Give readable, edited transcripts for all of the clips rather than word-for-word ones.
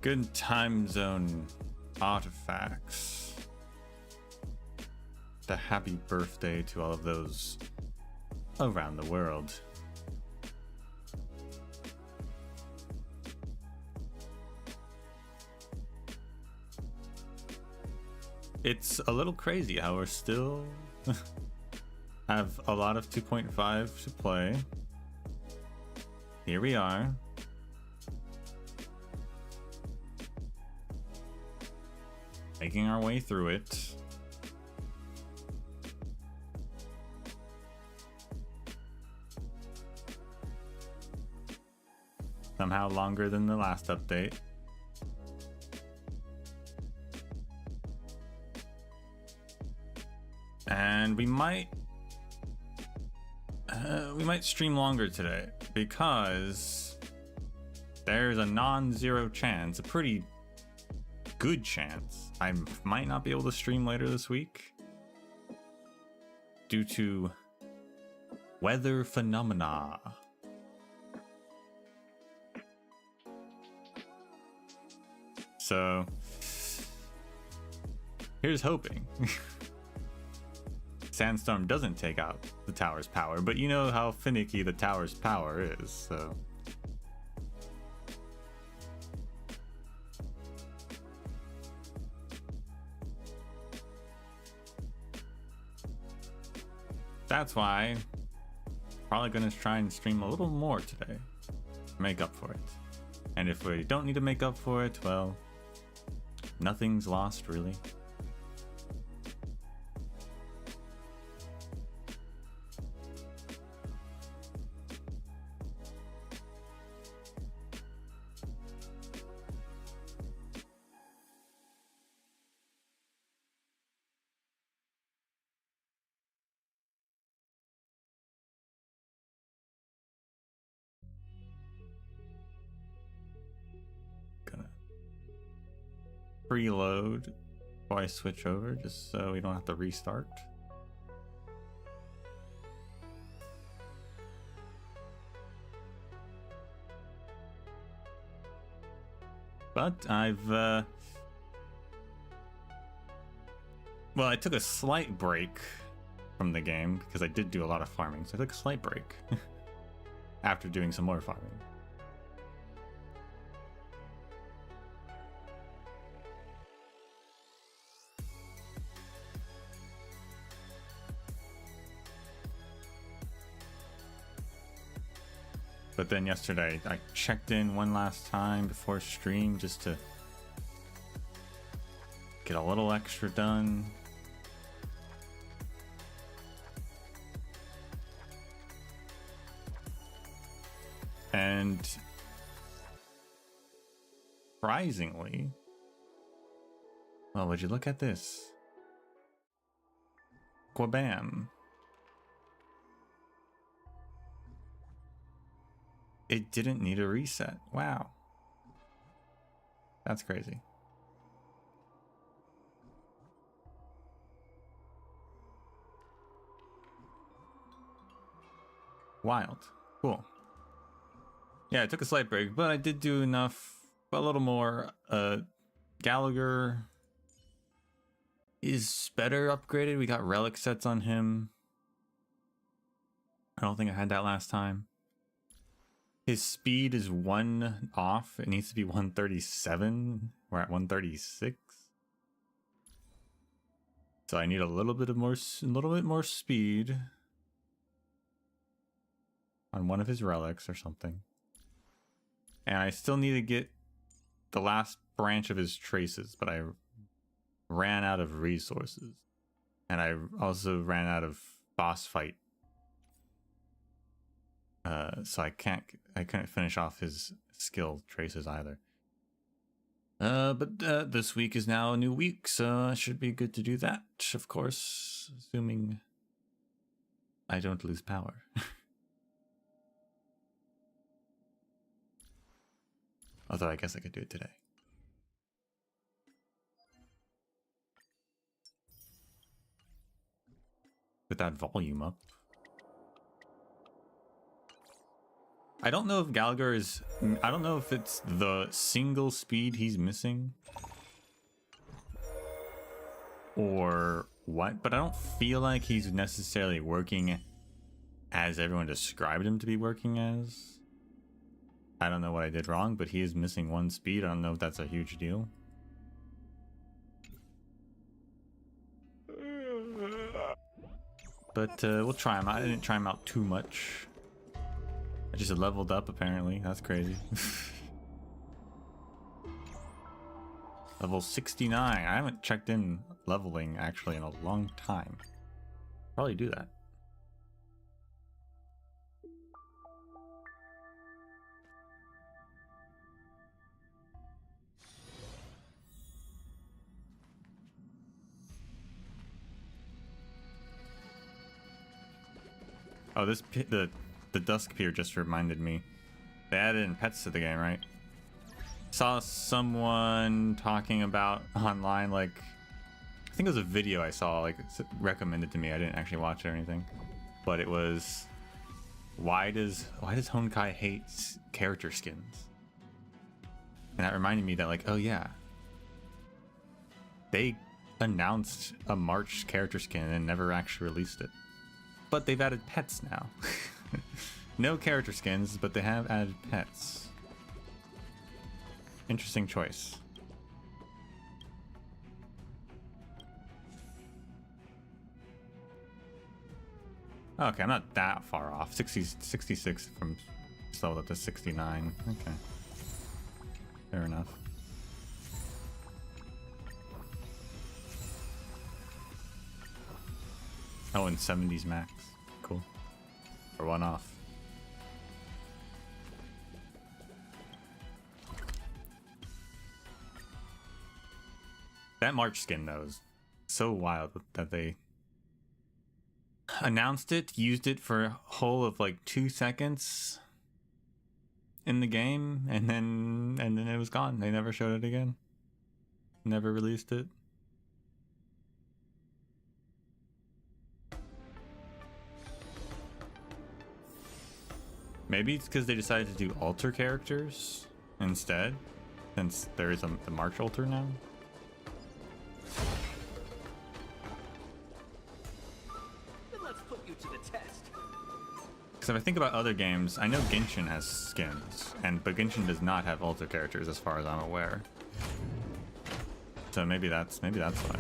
Good time zone artifacts. A happy birthday to all of those around the world. It's a little crazy how we're still have a lot of 2.5 to play. Here we are. Making our way through it. Somehow longer than the last update. And we might stream longer today because there's a non-zero chance, a pretty good chance, I might not be able to stream later this week due to weather phenomena. So here's hoping. Sandstorm doesn't take out the tower's power, but you know how finicky the tower's power is, so. That's why I'm probably gonna try and stream a little more today to make up for it. And if we don't need to make up for it, well, nothing's lost really. Preload before I switch over just so we don't have to restart. But I've well, I took a slight break from the game because I did do a lot of farming, so I took a slight break after doing some more farming. But then yesterday, I checked in one last time before stream just to get a little extra done. And surprisingly, well, would you look at this? Quabam. It didn't need a reset. Wow. That's crazy. Wild. Cool. Yeah, I took a slight break, but I did do enough, a little more. Gallagher is better upgraded. We got relic sets on him. I don't think I had that last time. His speed is 1 off. It needs to be 137. We're at 136. So I need a little bit more speed on one of his relics or something. And I still need to get the last branch of his traces, but I ran out of resources. And I also ran out of boss fight. So I couldn't finish off his skill traces either. But this week is now a new week, so I should be good to do that, of course, assuming I don't lose power. Although I guess I could do it today. With that volume up. I don't know if Gallagher is... I don't know if it's the single speed he's missing. Or what, but I don't feel like he's necessarily working as everyone described him to be working as. I don't know what I did wrong, but he is missing one speed. I don't know if that's a huge deal. But we'll try him out. I didn't try him out too much. I just leveled up, apparently. That's crazy. Level 69. I haven't checked in leveling, actually, in a long time. Probably do that. Oh, the Dusk Pier just reminded me. They added in pets to the game, right? Saw someone talking about online, like, I think it was a video I saw, like, recommended to me. I didn't actually watch it or anything, but it was, why does Honkai hate character skins? And that reminded me that, like, oh yeah, they announced a March character skin and never actually released it. But they've added pets now. No character skins, but they have added pets. Interesting choice. Okay, I'm not that far off. 66 from slowed up to 69. Okay. Fair enough. Oh, and 70s max. Cool. For one off. That March skin, though, is so wild that they announced it, used it for a whole of like 2 seconds in the game, and then it was gone. They never showed it again. Never released it. Maybe it's because they decided to do alter characters instead, since there is the March alter now. Let's put you to the test. Because if I think about other games, I know Genshin has skins, but Genshin does not have alter characters as far as I'm aware. So maybe that's why.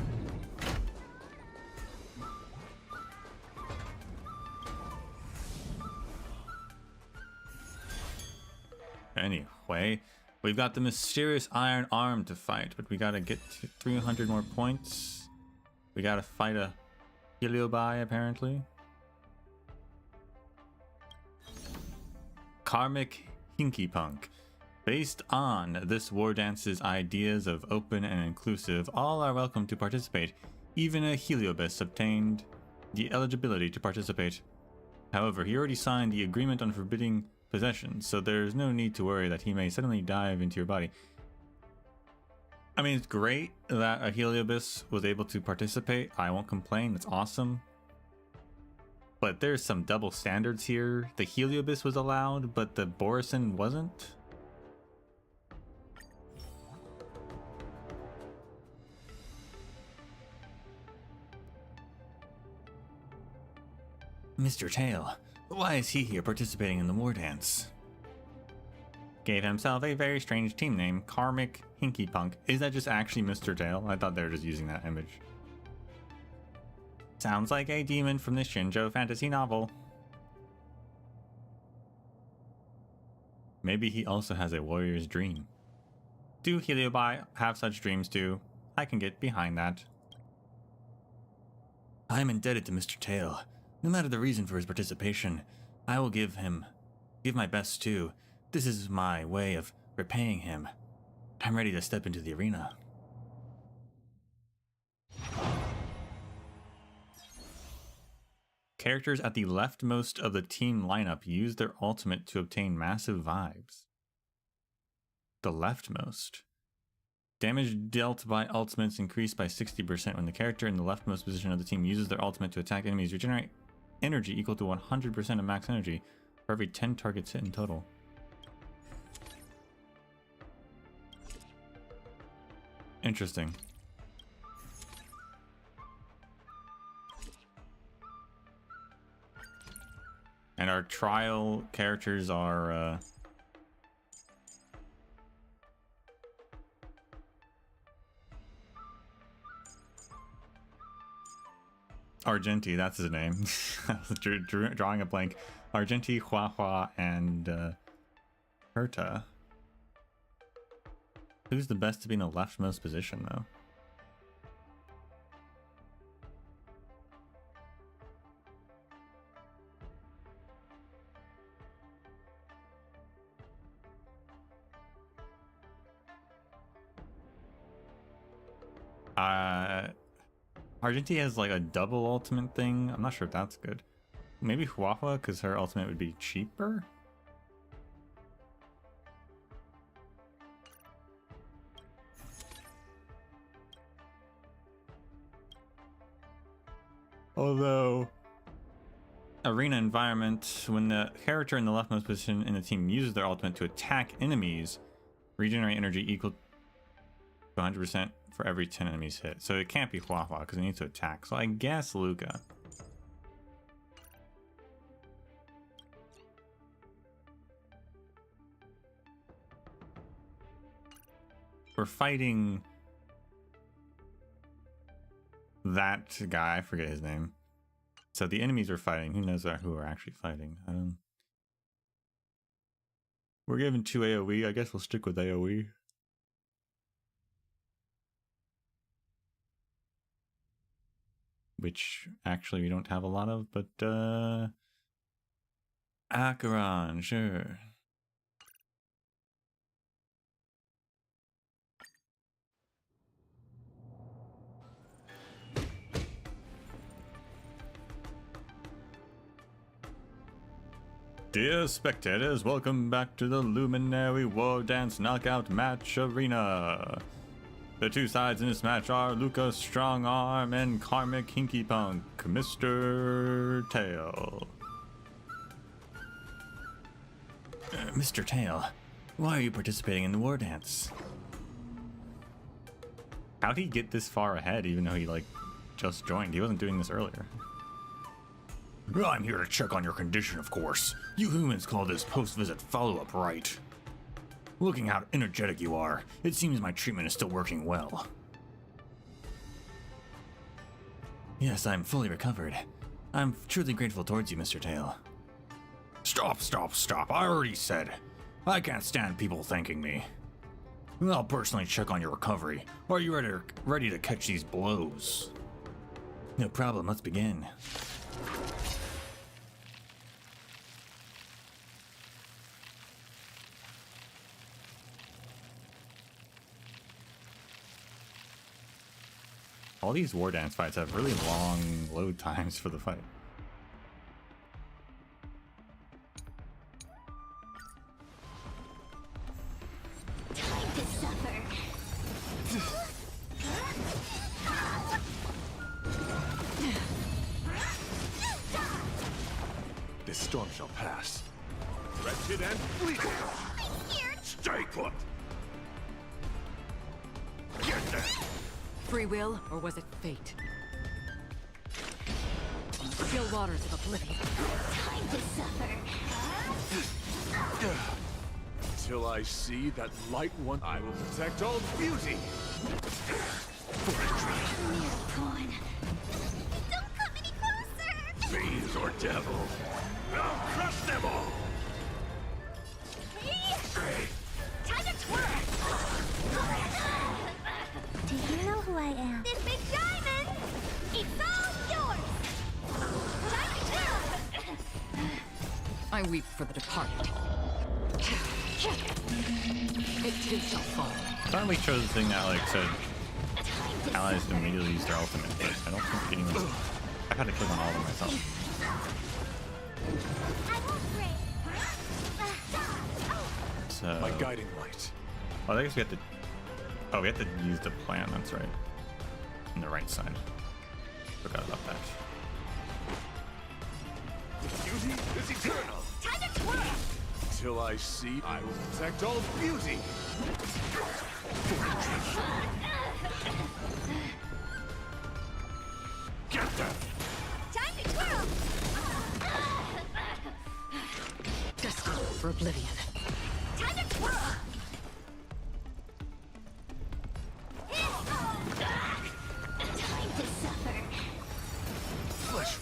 Anyway, we've got the mysterious Iron Arm to fight, but we gotta get to 300 more points. We gotta fight a Heliobi, apparently. Karmic Hinky Punk. Based on this Wardance's ideas of open and inclusive, all are welcome to participate. Even a Heliobus obtained the eligibility to participate. However, he already signed the agreement on forbidding possession, so there's no need to worry that he may suddenly dive into your body. I mean, it's great that a Heliobus was able to participate. I won't complain. It's awesome. But there's some double standards here. The Heliobus was allowed, but the Borisin wasn't. Mr. Tail, why is he here participating in the Wardance? Gave himself a very strange team name, Karmic Hinky Punk. Is that just actually Mr. Tail? I thought they were just using that image. Sounds like a demon from the Shinjo fantasy novel. Maybe he also has a warrior's dream. Do Heliobi have such dreams too? I can get behind that. I am indebted to Mr. Tail. No matter the reason for his participation, I will give my best too. This is my way of repaying him. I'm ready to step into the arena. Characters at the leftmost of the team lineup use their ultimate to obtain massive vibes. The leftmost. Damage dealt by ultimates increased by 60% when the character in the leftmost position of the team uses their ultimate to attack enemies. Regenerate energy equal to 100% of max energy. For every 10 targets hit in total. Interesting. And our trial characters are Argenti, that's his name. Drawing a blank. Argenti, Hua Hua, and Herta. Who's the best to be in the leftmost position, though? Argenti has like a double ultimate thing. I'm not sure if that's good. Maybe Huahua, because her ultimate would be cheaper? Although, arena environment, when the character in the leftmost position in the team uses their ultimate to attack enemies, regenerate energy equal to 100% for every 10 enemies hit. So it can't be Huahua because it needs to attack. So I guess Luca. We're fighting that guy. I forget his name. So the enemies we're fighting, who knows who we're actually fighting? We're given 2 AoE. I guess we'll stick with AoE. Which actually we don't have a lot of, but Acheron, sure. Dear spectators, welcome back to the Luminary Wardance Knockout Match Arena. The two sides in this match are Luca's Strong Arm and Karmic Hinky Punk, Mr. Tail. Mr. Tail, why are you participating in the Wardance? How'd he get this far ahead even though he just joined? He wasn't doing this earlier. I'm here to check on your condition, of course. You humans call this post-visit follow-up, right? Looking how energetic you are, it seems my treatment is still working well. Yes, I'm fully recovered. I'm truly grateful towards you, Mr. Tail. Stop. I already said. I can't stand people thanking me. I'll personally check on your recovery. Are you ready to catch these blows? No problem, let's begin. All these Wardance fights have really long load times for the fight. Time to suffer. This storm shall pass. Wretched and fleeting. Stay put. Get there. Free will, or was it fate? Still waters of oblivion. Time to suffer. Till I see that light one, I will protect all beauty. Mere pawn. Don't come any closer. Fiends or devil, I'll crush them all. Time to twirl. Do you know who I am? This big diamond! It's all yours! Time to twirl! I weep for the departed. It too shall fall. Finally chose the thing that said allies immediately use their ultimate, but I don't think anyone. I've had to click on all of them myself. I won't break. So My guiding light. I guess we have to. Oh, we have to use the plan. That's right. On the right side. Forgot about that. Beauty is eternal. Time to twirl! Till I see, I will protect all beauty. Get them! Time to twirl! Destined for oblivion. Time to twirl! Time to suffer. Flesh.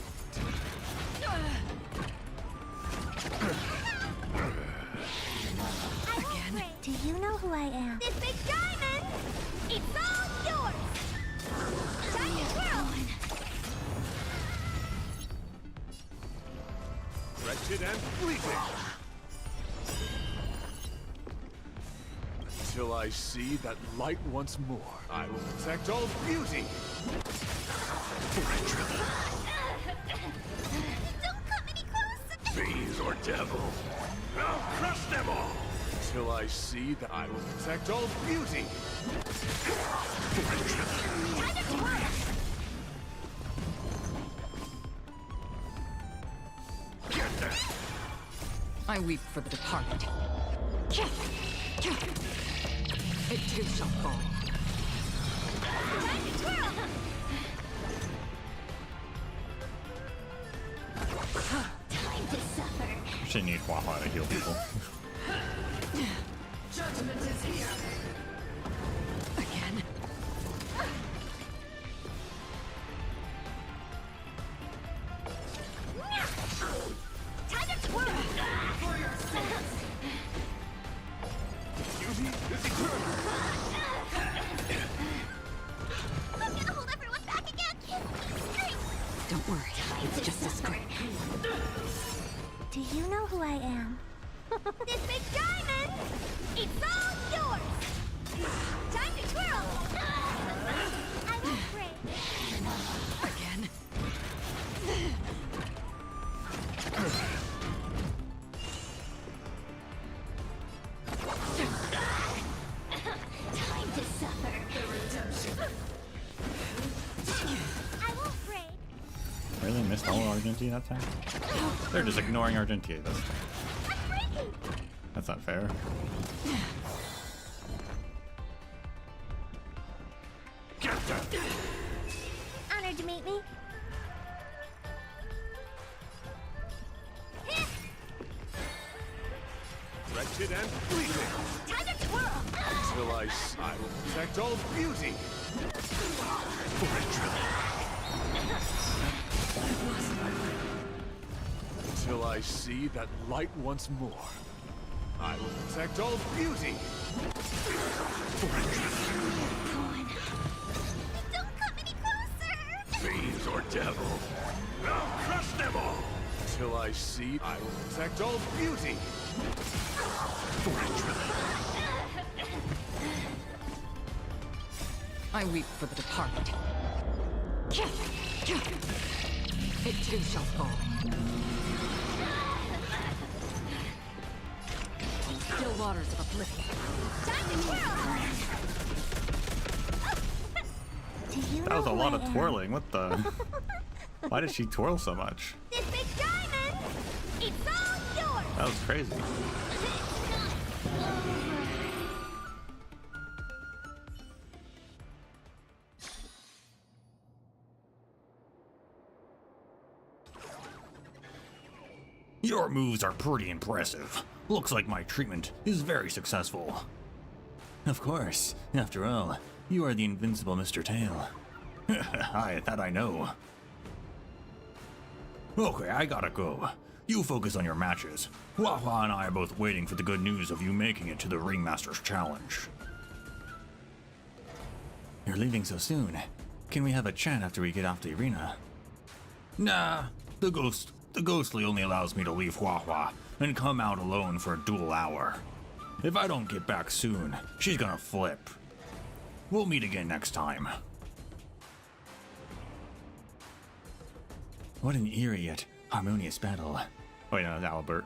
Again? Do you know who I am? This big diamond! It's all yours! Time to twirl! Wretched and fleeting. Until I see that light once more, I will protect all beauty. Don't come any closer! Fiends or devil, I'll crush them all. Until I see that I will protect all beauty. Time to twirl! Get them! I weep for the departed. It too shall fall. Time to twirl! Time to suffer. Should need Hua to heal people. Judgment is here. Again? Time to twirl! For yourself. Beauty is eternal. I'm gonna hold everyone back again! Scream! Don't worry. It's just a scrape. Do you know who I am? This big diamond! It's all yours! Time to twirl! I won't break. Again? Time to suffer. The redemption. I won't break. Really missed all Argentina that time? They're just ignoring Argentina. I'm breaking! That's not fair. Get them! Honored to meet me. Wretched and fleeting. Time to twirl! Until I will protect all beauty. Until I see that light once more, I will protect all beauty. Don't come any closer! Fiends or devil, I'll crush them all. Until I see, I will protect all beauty. I weep for the departed. It too shall fall. Still waters of oblivion. Time to twirl! Do you That know was a who lot I of am? twirling. What the? Why did she twirl so much? This big diamond! It's all yours! That was crazy. Your moves are pretty impressive. Looks like my treatment is very successful. Of course. After all, you are the invincible Mr. Tail. That I know. Okay, I gotta go. You focus on your matches. Hua and I are both waiting for the good news of you making it to the Ringmaster's Challenge. You're leaving so soon. Can we have a chat after we get off the arena? Nah, the ghostly only allows me to leave Hua and come out alone for a dual hour. If I don't get back soon, she's gonna flip. We'll meet again next time. What an eerie yet harmonious battle. Wait, no, that's Albert.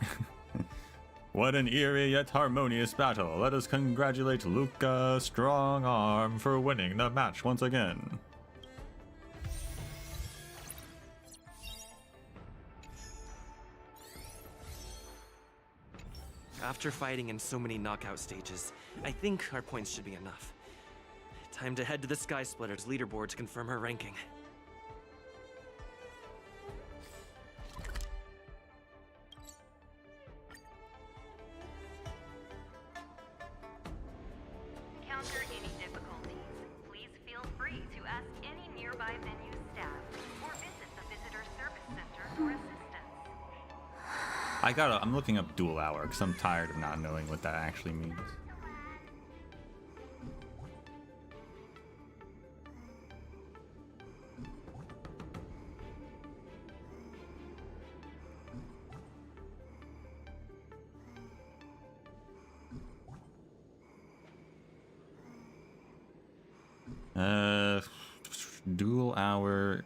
What an eerie yet harmonious battle. Let us congratulate Luca Strongarm for winning the match once again. After fighting in so many knockout stages, I think our points should be enough. Time to head to the Sky Splitter's leaderboard to confirm her ranking. Encounter any difficulties, please feel free to ask any nearby venue staff or visit the Visitor Service Center for assistance. I'm looking up dual hour because I'm tired of not knowing what that actually means. Dual hour.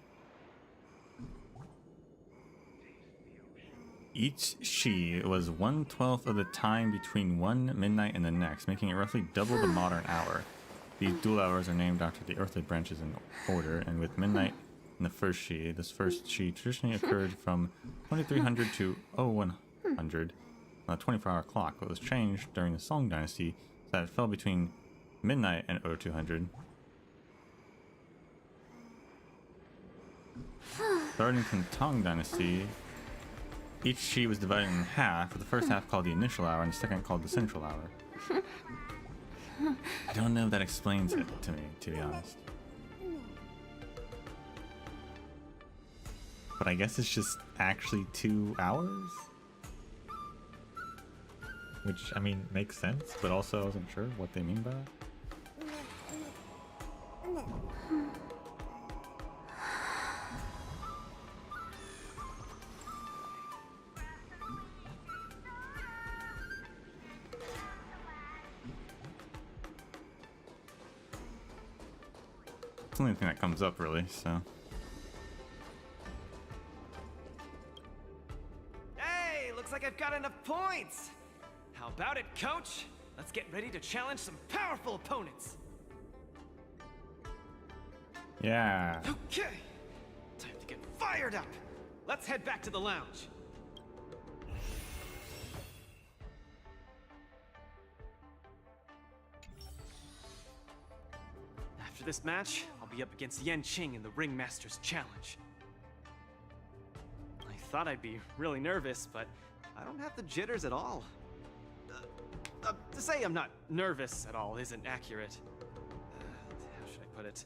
Each Shi was 1/12 of the time between one midnight and the next, making it roughly double the modern hour. These dual hours are named after the earthly branches in order, and with midnight in the first Shi, this first Shi traditionally occurred from 2300 to 0100 on a 24-hour clock, but was changed during the Song Dynasty so that it fell between midnight and 0200. Starting from the Tang Dynasty, each Shi was divided in half, with the first half called the initial hour and the second called the central hour. I don't know if that explains it to me, to be honest. But I guess it's just actually 2 hours? Which, I mean, makes sense, but also I wasn't sure what they mean by that. It's the only thing that comes up, really, so. Hey, looks like I've got enough points! How about it, coach? Let's get ready to challenge some powerful opponents! Yeah. Okay! Time to get fired up! Let's head back to the lounge. After this match, I'll be up against Yan Qing in the Ringmaster's Challenge. I thought I'd be really nervous, but I don't have the jitters at all. To say I'm not nervous at all isn't accurate. How should I put it?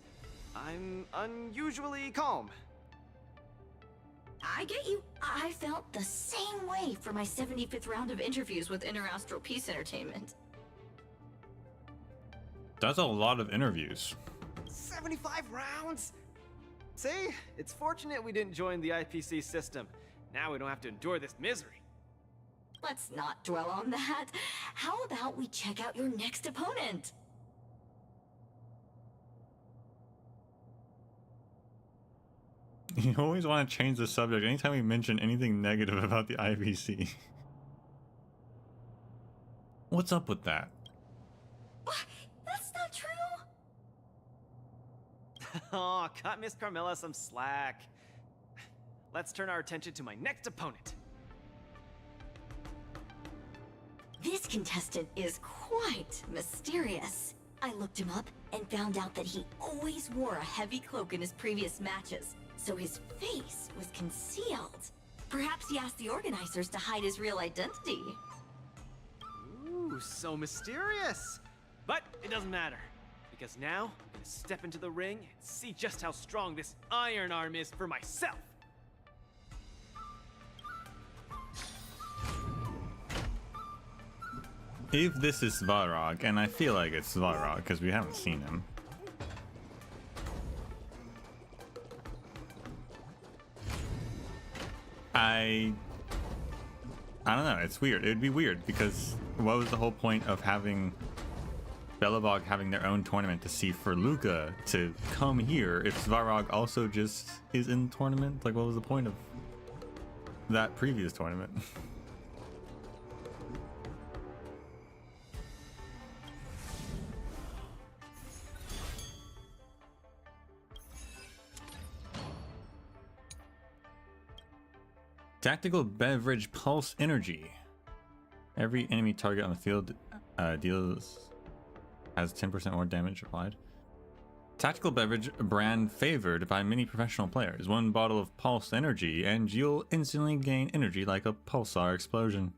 I'm unusually calm. I get you. I felt the same way for my 75th round of interviews with Interastral Peace Entertainment. That's a lot of interviews. 75 rounds? See? It's fortunate we didn't join the IPC system. Now we don't have to endure this misery. Let's not dwell on that. How about we check out your next opponent? You always want to change the subject anytime we mention anything negative about the IPC. What's up with that? What? That's not true. Oh, cut Miss Carmilla some slack. Let's turn our attention to my next opponent. This contestant is quite mysterious. I looked him up and found out that he always wore a heavy cloak in his previous matches, so his face was concealed. Perhaps he asked the organizers to hide his real identity. Ooh, so mysterious. But it doesn't matter, because now I'm gonna step into the ring and see just how strong this iron arm is for myself. If this is Svarog, and I feel like it's Svarog because we haven't seen him. I don't know, it's weird. It would be weird because what was the whole point of having Belobog having their own tournament to see for Luca to come here if Svarog also just is in the tournament? Like, what was the point of that previous tournament? Tactical Beverage Pulse Energy. Every enemy target on the field has 10% more damage applied. Tactical beverage brand favored by many professional players. 1 bottle of pulse energy and you'll instantly gain energy like a pulsar explosion.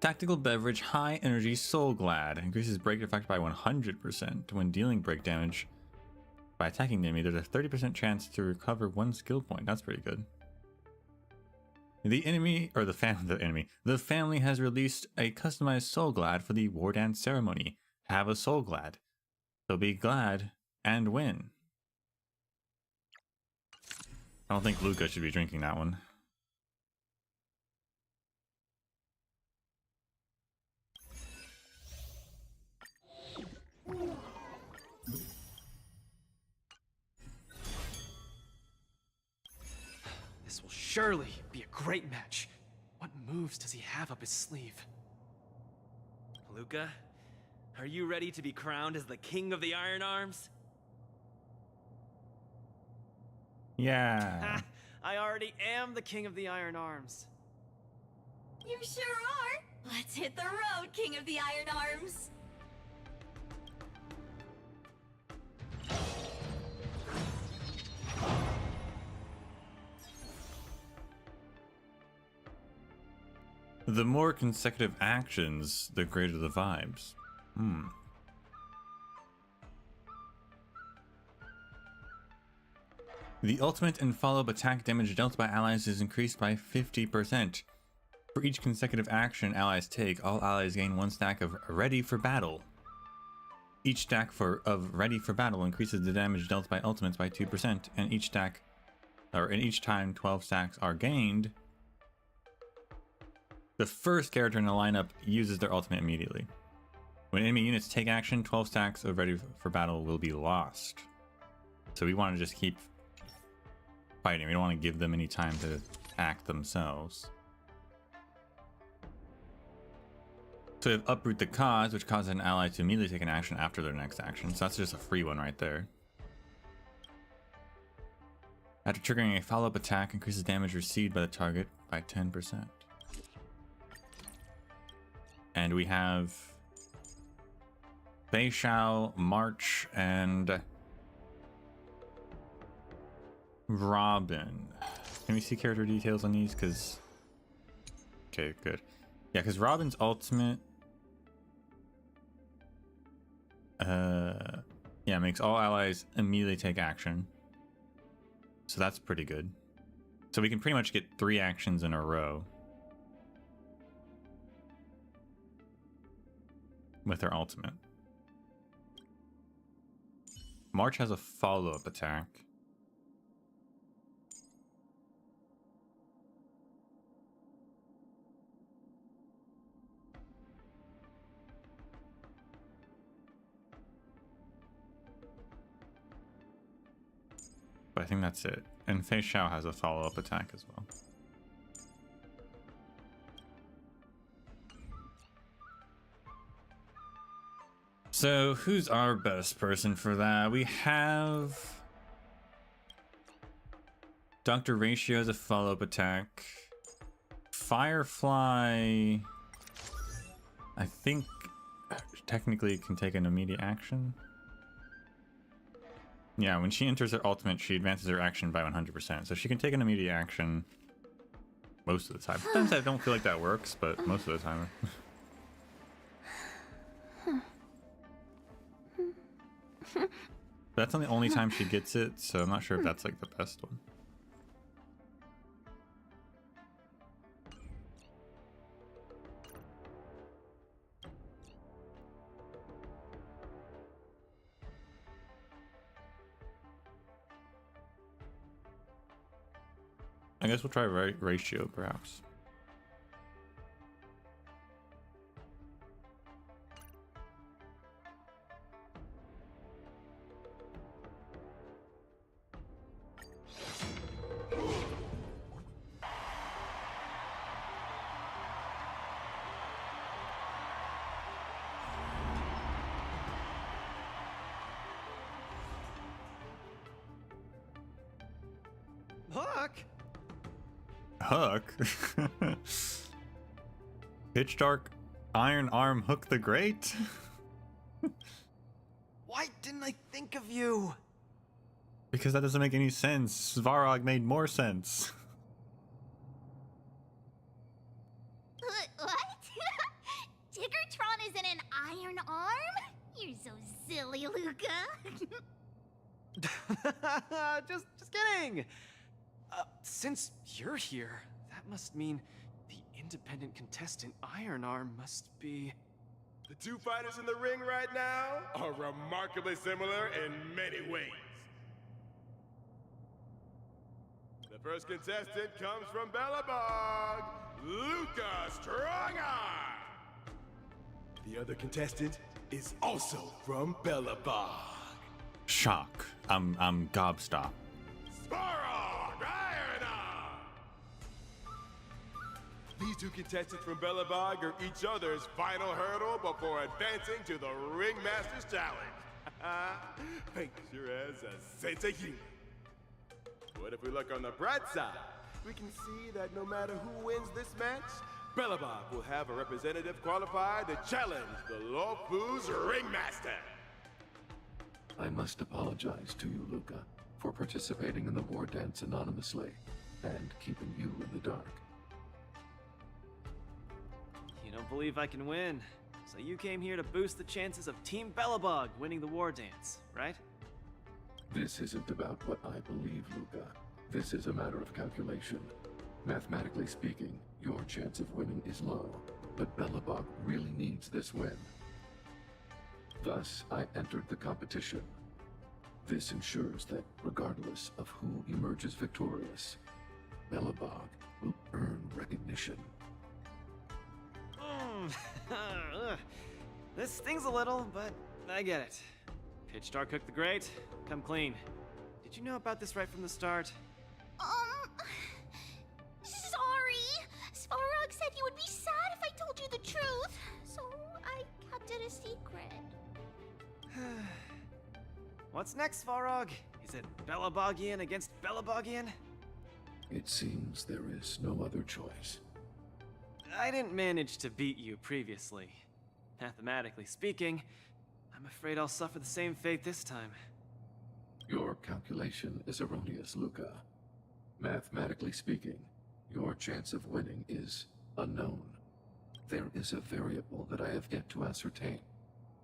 Tactical beverage high energy soul glad increases break effect by 100% when dealing break damage by attacking the enemy. There's a 30% chance to recover 1 skill point. That's pretty good. The enemy, or the family has released a customized soul glad for the Wardance ceremony. Have a soul glad. So be glad and win. I don't think Luca should be drinking that one. This will surely be a great match. What moves does he have up his sleeve? Luca, are you ready to be crowned as the king of the Iron Arms? Yeah. I already am the king of the Iron Arms. You sure are. Let's hit the road, King of the Iron Arms. The more consecutive actions, the greater the vibes. The ultimate and follow-up attack damage dealt by allies is increased by 50%. For each consecutive action allies take, all allies gain 1 stack of Ready for Battle. Each stack of Ready for Battle increases the damage dealt by ultimates by 2%, and each time 12 stacks are gained, the first character in the lineup uses their ultimate immediately. When enemy units take action, 12 stacks of Ready for Battle will be lost. So we want to just keep fighting. We don't want to give them any time to act themselves. So we have Uproot the Cause, which causes an ally to immediately take an action after their next action. So that's just a free one right there. After triggering a follow-up attack, increases damage received by the target by 10%. And we have Fei Xiao, March, and Robin. Can we see character details on these? Because... okay, good. Yeah, because Robin's ultimate... yeah, makes all allies immediately take action. So that's pretty good. So we can pretty much get 3 actions in a row with her ultimate. March has a follow-up attack. But I think that's it. And Fei Xiao has a follow-up attack as well. So, who's our best person for that? We have... Dr. Ratio has a follow-up attack. Firefly... I think technically can take an immediate action. Yeah, when she enters her ultimate, she advances her action by 100%. So she can take an immediate action most of the time. Sometimes I don't feel like that works, but most of the time. That's the only time she gets it, so I'm not sure if that's like the best one. I guess we'll try ratio, perhaps. Look! Hook? Pitch Dark Iron Arm Hook the Great? Why didn't I think of you? Because that doesn't make any sense. Svarog made more sense. What? Tiggertron is in an iron arm? You're so silly, Luca. just kidding. Since you're here, that must mean the independent contestant Iron Arm must be... The two fighters in the ring right now are remarkably similar in many ways. The first contestant comes from Bellabog, Luca Strongarm. The other contestant is also from Bellabog, Shock. I'm gobstopped. Svarog Iron Arm. These two contestants from Bellabog are each other's final hurdle before advancing to the Ringmaster's Challenge. Picture as a sense of humor. But if we look on the bright side, we can see that no matter who wins this match, Bellabog will have a representative qualified to challenge the Lofu's Ringmaster. I must apologize to you, Luca, for participating in the Wardance anonymously and keeping you in the dark. You don't believe I can win, so you came here to boost the chances of Team Bellabog winning the Wardance, right? This isn't about what I believe, Luca. This is a matter of calculation. Mathematically speaking, your chance of winning is low, but Bellabog really needs this win. Thus, I entered the competition. This ensures that, regardless of who emerges victorious, Bellabog will earn recognition. This stings a little, but I get it. Pitch Dark Cook the Great, come clean. Did you know about this right from the start? Sorry. Svarog said you would be sad if I told you the truth, so I kept it a secret. What's next, Svarog? Is it Bellabogian against Bellabogian? It seems there is no other choice. I didn't manage to beat you previously. Mathematically speaking, I'm afraid I'll suffer the same fate this time. Your calculation is erroneous, Luca. Mathematically speaking, your chance of winning is unknown. There is a variable that I have yet to ascertain,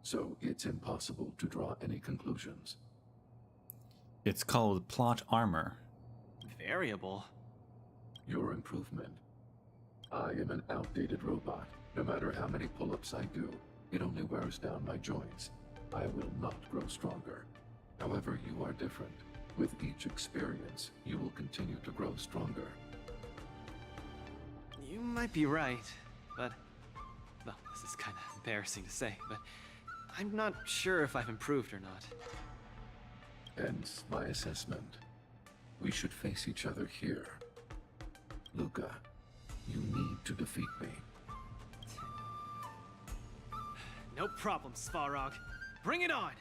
so it's impossible to draw any conclusions. It's called plot armor. Variable? Your improvement. I am an outdated robot. No matter how many pull-ups I do, it only wears down my joints. I will not grow stronger. However, you are different. With each experience, you will continue to grow stronger. You might be right, but... Well, this is kind of embarrassing to say, but... I'm not sure if I've improved or not. Hence my assessment. We should face each other here. Luca, you need to defeat me. No problem, Svarog. Bring it on!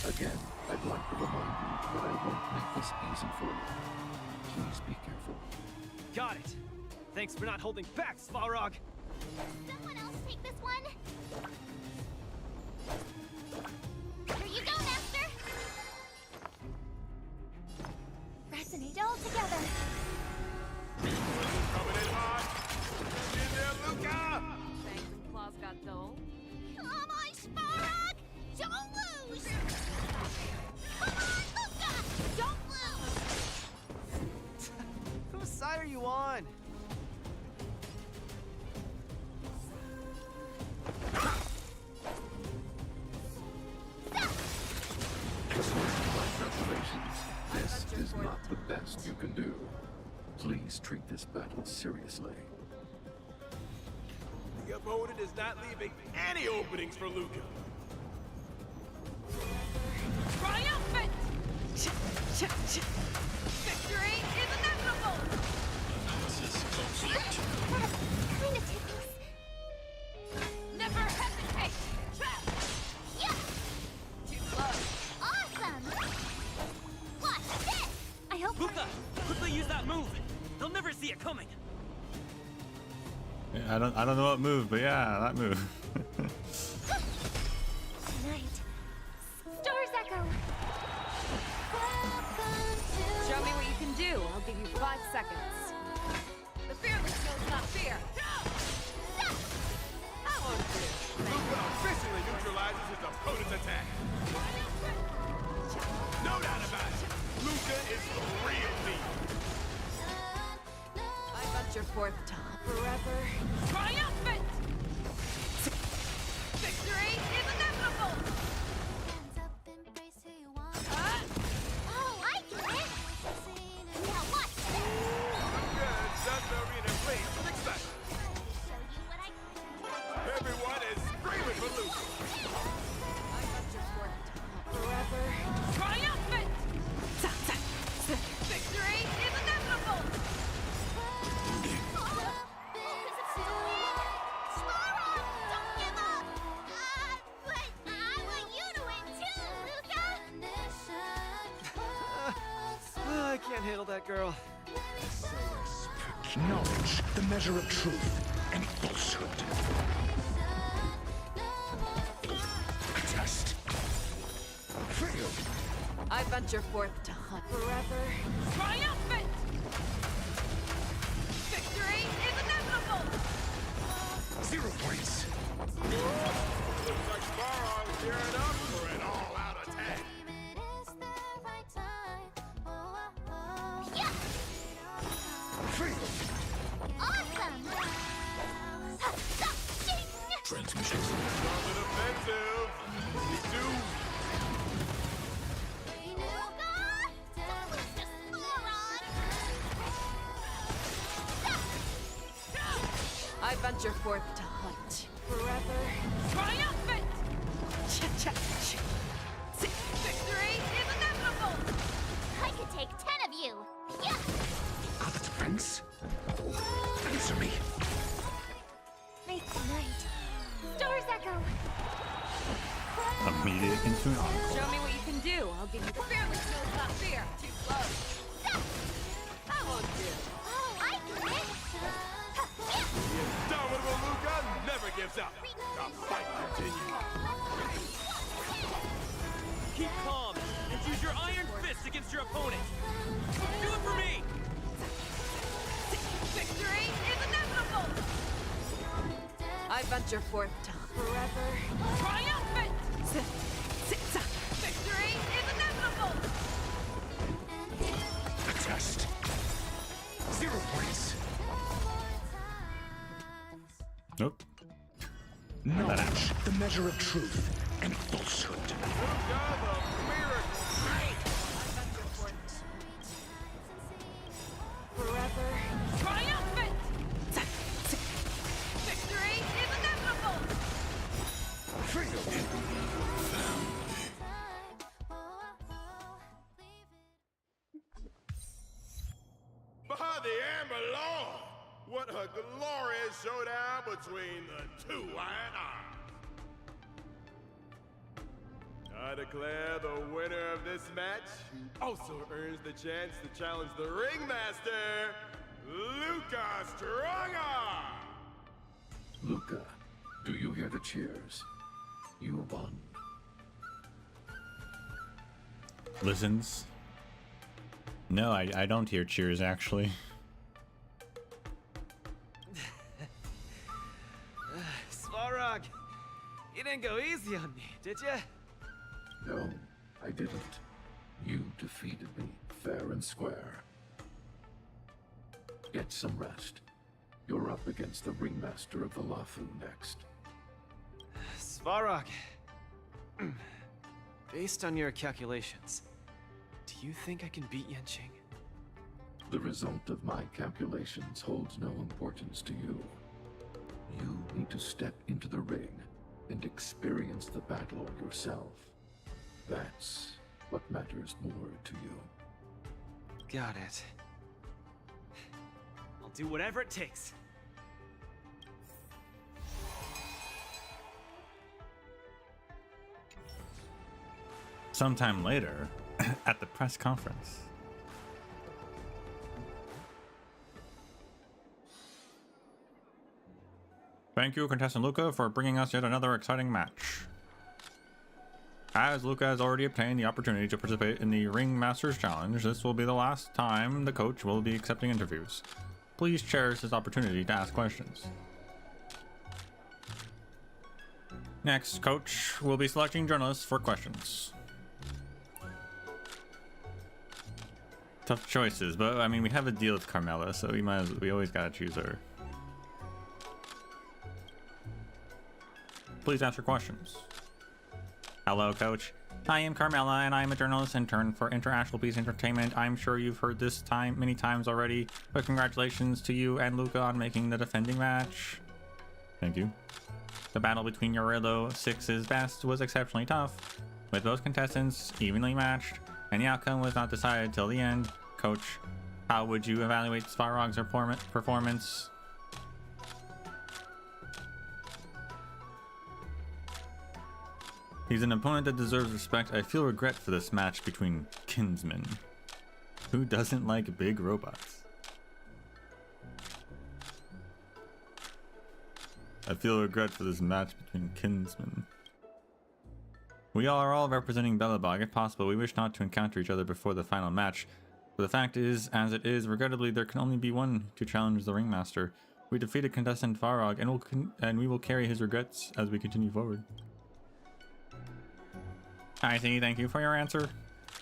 Again, I'd like to remind you that I won't make this easy for you. Please be careful. Got it! Thanks for not holding back, Svarog! Someone else take this one? Here you go, Master! Resonate all together. Coming in hot. Get there, Luca! Thanks, claws got dull. Come on, Svarog! Don't lose! Come on, Luca! Don't lose! Whose side are you on? Congratulations. This is not the best you can do. Please treat this battle seriously. The opponent is not leaving any openings for Luca. Triumphant! Victory is inevitable! Kind of tickles. Never hesitate! I don't know what move, but yeah, that move. Tonight, Stars Echo. Show me what you can do. I'll give you 5 seconds. The fearless knows not fear. Luca officially neutralizes his opponent's attack. No doubt about it. Luca is the real deal. I got your 4th time. Forever. Triumphant! Victory is inevitable! Oh, I get it. Now watch this. Luca and Santa Arena plays success. Show you what I. Everyone is screaming for Luca. I got your 4th time. Forever. Triumphant! Victory is inevitable! Svarog, don't give up. But I want you to win too, Luca. I can't handle that girl. Knowledge, the measure of truth and falsehood. A test. Failed. I venture forth to hunt forever. Triumphant! Victory is inevitable! 0 points. Looks like Svarog is gearing up for an all-out attack. Yeah, Failed. awesome. Transmission. On the defensive. We do. I venture forth to hunt forever. Triumphant! Victory is inevitable! I could take 10 of you. Yeah. Got the defense? Answer me. Make tonight. Stars Echo. Immediate into an encore. Show me what you can do. I'll give you the fearless knows not fear. Too close. I won't do. Oh, I get it. The indomitable Luca never gives up. The fight continues. Keep calm and use your iron fist against your opponent. Do it for me! Victory is inevitable! I venture forth to forever. Triumphant! Victory is inevitable! A test. 0 points. Nope. Knowledge, the measure of truth and falsehood. Luca, the miracle. Forever. Triumphant! Victory is inevitable! Failed. By the Amber Law! What a glorious showdown between the two iron arms. I declare the winner of this match, who also earns the chance to challenge the ringmaster, Luca Strongarm! Luca, do you hear the cheers? You won. Listens. No, I don't hear cheers actually. Svarog, you didn't go easy on me, did ya? No, I didn't. You defeated me fair and square. Get some rest. You're up against the ringmaster of Valafu next. Svarog, based on your calculations, do you think I can beat Yanqing? The result of my calculations holds no importance to you. You need to step into the ring and experience the battle yourself. That's what matters more to you. Got it. I'll do whatever it takes. Sometime later, at the press conference. Thank you, contestant Luca, for bringing us yet another exciting match. As Luca has already obtained the opportunity to participate in the Ring Masters Challenge, this will be the last time the coach will be accepting interviews. Please cherish this opportunity to ask questions. Next, coach will be selecting journalists for questions. Tough choices, but I mean, we have a deal with Carmela, so we always gotta choose her. Please answer questions. Hello, coach. I am Carmela, and I am a journalist intern for International Peace Entertainment. I'm sure you've heard this many times already, but congratulations to you and Luca on making the defending match. Thank you. The battle between Yorillo 6's best was exceptionally tough, with both contestants evenly matched, and the outcome was not decided till the end. Coach, how would you evaluate Svarog's performance? He's an opponent that deserves respect. I feel regret for this match between kinsmen. Who doesn't like big robots? I feel regret for this match between kinsmen. We are all representing Belobog. If possible, we wish not to encounter each other before the final match. But the fact is, as it is, regrettably, there can only be one to challenge the Ringmaster. We defeated contestant Farog, and we will carry his regrets as we continue forward. I see. Thank you for your answer.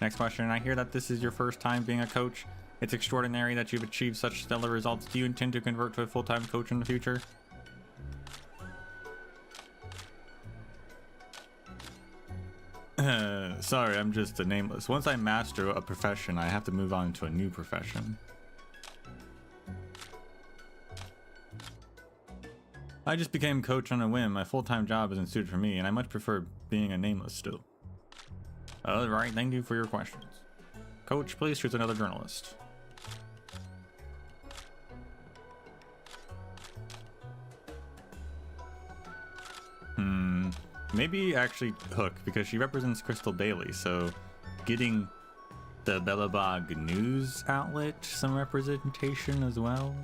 Next question. I hear that this is your first time being a coach. It's extraordinary that you've achieved such stellar results. Do you intend to convert to a full-time coach in the future? Sorry, I'm just a nameless. Once I master a profession, I have to move on to a new profession. I just became coach on a whim. My full-time job isn't suited for me, and I much prefer being a nameless still. Alright, thank you for your questions. Coach, please choose another journalist. Maybe actually Hook, because she represents Crystal Daily, so getting the Belobog news outlet some representation as well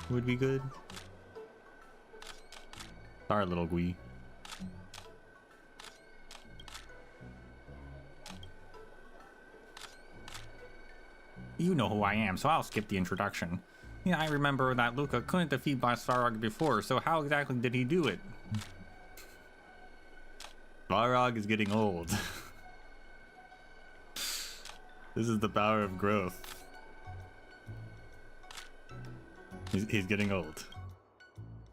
would be good. Sorry, little Gui. You know who I am, so I'll skip the introduction. Yeah, I remember that Luca couldn't defeat Svarog before, so how exactly did he do it? Svarog is getting old. This is the power of growth. He's getting old.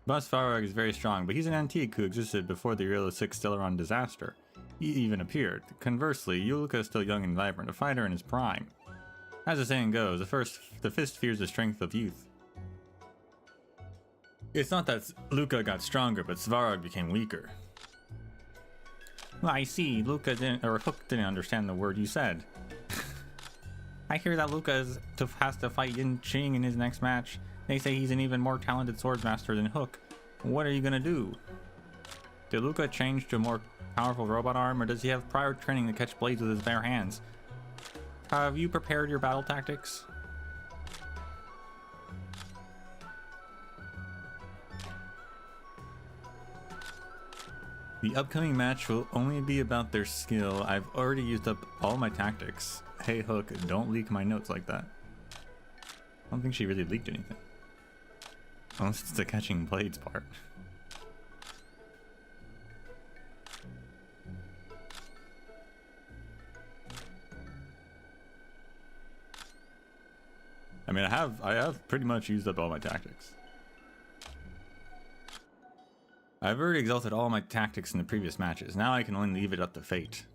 Svarog is very strong, but he's an antique who existed before the Yorillo 6 Stellaron disaster. He even appeared. Conversely, Luca is still young and vibrant, a fighter in his prime. As the saying goes, the fist fears the strength of youth. It's not that Luca got stronger, but Svarog became weaker. Well, I see. Hook didn't understand the word you said. I hear that Luca has to fight Yin Ching in his next match. They say he's an even more talented swordsmaster than Hook. What are you gonna do? Did Luca change to a more powerful robot arm, or does he have prior training to catch blades with his bare hands? Have you prepared your battle tactics? The upcoming match will only be about their skill. I've already used up all my tactics. Hey Hook, don't leak my notes like that. I don't think she really leaked anything. Unless it's the catching blades part. I mean, I have pretty much used up all my tactics. I've already exalted all my tactics in the previous matches. Now I can only leave it up to fate.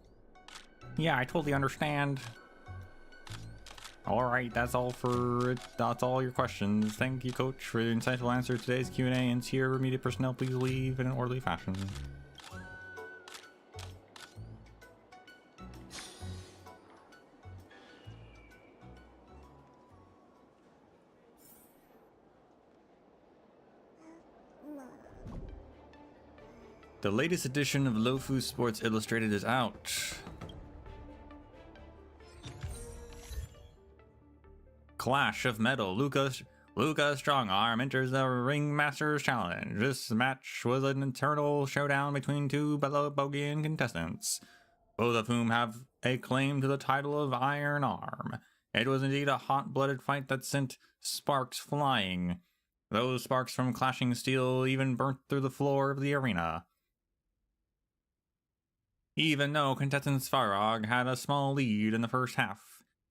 Yeah, I totally understand. Alright, that's all your questions. Thank you, Coach, for the insightful answer to today's Q&A, and to your media personnel, please leave in an orderly fashion. The latest edition of Lofu Sports Illustrated is out. Clash of Metal. Luca Luca Strongarm enters the Ringmasters Challenge. This match was an internal showdown between two Belabogian contestants, both of whom have a claim to the title of Iron Arm. It was indeed a hot-blooded fight that sent sparks flying. Those sparks from clashing steel even burnt through the floor of the arena. Even though contestant Svarog had a small lead in the first half,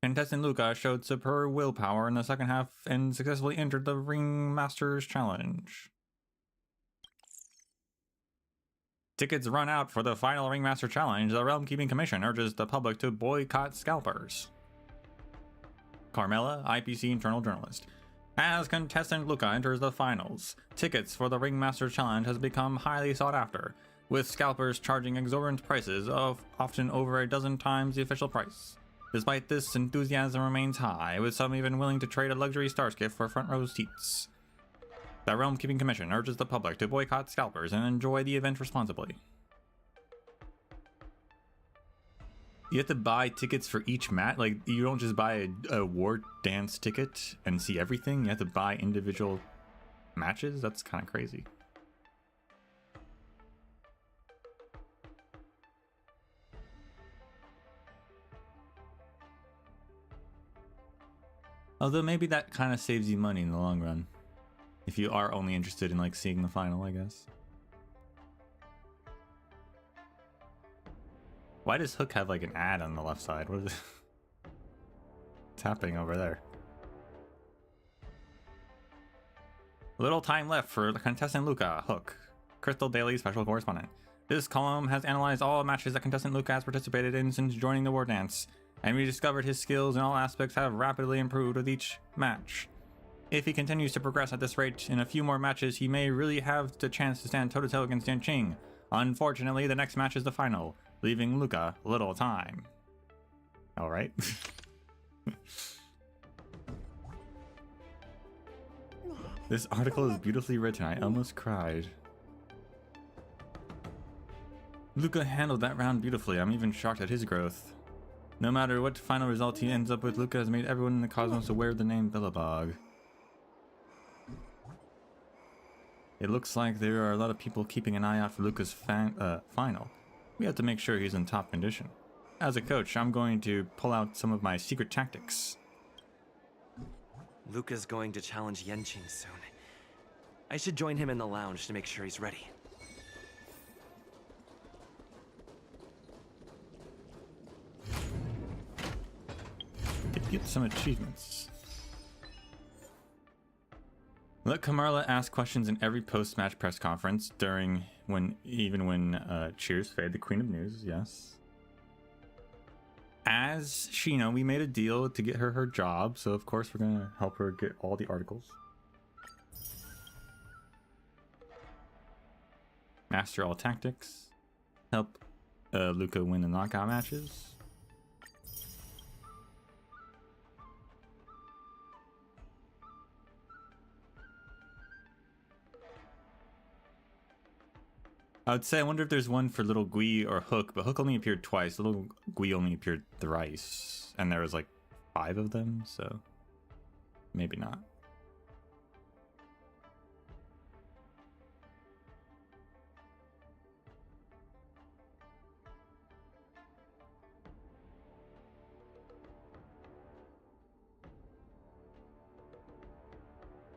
contestant Luca showed superb willpower in the second half and successfully entered the Ringmasters Challenge. Tickets run out for the final Ringmaster Challenge. The Realm Keeping Commission urges the public to boycott scalpers. Carmela, IPC internal journalist. As contestant Luca enters the finals, tickets for the Ringmaster Challenge has become highly sought after, with scalpers charging exorbitant prices of often over a dozen times the official price. Despite this, enthusiasm remains high, with some even willing to trade a luxury starskiff for front row seats. The Realm Keeping Commission urges the public to boycott scalpers and enjoy the event responsibly. You have to buy tickets for each match? Like, you don't just buy a Wardance ticket and see everything? You have to buy individual matches? That's kind of crazy. Although maybe that kind of saves you money in the long run. If you are only interested in like seeing the final, I guess. Why does Hook have like an ad on the left side? What is it? What's happening over there? Little time left for the contestant Luca, Hook, Crystal Daily special correspondent. This column has analyzed all matches that contestant Luca has participated in since joining the Wardance, and we discovered his skills in all aspects have rapidly improved with each match. If he continues to progress at this rate, in a few more matches he may really have the chance to stand toe-to-toe against Yanqing. Unfortunately, the next match is the final, leaving Luca little time. Alright. This article is beautifully written, I almost cried. Luca handled that round beautifully, I'm even shocked at his growth. No matter what final result he ends up with, Luca has made everyone in the cosmos aware of the name Billabog. It looks like there are a lot of people keeping an eye out for Luca's final. We have to make sure he's in top condition. As a coach, I'm going to pull out some of my secret tactics. Luca's going to challenge Yanqing soon. I should join him in the lounge to make sure he's ready. Get some achievements. Let Kamarla ask questions in every post-match press conference even when Cheers fade the Queen of News, yes. As Shino, we made a deal to get her job, so of course we're gonna help her get all the articles. Master all tactics. Help Luca win the knockout matches. I would say I wonder if there's one for Little Gui or Hook, but Hook only appeared twice. Little Gui only appeared thrice, and there was like 5 of them, so maybe not.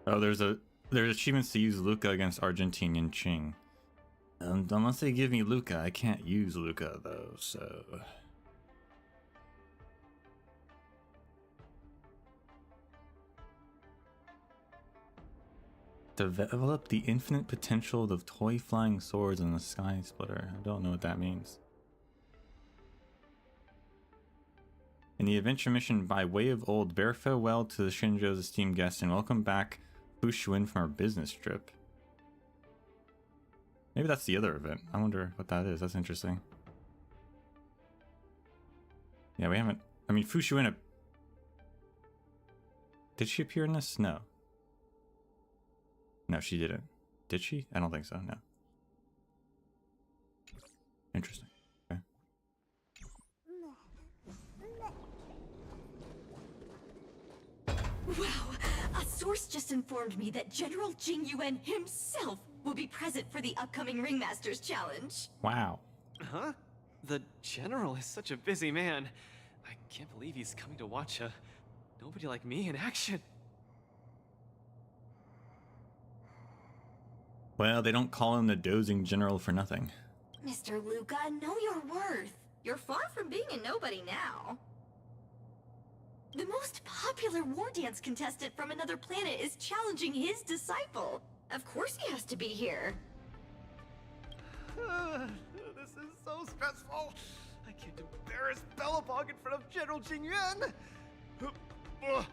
Oh, there's achievements to use Luca against Argentinian Ching. Unless they give me Luca, I can't use Luca though, so... Develop the infinite potential of toy flying swords in the Sky Splitter. I don't know what that means. In the adventure mission By Way of Old, bear farewell to the Shinjo's esteemed guests and welcome back Fu Xuan from our business trip. Maybe that's the other event. I wonder what that is. That's interesting. Yeah, we haven't... I mean, Fu Xuan... Did she appear in this? No. No, she didn't. Did she? I don't think so, no. Interesting. Okay. Wow, a source just informed me that General Jing Yuan himself will be present for the upcoming Ringmasters Challenge. Wow. Huh? The General is such a busy man. I can't believe he's coming to watch a nobody like me in action. Well, they don't call him the dozing general for nothing. Mr. Luca, know your worth. You're far from being a nobody now. The most popular Wardance contestant from another planet is challenging his disciple. Of course he has to be here. This is so stressful. I can't embarrass Bellabog in front of General Jing Yuan. I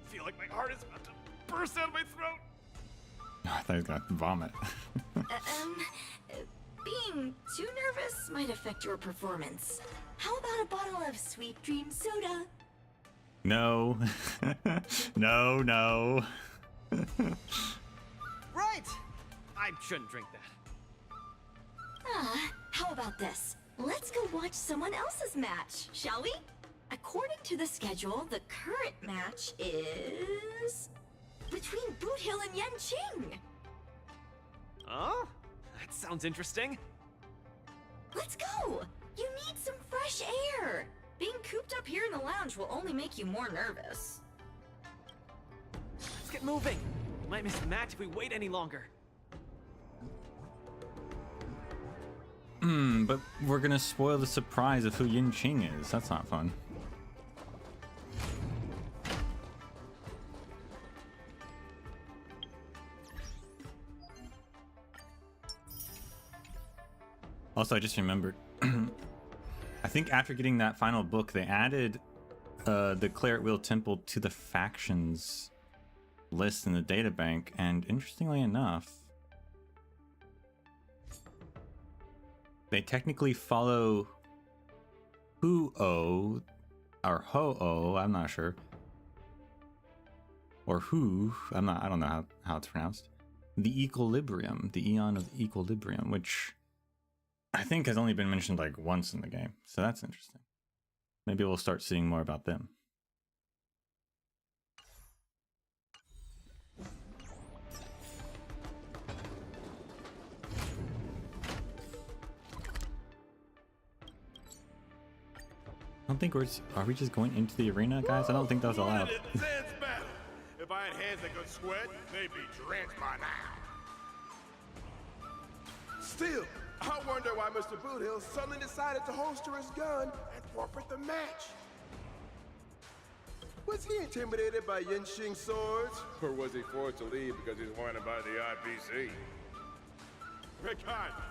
feel like my heart is about to burst out of my throat. I thought he was gonna vomit. Being too nervous might affect your performance. How about a bottle of Sweet Dream soda? No. No. Right! I shouldn't drink that. How about this? Let's go watch someone else's match, shall we? According to the schedule, the current match is between Boot Hill and Yen Qing. Oh? That sounds interesting. Let's go! You need some fresh air! Being cooped up here in the lounge will only make you more nervous. Let's get moving. We might miss the match if we wait any longer. But we're gonna spoil the surprise of who Yin Qing is. That's not fun. Also, I just remembered, I think after getting that final book, they added the Claret Wheel Temple to the factions list in the databank, and interestingly enough, they technically follow Hu-O, or Ho-O, I'm not sure, or Hu, I don't know how it's pronounced, the Equilibrium, the Eon of Equilibrium, which I think has only been mentioned like once in the game, so that's interesting. Maybe we'll start seeing more about them. I don't think are we just going into the arena, guys? I don't think that was allowed. Intense battle. If I had hands that could sweat, they'd be drenched by now. Still, I wonder why Mr. Boothill suddenly decided to holster his gun and forfeit the match. Was he intimidated by Yin Qing's swords? Or was he forced to leave because he's wanted by the IPC? Regardless,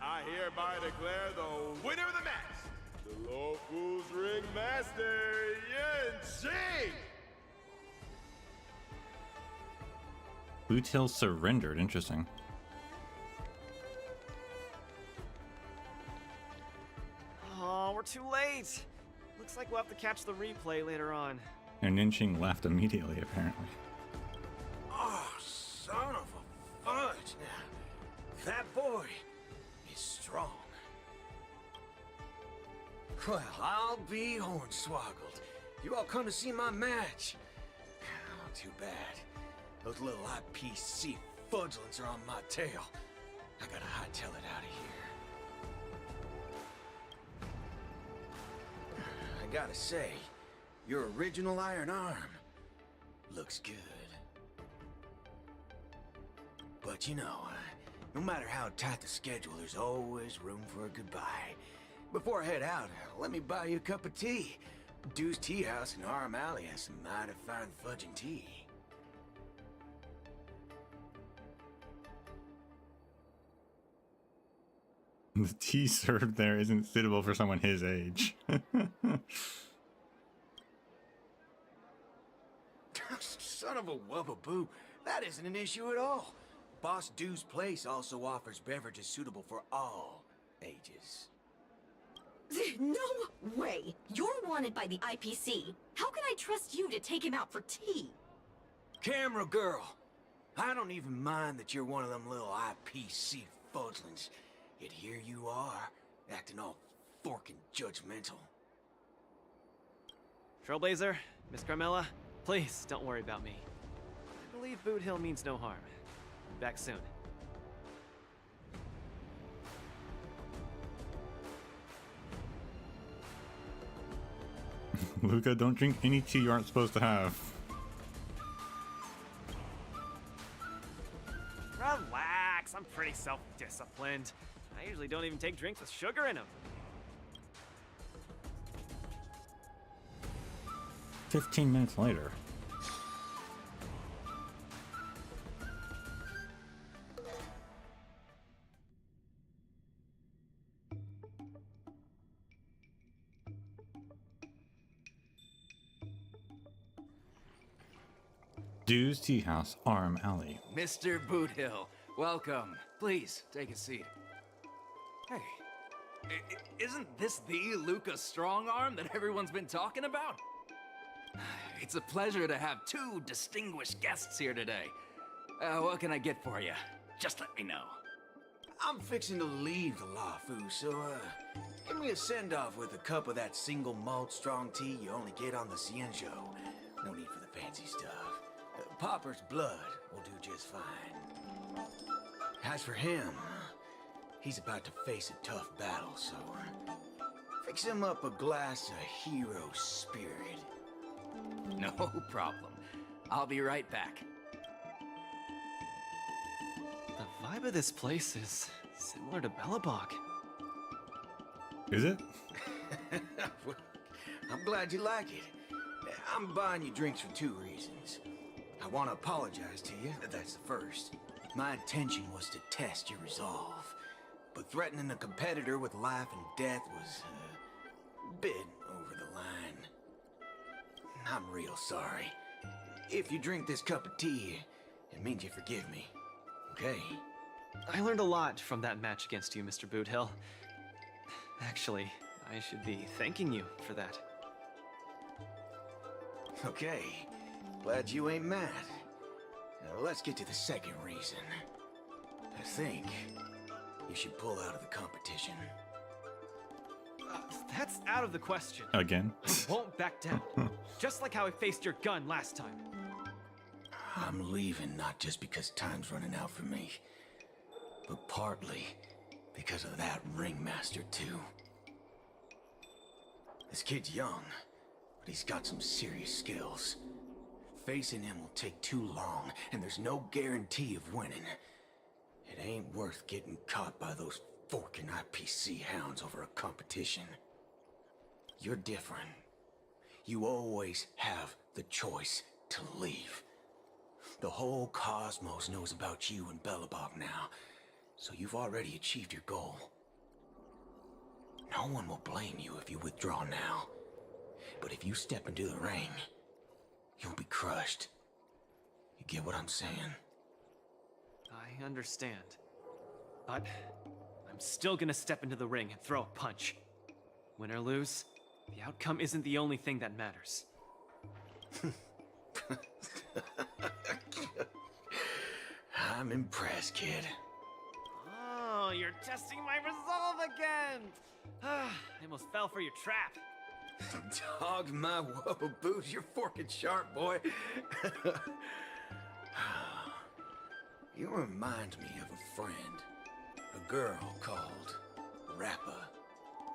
I hereby declare the winner of the match, the Locals Ringmaster, Yin Qing! Boot Hill surrendered, interesting. Oh, we're too late. Looks like we'll have to catch the replay later on. And Yin Qing left immediately, apparently. Oh, son of a fudge. That boy is strong. Well, I'll be hornswoggled. You all come to see my match. Oh, too bad. Those little IPC fudgelins are on my tail. I gotta hightail it out of here. I gotta say, your original iron arm looks good. But you know, no matter how tight the schedule, there's always room for a goodbye. Before I head out, let me buy you a cup of tea. Dew's Tea House in Harm Alley has some mighty fine fudging tea. The tea served there isn't suitable for someone his age. Son of a wubbaboo, that isn't an issue at all. Boss Dew's Place also offers beverages suitable for all ages. No way! You're wanted by the IPC. How can I trust you to take him out for tea? Camera girl, I don't even mind that you're one of them little IPC fudglings. Yet here you are, acting all forking judgmental. Trailblazer, Miss Carmella, Please, don't worry about me. I believe Boot Hill means no harm. Back soon. Luca, don't drink any tea you aren't supposed to have. Relax, I'm pretty self-disciplined. I usually don't even take drinks with sugar in them. 15 minutes later. Dew's Tea House, Arm Alley. Mr. Boothill, welcome. Please, take a seat. Hey, isn't this the Luca strong arm that everyone's been talking about? It's a pleasure to have two distinguished guests here today. What can I get for you? Just let me know. I'm fixing to leave the Lafu, so, give me a send-off with a cup of that single malt strong tea you only get on the Cienjo. No need for the fancy stuff. Popper's blood will do just fine. As for him, he's about to face a tough battle, so fix him up a glass of hero spirit. No problem. I'll be right back. The vibe of this place is similar to Bellabog. Is it? Well, I'm glad you like it. I'm buying you drinks for two reasons. I want to apologize to you, that's the first. My intention was to test your resolve, but threatening a competitor with life and death was a bit over the line. I'm real sorry. If you drink this cup of tea, it means you forgive me, okay? I learned a lot from that match against you, Mr. Boothill. Actually, I should be thanking you for that. Okay, glad you ain't mad. Now let's get to the second reason. I think you should pull out of the competition. That's out of the question. Again? I won't back down. Just like how I faced your gun last time. I'm leaving not just because time's running out for me, but partly because of that ringmaster too. This kid's young, but he's got some serious skills. Facing him will take too long, and there's no guarantee of winning. It ain't worth getting caught by those forking IPC hounds over a competition. You're different. You always have the choice to leave. The whole cosmos knows about you and Bellabog now, so you've already achieved your goal. No one will blame you if you withdraw now. But if you step into the ring, you'll be crushed. You get what I'm saying? I understand. But I'm still gonna step into the ring and throw a punch. Win or lose, the outcome isn't the only thing that matters. I'm impressed, kid. Oh, you're testing my resolve again! I almost fell for your trap. Dogs my whoa boots, you're forking sharp, boy. You remind me of a friend. A girl called Rappa.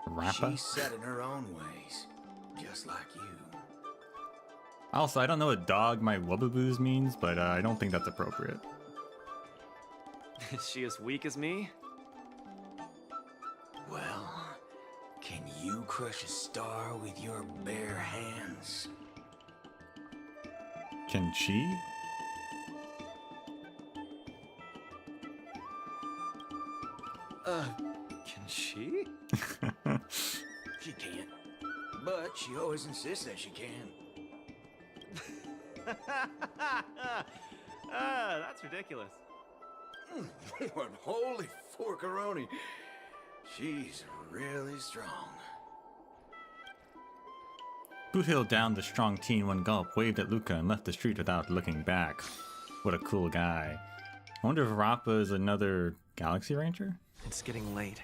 Rappa? She's set in her own ways, just like you. Also, I don't know what dog my wubbaboos means, but I don't think that's appropriate. Is she as weak as me? Well, can you crush a star with your bare hands? Can she? Can she? She can't. But she always insists that she can. That's ridiculous. What holy forkaroni. She's really strong. Boothill downed the strong tea in one gulp, waved at Luca, and left the street without looking back. What a cool guy. I wonder if Rappa is another Galaxy Ranger? It's getting late.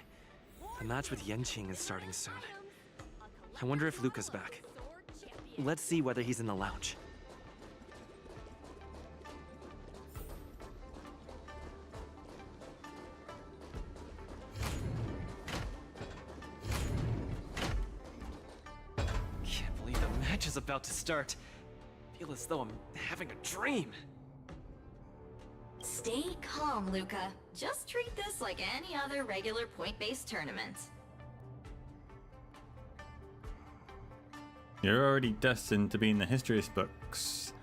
The match with Yenqing is starting soon. I wonder if Luca's back. Let's see whether he's in the lounge. match is about to start. I feel as though I'm having a dream. Stay calm, Luca. Just treat this like any other regular point-based tournament. You're already destined to be in the history books.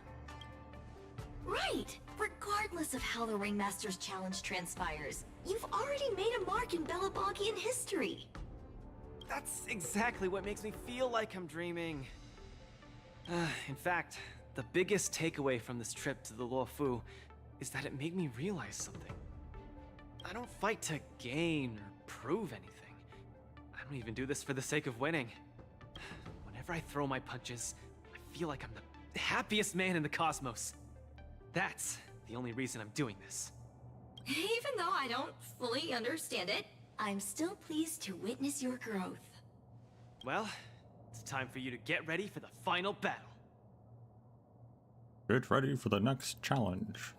Right! Regardless of how the Ringmaster's Challenge transpires, you've already made a mark in Belabogian history. That's exactly what makes me feel like I'm dreaming. In fact, the biggest takeaway from this trip to the Luofu is that it made me realize something. I don't fight to gain or prove anything. I don't even do this for the sake of winning. Whenever I throw my punches, I feel like I'm the happiest man in the cosmos. That's the only reason I'm doing this. Even though I don't fully understand it, I'm still pleased to witness your growth. Well, it's time for you to get ready for the final battle. Get ready for the next challenge.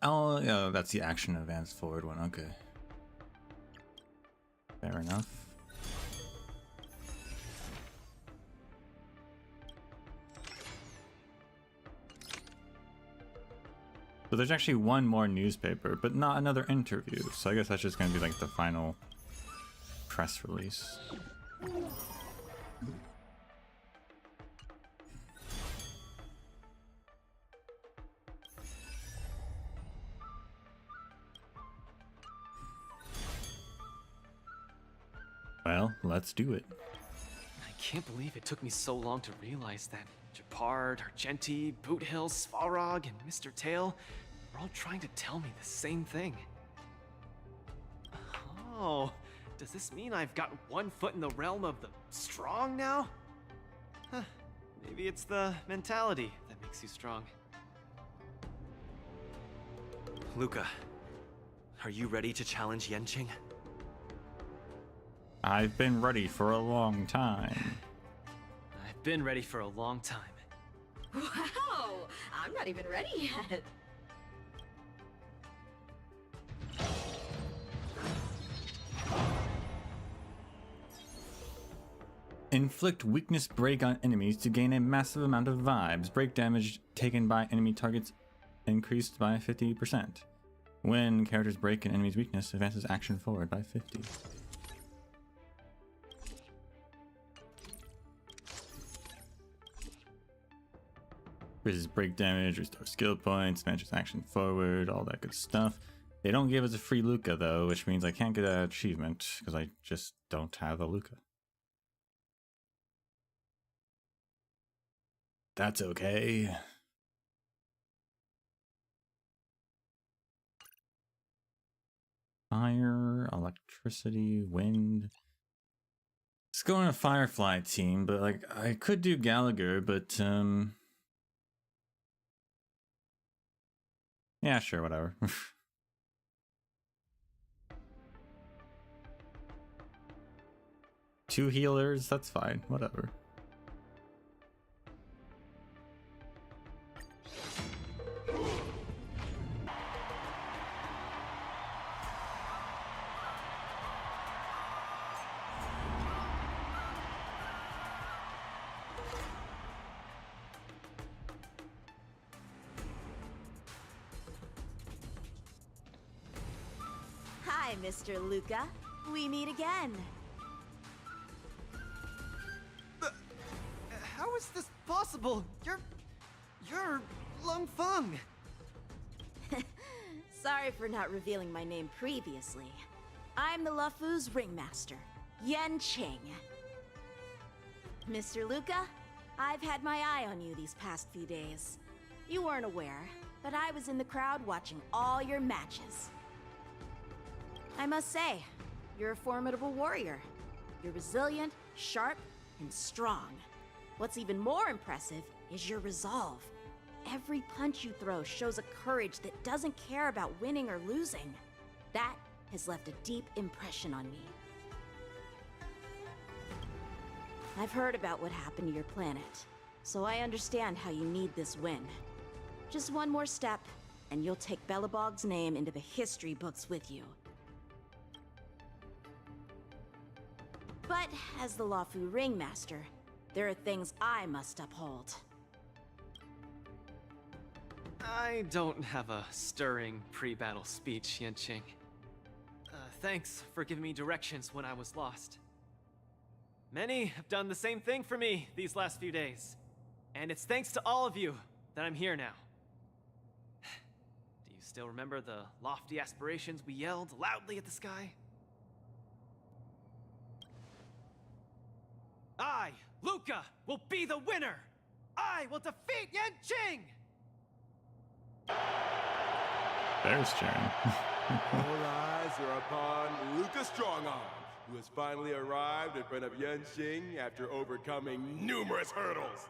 Oh, that's the action advance forward one. Okay. Fair enough. So there's actually one more newspaper, but not another interview. So I guess that's just going to be like the final press release. Well, let's do it. I can't believe it took me so long to realize that Japard, Argenti, Boot Hill, Svarog, and Mr. Tail are all trying to tell me the same thing. Oh, does this mean I've got one foot in the realm of the strong now? Huh, maybe it's the mentality that makes you strong. Luca, are you ready to challenge Yenching? I've been ready for a long time. I've been ready for a long time. Wow! I'm not even ready yet. Inflict weakness break on enemies to gain a massive amount of vibes. Break damage taken by enemy targets increased by 50%. When characters break an enemy's weakness, advances action forward by 50. Increases break damage, restore skill points, matches action forward, all that good stuff. They don't give us a free Luca though, which means I can't get that achievement because I just don't have a Luca. That's okay. Fire, electricity, wind. Let's go on a Firefly team, but like I could do Gallagher, but yeah, sure, whatever. Two healers, that's fine, whatever. Hi, Mr. Luca. We meet again. How is this possible? You're Lung Feng. Sorry for not revealing my name previously. I'm the Luofu's ringmaster, Yenching. Mr. Luca, I've had my eye on you these past few days. You weren't aware, but I was in the crowd watching all your matches. I must say, you're a formidable warrior. You're resilient, sharp, and strong. What's even more impressive is your resolve. Every punch you throw shows a courage that doesn't care about winning or losing. That has left a deep impression on me. I've heard about what happened to your planet, so I understand how you need this win. Just one more step, and you'll take Belobog's name into the history books with you. But as the Lawfu Ringmaster, there are things I must uphold. I don't have a stirring pre-battle speech, Yanqing. Thanks for giving me directions when I was lost. Many have done the same thing for me these last few days. And it's thanks to all of you that I'm here now. Do you still remember the lofty aspirations we yelled loudly at the sky? I, Luca, will be the winner! I will defeat Yanqing! There's cheering. All eyes are upon Luca Strongarm, who has finally arrived in front of Yanqing after overcoming numerous hurdles.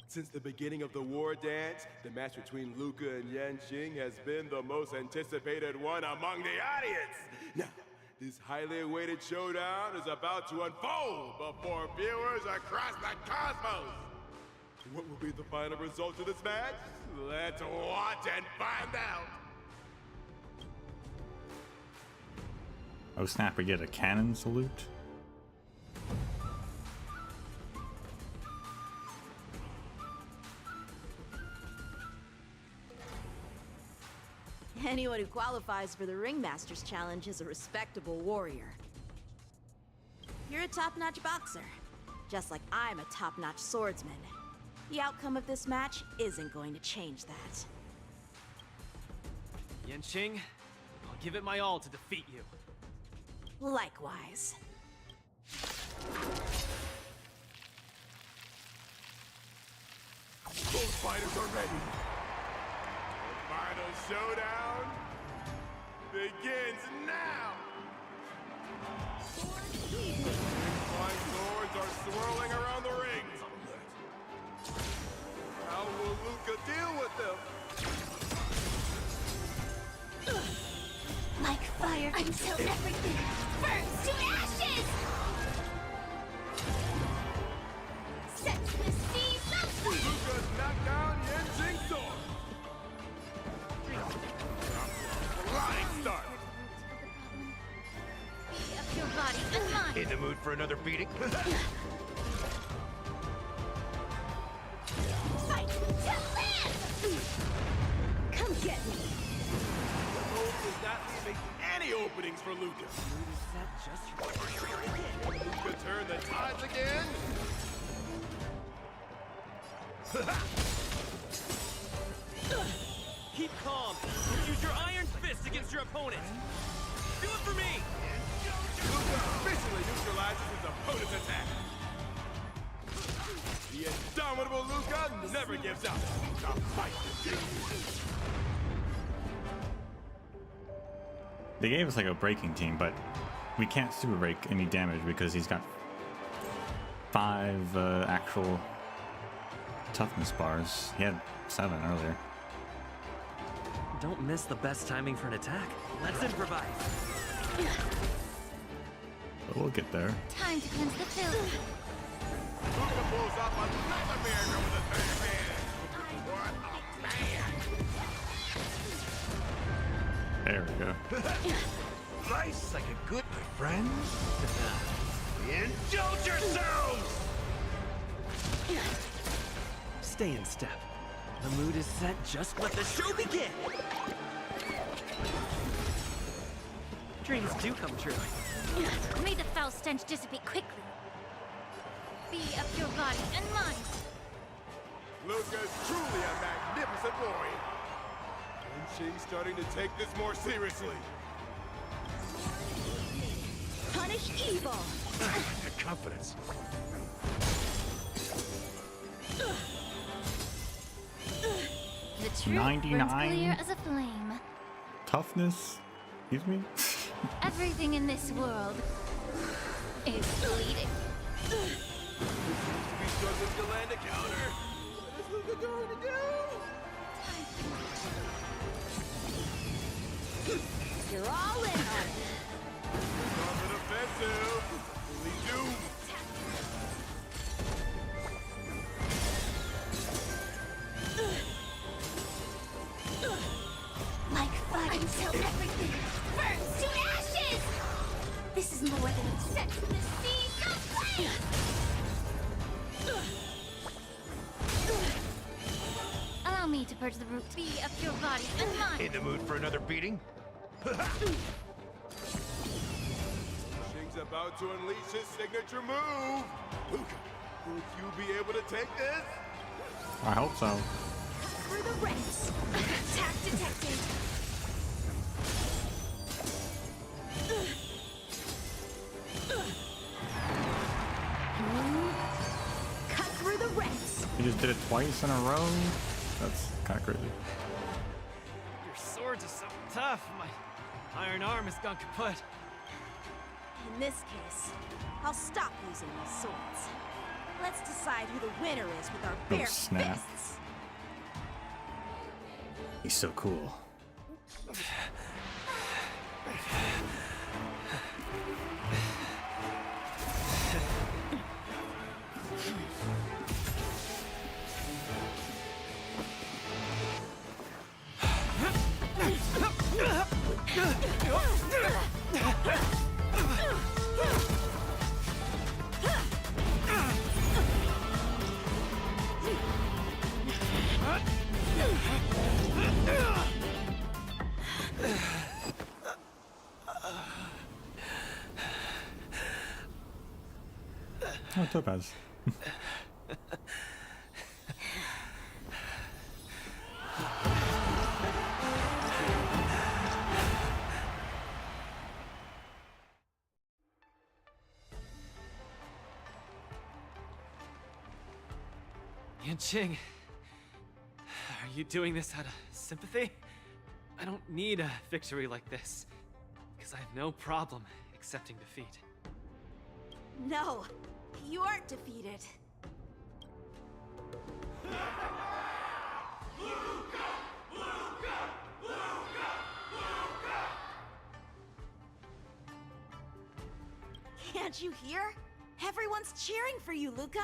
Since the beginning of the Wardance, the match between Luca and Yanqing has been the most anticipated one among the audience. Now, this highly awaited showdown is about to unfold before viewers across the cosmos. What will be the final result of this match? Let's watch and find out! Oh snap, we get a cannon salute? Anyone who qualifies for the Ringmaster's Challenge is a respectable warrior. You're a top-notch boxer, just like I'm a top-notch swordsman. The outcome of this match isn't going to change that. Yanqing, I'll give it my all to defeat you. Likewise. Both fighters are ready. The final showdown begins now! Flying swords are swirling around the ring. How will Luca deal with them? Like fire until everything burns to ashes! Set the seas of Luca's knocked down Yanqing's sword. Flying start. Be of your body and mind. In the mood for another beating? Fight to live! Come get me! The move is not leaving any openings for Luca. Luca turn the tides again. Keep calm and use your iron fist against your opponent. Do it for me! Luca officially neutralizes his opponent's attack. The indomitable Luca never gives up. The fight continues. They gave us like a breaking team, but we can't super break any damage because he's got 5 actual toughness bars. He had 7 earlier. Don't miss the best timing for an attack. Let's improvise. But we'll get there. Time to cleanse the filth. Luca pulls off another miracle with a third hand. What a man! There we go. Nice like a good, my friends. Indulge yourselves! Stay in step. The mood is set, just let the show begin! Dreams do come true. May the foul stench dissipate quickly. Be of your body and mind. Luca's truly a magnificent warrior. And she's starting to take this more seriously. Punish evil! Your confidence. The truth 99. burns clear as a flame. Toughness? Excuse me? Everything in this world is bleeding. This seems to be Doesn't to land a counter. What is Luca going to do? You're all in on it. Off an offensive. Only do. Like fire until everything burns to ashes! This is more than sets the seeds of flame! Allow me to purge the root bee of your body and mine. In the mood for another beating? Shing's about to unleash his signature move. Luca, will you be able to take this? I hope so. Through the ranks. Attack detected. Cut through the ranks. You just did it twice in a row? That's kind of crazy. Your swords are so tough. My iron arm has gone kaput. In this case, I'll stop using my swords. Let's decide who the winner is with our bare snap. fists. He's so cool. Oh, Topaz. Yanqing, are you doing this out of sympathy? I don't need a victory like this, because I have no problem accepting defeat. No, you aren't defeated. Can't you hear? Everyone's cheering for you, Luca.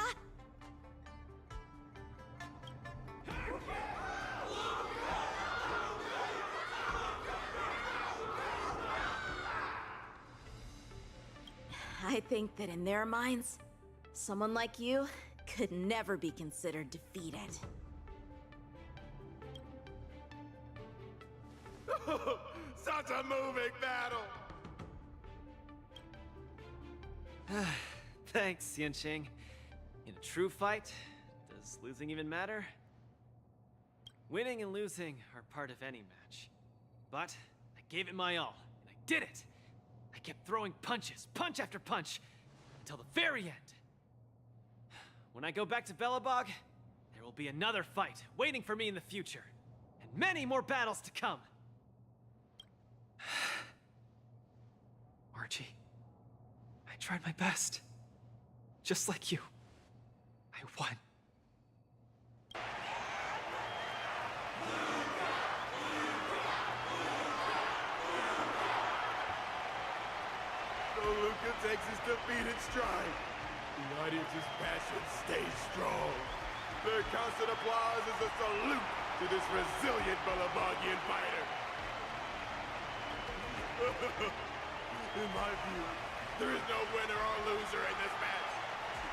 I think that in their minds, someone like you could never be considered defeated. Such a moving battle! Thanks, Yanqing. In a true fight, does losing even matter? Winning and losing are part of any match. But I gave it my all, and I did it! I kept throwing punches, punch after punch, until the very end. When I go back to Belobog, there will be another fight waiting for me in the future, and many more battles to come. Archie, I tried my best. Just like you. I won. So Luca takes his defeat in stride. The audience's passion stays strong. Their constant applause is a salute to this resilient Balabagian fighter. In my view, there is no winner or loser in this match.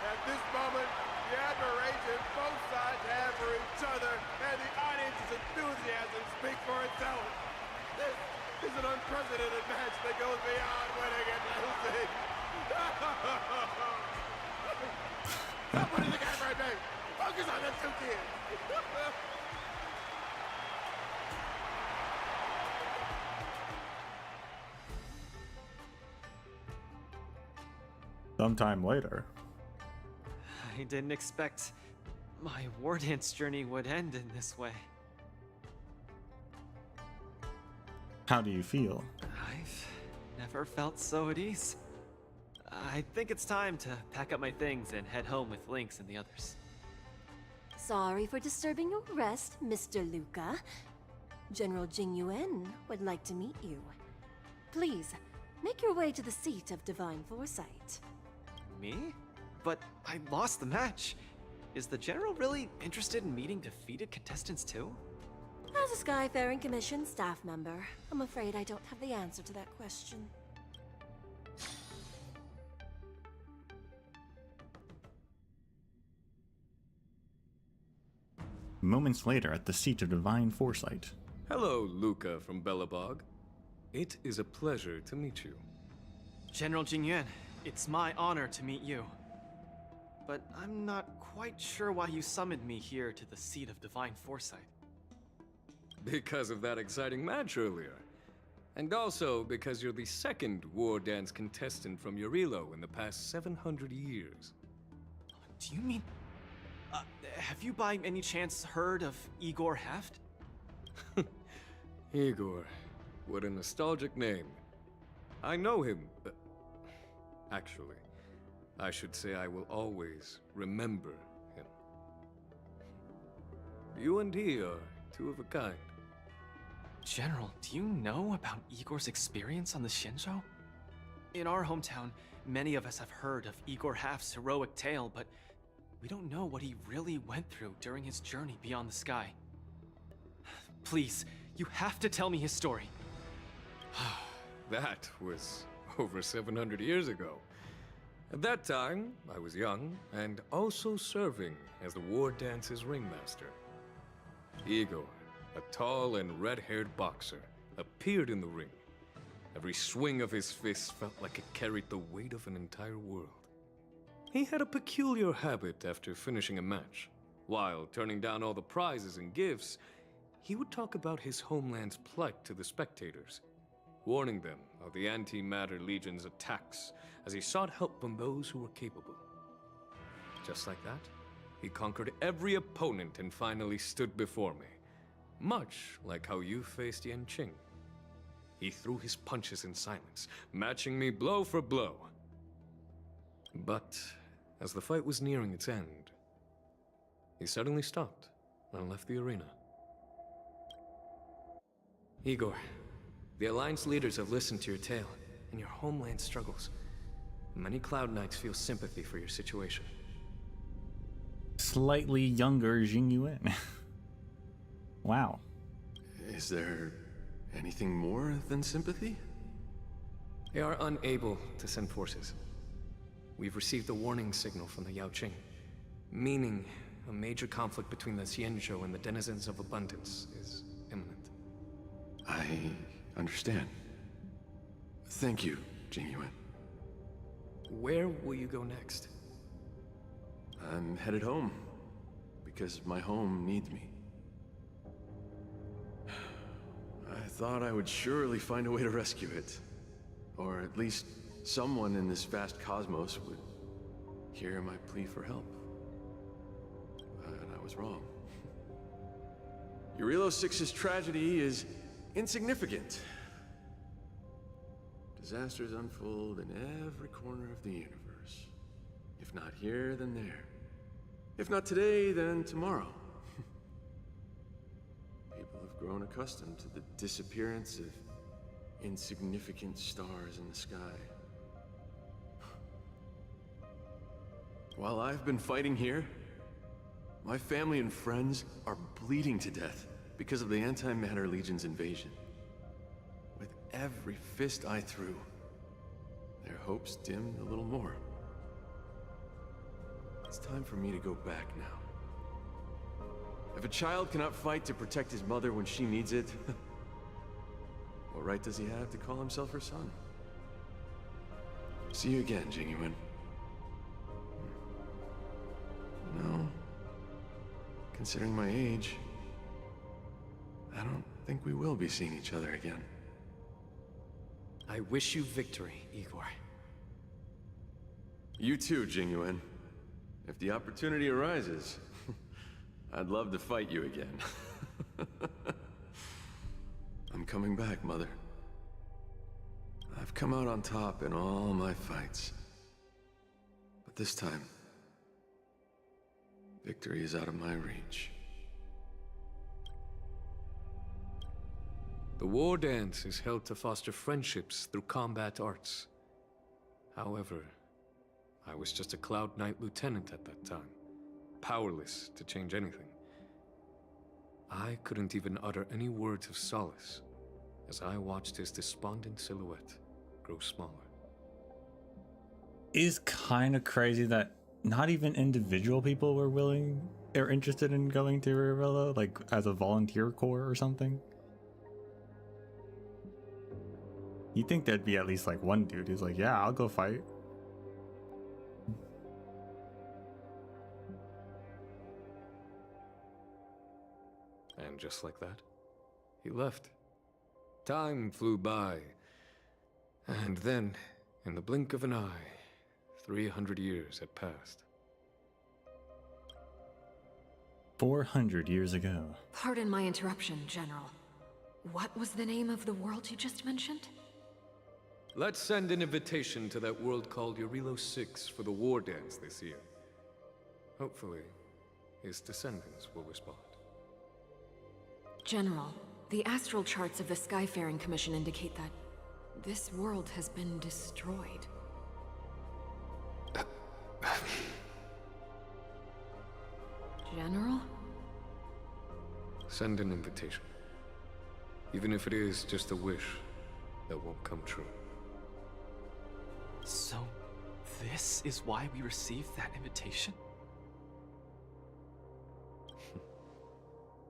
At this moment, the admiration both sides have for each other and the audience's enthusiasm speak for itself. This is an unprecedented match that goes beyond winning and losing. Stop putting the camera at me! Focus on them two kids! Sometime later. I didn't expect my Wardance journey would end in this way. How do you feel? I've never felt so at ease. I think it's time to pack up my things and head home with Lynx and the others. Sorry for disturbing your rest, Mr. Luca. General Jing Yuan would like to meet you. Please, make your way to the seat of Divine Foresight. Me? But I lost the match. Is the General really interested in meeting defeated contestants too? As a Skyfaring Commission staff member, I'm afraid I don't have the answer to that question. Moments later at the seat of Divine Foresight. Hello, Luca from Belobog. It is a pleasure to meet you. General Jingyuan, it's my honor to meet you. But I'm not quite sure why you summoned me here to the seat of Divine Foresight. Because of that exciting match earlier. And also because you're the second Wardance contestant from Yorilo in the past 700 years. Do you mean... have you by any chance heard of Igor Haft? Igor. What a nostalgic name. I know him. Actually, I should say I will always remember him. You and he are two of a kind. General, do you know about Igor's experience on the Shinjo? In our hometown, many of us have heard of Igor Haft's heroic tale, but we don't know what he really went through during his journey beyond the sky. Please, you have to tell me his story. That was over 700 years ago. At that time, I was young and also serving as the Wardance's ringmaster. Igor, a tall and red-haired boxer, appeared in the ring. Every swing of his fist felt like it carried the weight of an entire world. He had a peculiar habit after finishing a match. While turning down all the prizes and gifts, he would talk about his homeland's plight to the spectators, warning them of the Antimatter Legion's attacks as he sought help from those who were capable. Just like that, he conquered every opponent and finally stood before me. Much like how you faced Yanqing. He threw his punches in silence, matching me blow for blow. But as the fight was nearing its end, he suddenly stopped and left the arena. Igor, the Alliance leaders have listened to your tale and your homeland struggles. Many Cloud Knights feel sympathy for your situation. Slightly younger Jing Yuan. Wow. Is there anything more than sympathy? They are unable to send forces. We've received a warning signal from the Yaoqing, meaning a major conflict between the Xianzhou and the denizens of abundance is imminent. I understand. Thank you, Jing Yuan. Where will you go next? I'm headed home, because my home needs me. I thought I would surely find a way to rescue it. Or at least someone in this vast cosmos would hear my plea for help. But I was wrong. Yorilo 6's tragedy is insignificant. Disasters unfold in every corner of the universe. If not here, then there. If not today, then tomorrow. People have grown accustomed to the disappearance of insignificant stars in the sky. While I've been fighting here, my family and friends are bleeding to death because of the Antimatter Legion's invasion. With every fist I threw, their hopes dimmed a little more. It's time for me to go back now. If a child cannot fight to protect his mother when she needs it, what right does he have to call himself her son? See you again, Jing Yuan. No. Considering my age, I don't think we will be seeing each other again. I wish you victory, Igor. You too, Jing Yuan. If the opportunity arises, I'd love to fight you again. I'm coming back, Mother. I've come out on top in all my fights, But this time, victory is out of my reach. The war dance is held to foster friendships through combat arts. However, I was just a Cloud Knight lieutenant at that time, powerless to change anything. I couldn't even utter any words of solace as I watched his despondent silhouette grow smaller. Is kind of crazy that not even individual people were willing or interested in going to Rivella, like as a volunteer corps or something. You'd think there'd be at least like one dude who's like, yeah, I'll go fight. And just like that, he left. Time flew by. And then, in the blink of an eye, 300 years had passed. 400 years ago. Pardon my interruption, General. What was the name of the world you just mentioned? Let's send an invitation to that world called Eurilo 6 for the war dance this year. Hopefully, his descendants will respond. General, the astral charts of the Skyfaring Commission indicate that this world has been destroyed. General? Send an invitation. Even if it is just a wish that won't come true. So, this is why we received that invitation?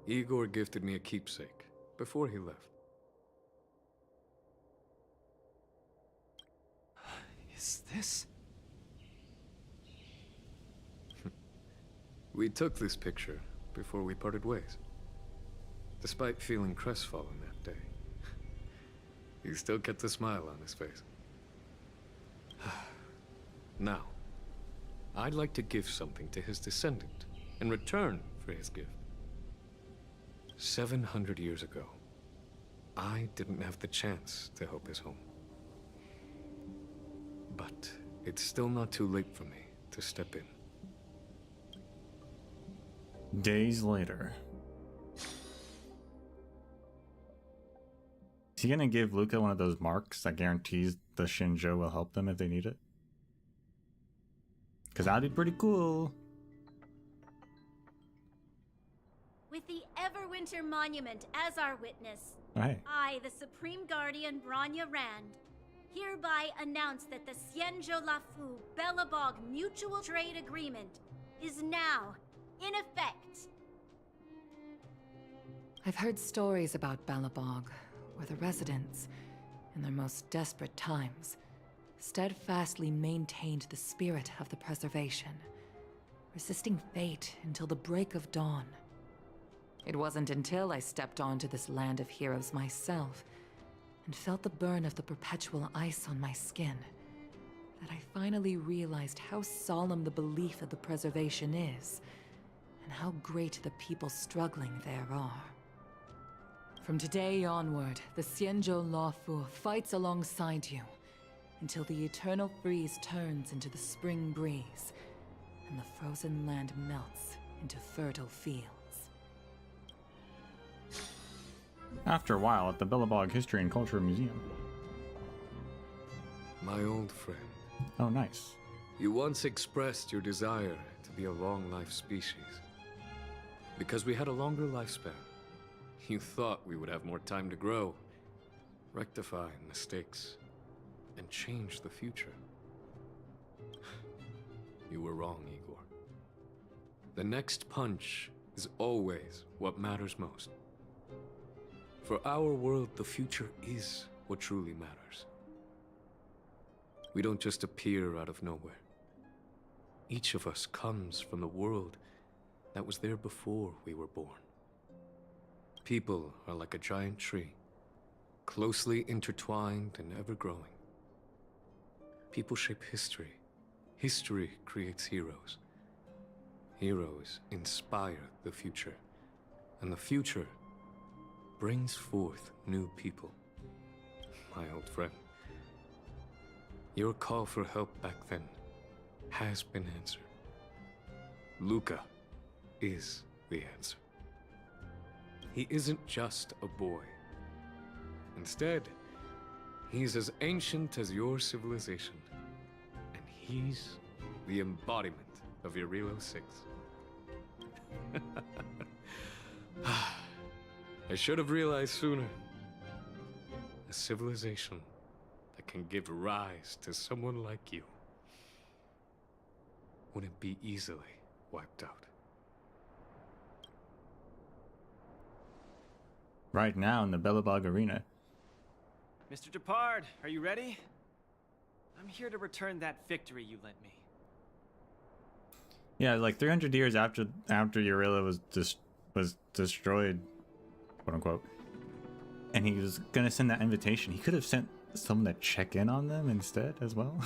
Igor gifted me a keepsake before he left. Is this? We took this picture before we parted ways. Despite feeling crestfallen that day, he still kept a smile on his face. Now, I'd like to give something to his descendant in return for his gift. 700 years ago, I didn't have the chance to help his home. But it's still not too late for me to step in. Days later. Is he gonna give Luca one of those marks that guarantees the Shinjo will help them if they need it? Because that'd be pretty cool. With the Everwinter Monument as our witness, Right. I, the Supreme Guardian Branya Rand, hereby announce that the Xianzhou Lafu Belobog Mutual Trade Agreement is now in effect. I've heard stories about Belobog, where the residents, in their most desperate times, steadfastly maintained the spirit of the preservation, resisting fate until the break of dawn. It wasn't until I stepped onto this land of heroes myself and felt the burn of the perpetual ice on my skin that I finally realized how solemn the belief of the preservation is and how great the people struggling there are. From today onward, the Xianzhou Lafu fights alongside you until the eternal freeze turns into the spring breeze and the frozen land melts into fertile fields. After a while at the Billabog History and Culture Museum. My old friend. Oh, nice. You once expressed your desire to be a long-life species. Because we had a longer lifespan, you thought we would have more time to grow, rectify mistakes, and change the future. You were wrong, Igor. The next punch is always what matters most. For our world, the future is what truly matters. We don't just appear out of nowhere. Each of us comes from the world that was there before we were born. People are like a giant tree, closely intertwined and ever-growing. People shape history. History creates heroes. Heroes inspire the future. And the future brings forth new people. My old friend, your call for help back then has been answered. Luca is the answer. He isn't just a boy. Instead, he's as ancient as your civilization. And he's the embodiment of Irilo 6. I should have realized sooner. A civilization that can give rise to someone like you wouldn't be easily wiped out. Right now in the Belobog Arena. Mr. Depard, are you ready? I'm here to return that victory you lent me. Yeah, like 300 years after Urilla was destroyed, quote unquote, and he was gonna send that invitation. He could have sent someone to check in on them instead as well.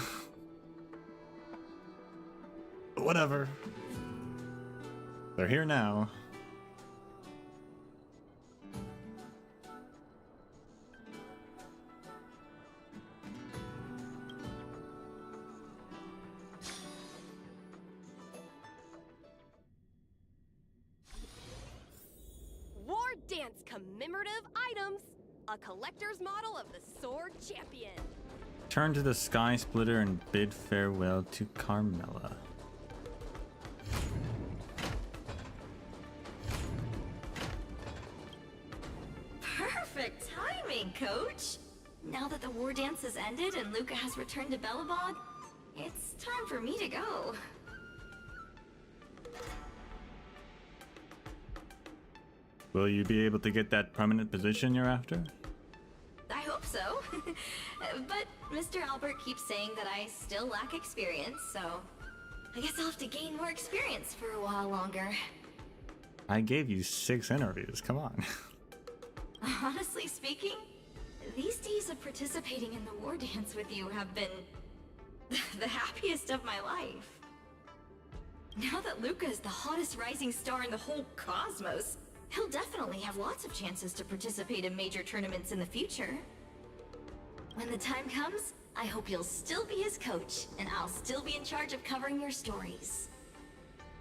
Whatever. They're here now. Wardance commemorative items. A collector's model of the Sword Champion. Turn to the Sky Splitter and bid farewell to Carmella. Perfect timing, Coach! Now that the war dance has ended and Luca has returned to Belobog, it's time for me to go. Will you be able to get that permanent position you're after? I hope so. But Mr. Albert keeps saying that I still lack experience, so I guess I'll have to gain more experience for a while longer. I gave you 6 interviews, come on. Honestly speaking, these days of participating in the war dance with you have been the happiest of my life. Now that Luca is the hottest rising star in the whole cosmos, he'll definitely have lots of chances to participate in major tournaments in the future. When the time comes, I hope you'll still be his coach, and I'll still be in charge of covering your stories.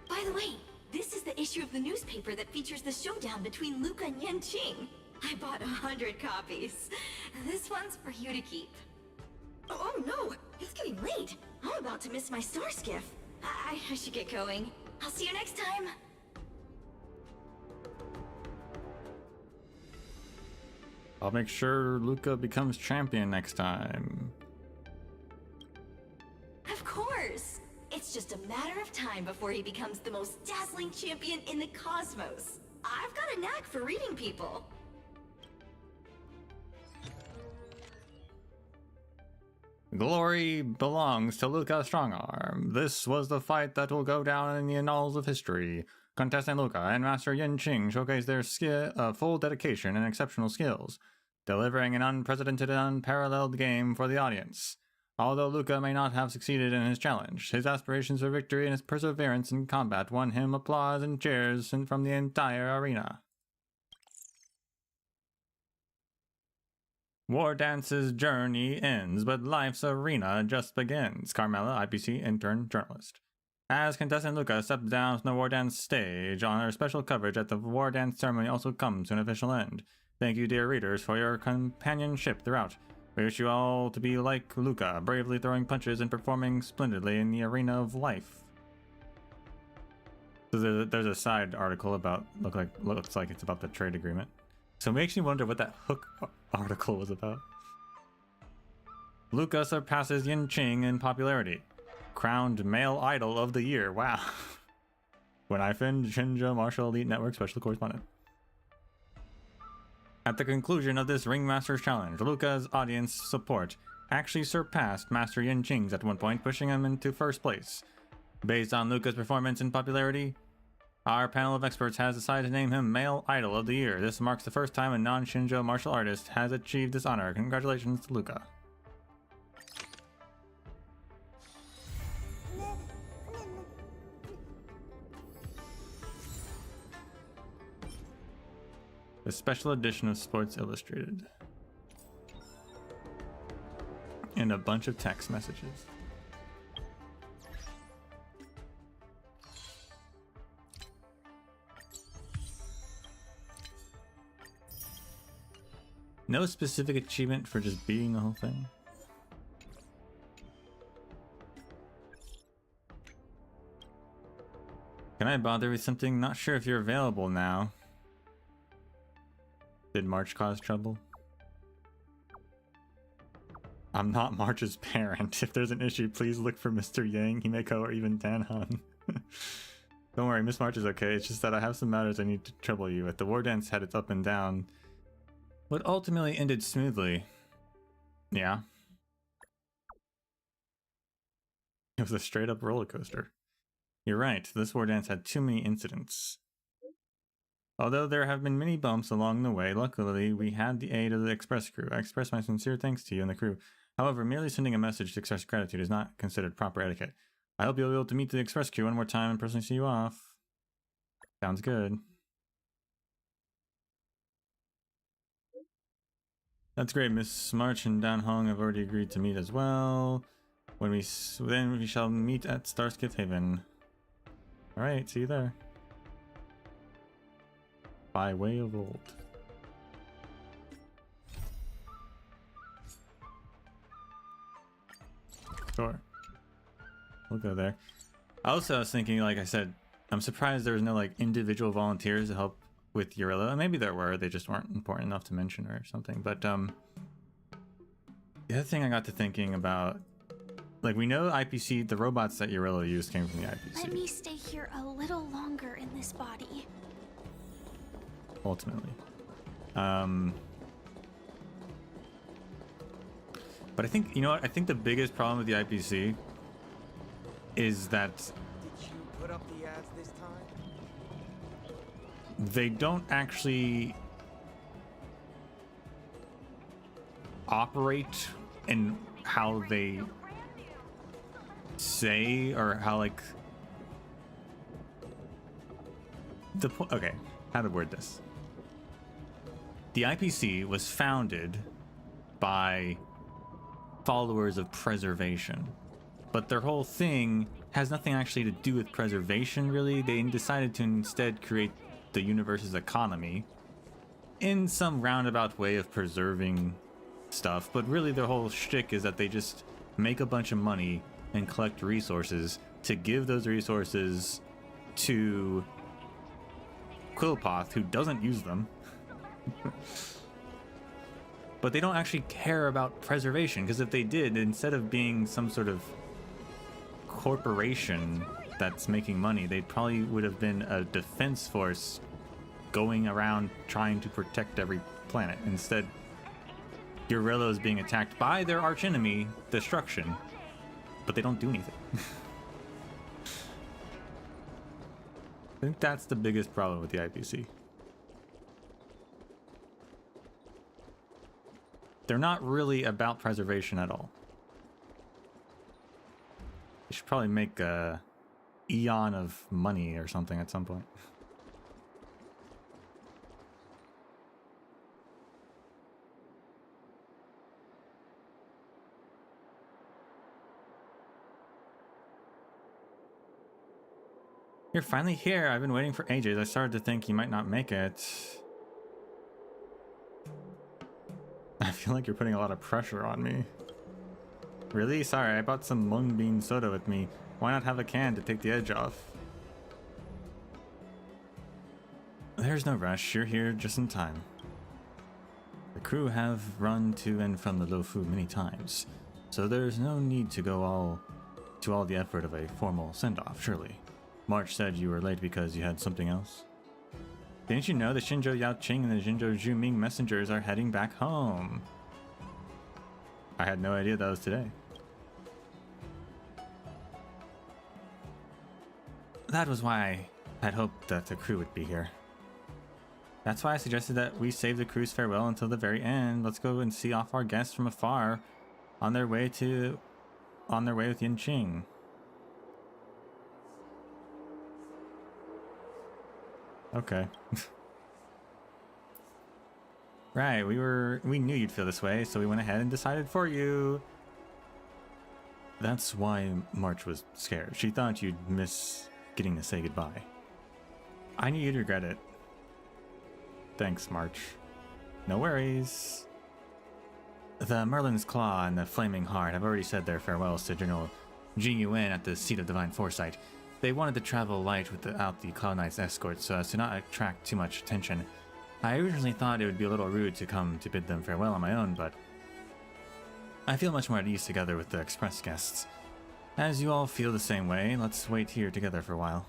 By the way, this is the issue of the newspaper that features the showdown between Luca and Yanqing. I bought 100 copies. This one's for you to keep. Oh no, it's getting late. I'm about to miss my star skiff. I should get going. I'll see you next time. I'll make sure Luca becomes champion next time. Of course! It's just a matter of time before he becomes the most dazzling champion in the cosmos. I've got a knack for reading people. Glory belongs to Luca Strongarm. This was the fight that will go down in the annals of history. Contestant Luca and Master Yanqing showcase their full dedication and exceptional skills, delivering an unprecedented and unparalleled game for the audience. Although Luca may not have succeeded in his challenge, his aspirations for victory and his perseverance in combat won him applause and cheers from the entire arena. Wardance's journey ends, but life's arena just begins. Carmella, IPC intern journalist. As contestant Luca steps down from the Wardance stage, on our special coverage at the Wardance ceremony also comes to an official end. Thank you, dear readers, for your companionship throughout. We wish you all to be like Luca, bravely throwing punches and performing splendidly in the arena of life. So there's a side article about looks like it's about the trade agreement. So it makes me wonder what that hook article was about. Luca surpasses Yanqing in popularity. Crowned male idol of the year. Wow. When I find Shinja Martial Elite Network special correspondent. At the conclusion of this Ringmaster's Challenge, Luca's audience support actually surpassed Master Yanqing's at one point, pushing him into first place. Based on Luca's performance and popularity, our panel of experts has decided to name him Male Idol of the Year. This marks the first time a non-Shinjo martial artist has achieved this honor. Congratulations to Luca. A special edition of Sports Illustrated. And a bunch of text messages. No specific achievement for just beating the whole thing. Can I bother with something? Not sure if you're available now. Did March cause trouble? I'm not March's parent. If there's an issue, please look for Mr. Yang, Himeko, or even Danhun. Don't worry, Miss March is okay. It's just that I have some matters I need to trouble you with. The Wardance had its up and down, but ultimately ended smoothly. Yeah. It was a straight up roller coaster. You're right, this Wardance had too many incidents. Although there have been many bumps along the way, luckily we had the aid of the express crew. I express my sincere thanks to you and the crew. However, merely sending a message to express gratitude is not considered proper etiquette. I hope you'll be able to meet the express crew one more time and personally see you off. Sounds good. That's great. Miss March and Dan Hong have already agreed to meet as well. Then we shall meet at Starskith Haven. Alright, see you there. By way of old. Sure. We'll go there. Also, I was thinking, like I said, I'm surprised there was no like individual volunteers to help with Urilla. Maybe there were, they just weren't important enough to mention or something. But the other thing I got to thinking about, like we know IPC, the robots that Urilla used came from the IPC. Let me stay here a little longer in this body. Ultimately. But I think, you know what, I think the biggest problem with the IPC is that Did you put up the ads this time? they don't actually operate in how they say, or how like the okay, how to word this. The IPC was founded by followers of preservation, but their whole thing has nothing actually to do with preservation, really. They decided to instead create the universe's economy in some roundabout way of preserving stuff, but really their whole shtick is that they just make a bunch of money and collect resources to give those resources to Quillpoth, who doesn't use them. But they don't actually care about preservation, because if they did, instead of being some sort of corporation that's making money, they probably would have been a defense force going around trying to protect every planet. Instead, Urilla is being attacked by their archenemy, Destruction, but they don't do anything. I think that's the biggest problem with the IPC. They're not really about preservation at all. They should probably make a eon of money or something at some point. You're finally here. I've been waiting for ages. I started to think you might not make it. I feel like you're putting a lot of pressure on me. Really? Sorry, I bought some mung bean soda with me. Why not have a can to take the edge off? There's no rush. You're here just in time. The crew have run to and from the Lofu many times, so there's no need to go all the effort of a formal send-off, surely. March said you were late because you had something else. Didn't you know the Shinjo Yaoqing and the Shinjo Zhuming messengers are heading back home? I had no idea that was today. That was why I had hoped that the crew would be here. That's why I suggested that we save the crew's farewell until the very end. Let's go and see off our guests from afar on their way with Yinqing. Okay. Right, we knew you'd feel this way, so we went ahead and decided for you. That's why March was scared. She thought you'd miss getting to say goodbye. I knew you'd regret it. Thanks, March. No worries. The Merlin's Claw and the Flaming Heart have already said their farewells to General Jing-Yuan at the seat of Divine Foresight. They wanted to travel light without the Cloud Knight's escort so as to not attract too much attention. I originally thought it would be a little rude to come to bid them farewell on my own, but I feel much more at ease together with the express guests. As you all feel the same way, let's wait here together for a while.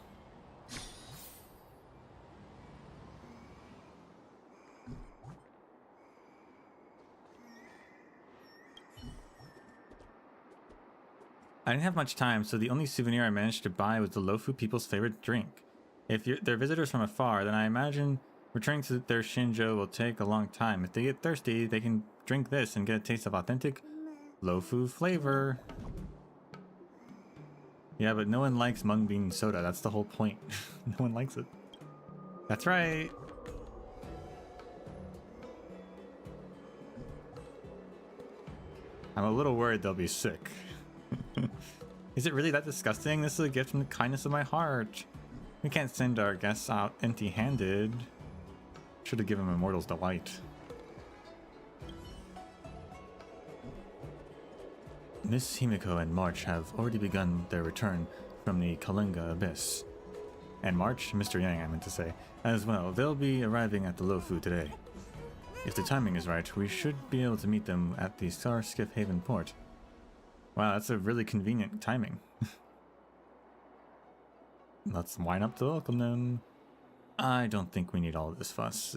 I didn't have much time, so the only souvenir I managed to buy was the Lofu people's favorite drink. If they're visitors from afar, then I imagine returning to their Shinjo will take a long time. If they get thirsty, they can drink this and get a taste of authentic Lofu flavor. Yeah, but no one likes mung bean soda. That's the whole point. No one likes it. That's right. I'm a little worried they'll be sick. Is it really that disgusting? This is a gift from the kindness of my heart. We can't send our guests out empty-handed. Should have given them Immortal's Delight. Miss Himiko and March have already begun their return from the Kalinga Abyss. And March, Mr. Yang I meant to say, as well. They'll be arriving at the Lofu today. If the timing is right, we should be able to meet them at the Star Skiff Haven port. Wow, that's a really convenient timing. Let's line up to welcome them. I don't think we need all this fuss.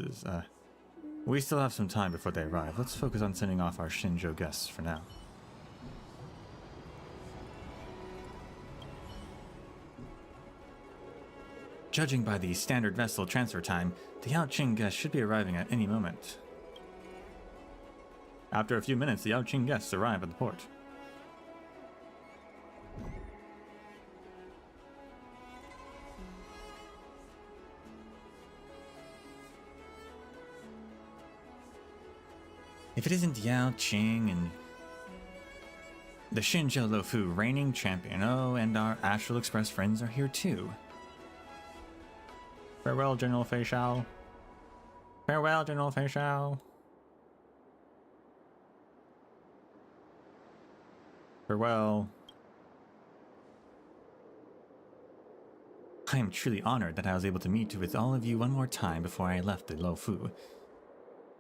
We still have some time before they arrive. Let's focus on sending off our Shinjo guests for now. Judging by the standard vessel transfer time, the Yaoqing guests should be arriving at any moment. After a few minutes, the Yaoqing guests arrive at the port. If it isn't Yao Qing and the Shinjo Lofu reigning champion, oh, and our Astral Express friends are here too. Farewell, General Fei Shao. Farewell, General Fei Shao. Farewell. I am truly honored that I was able to meet with all of you one more time before I left the Lofu.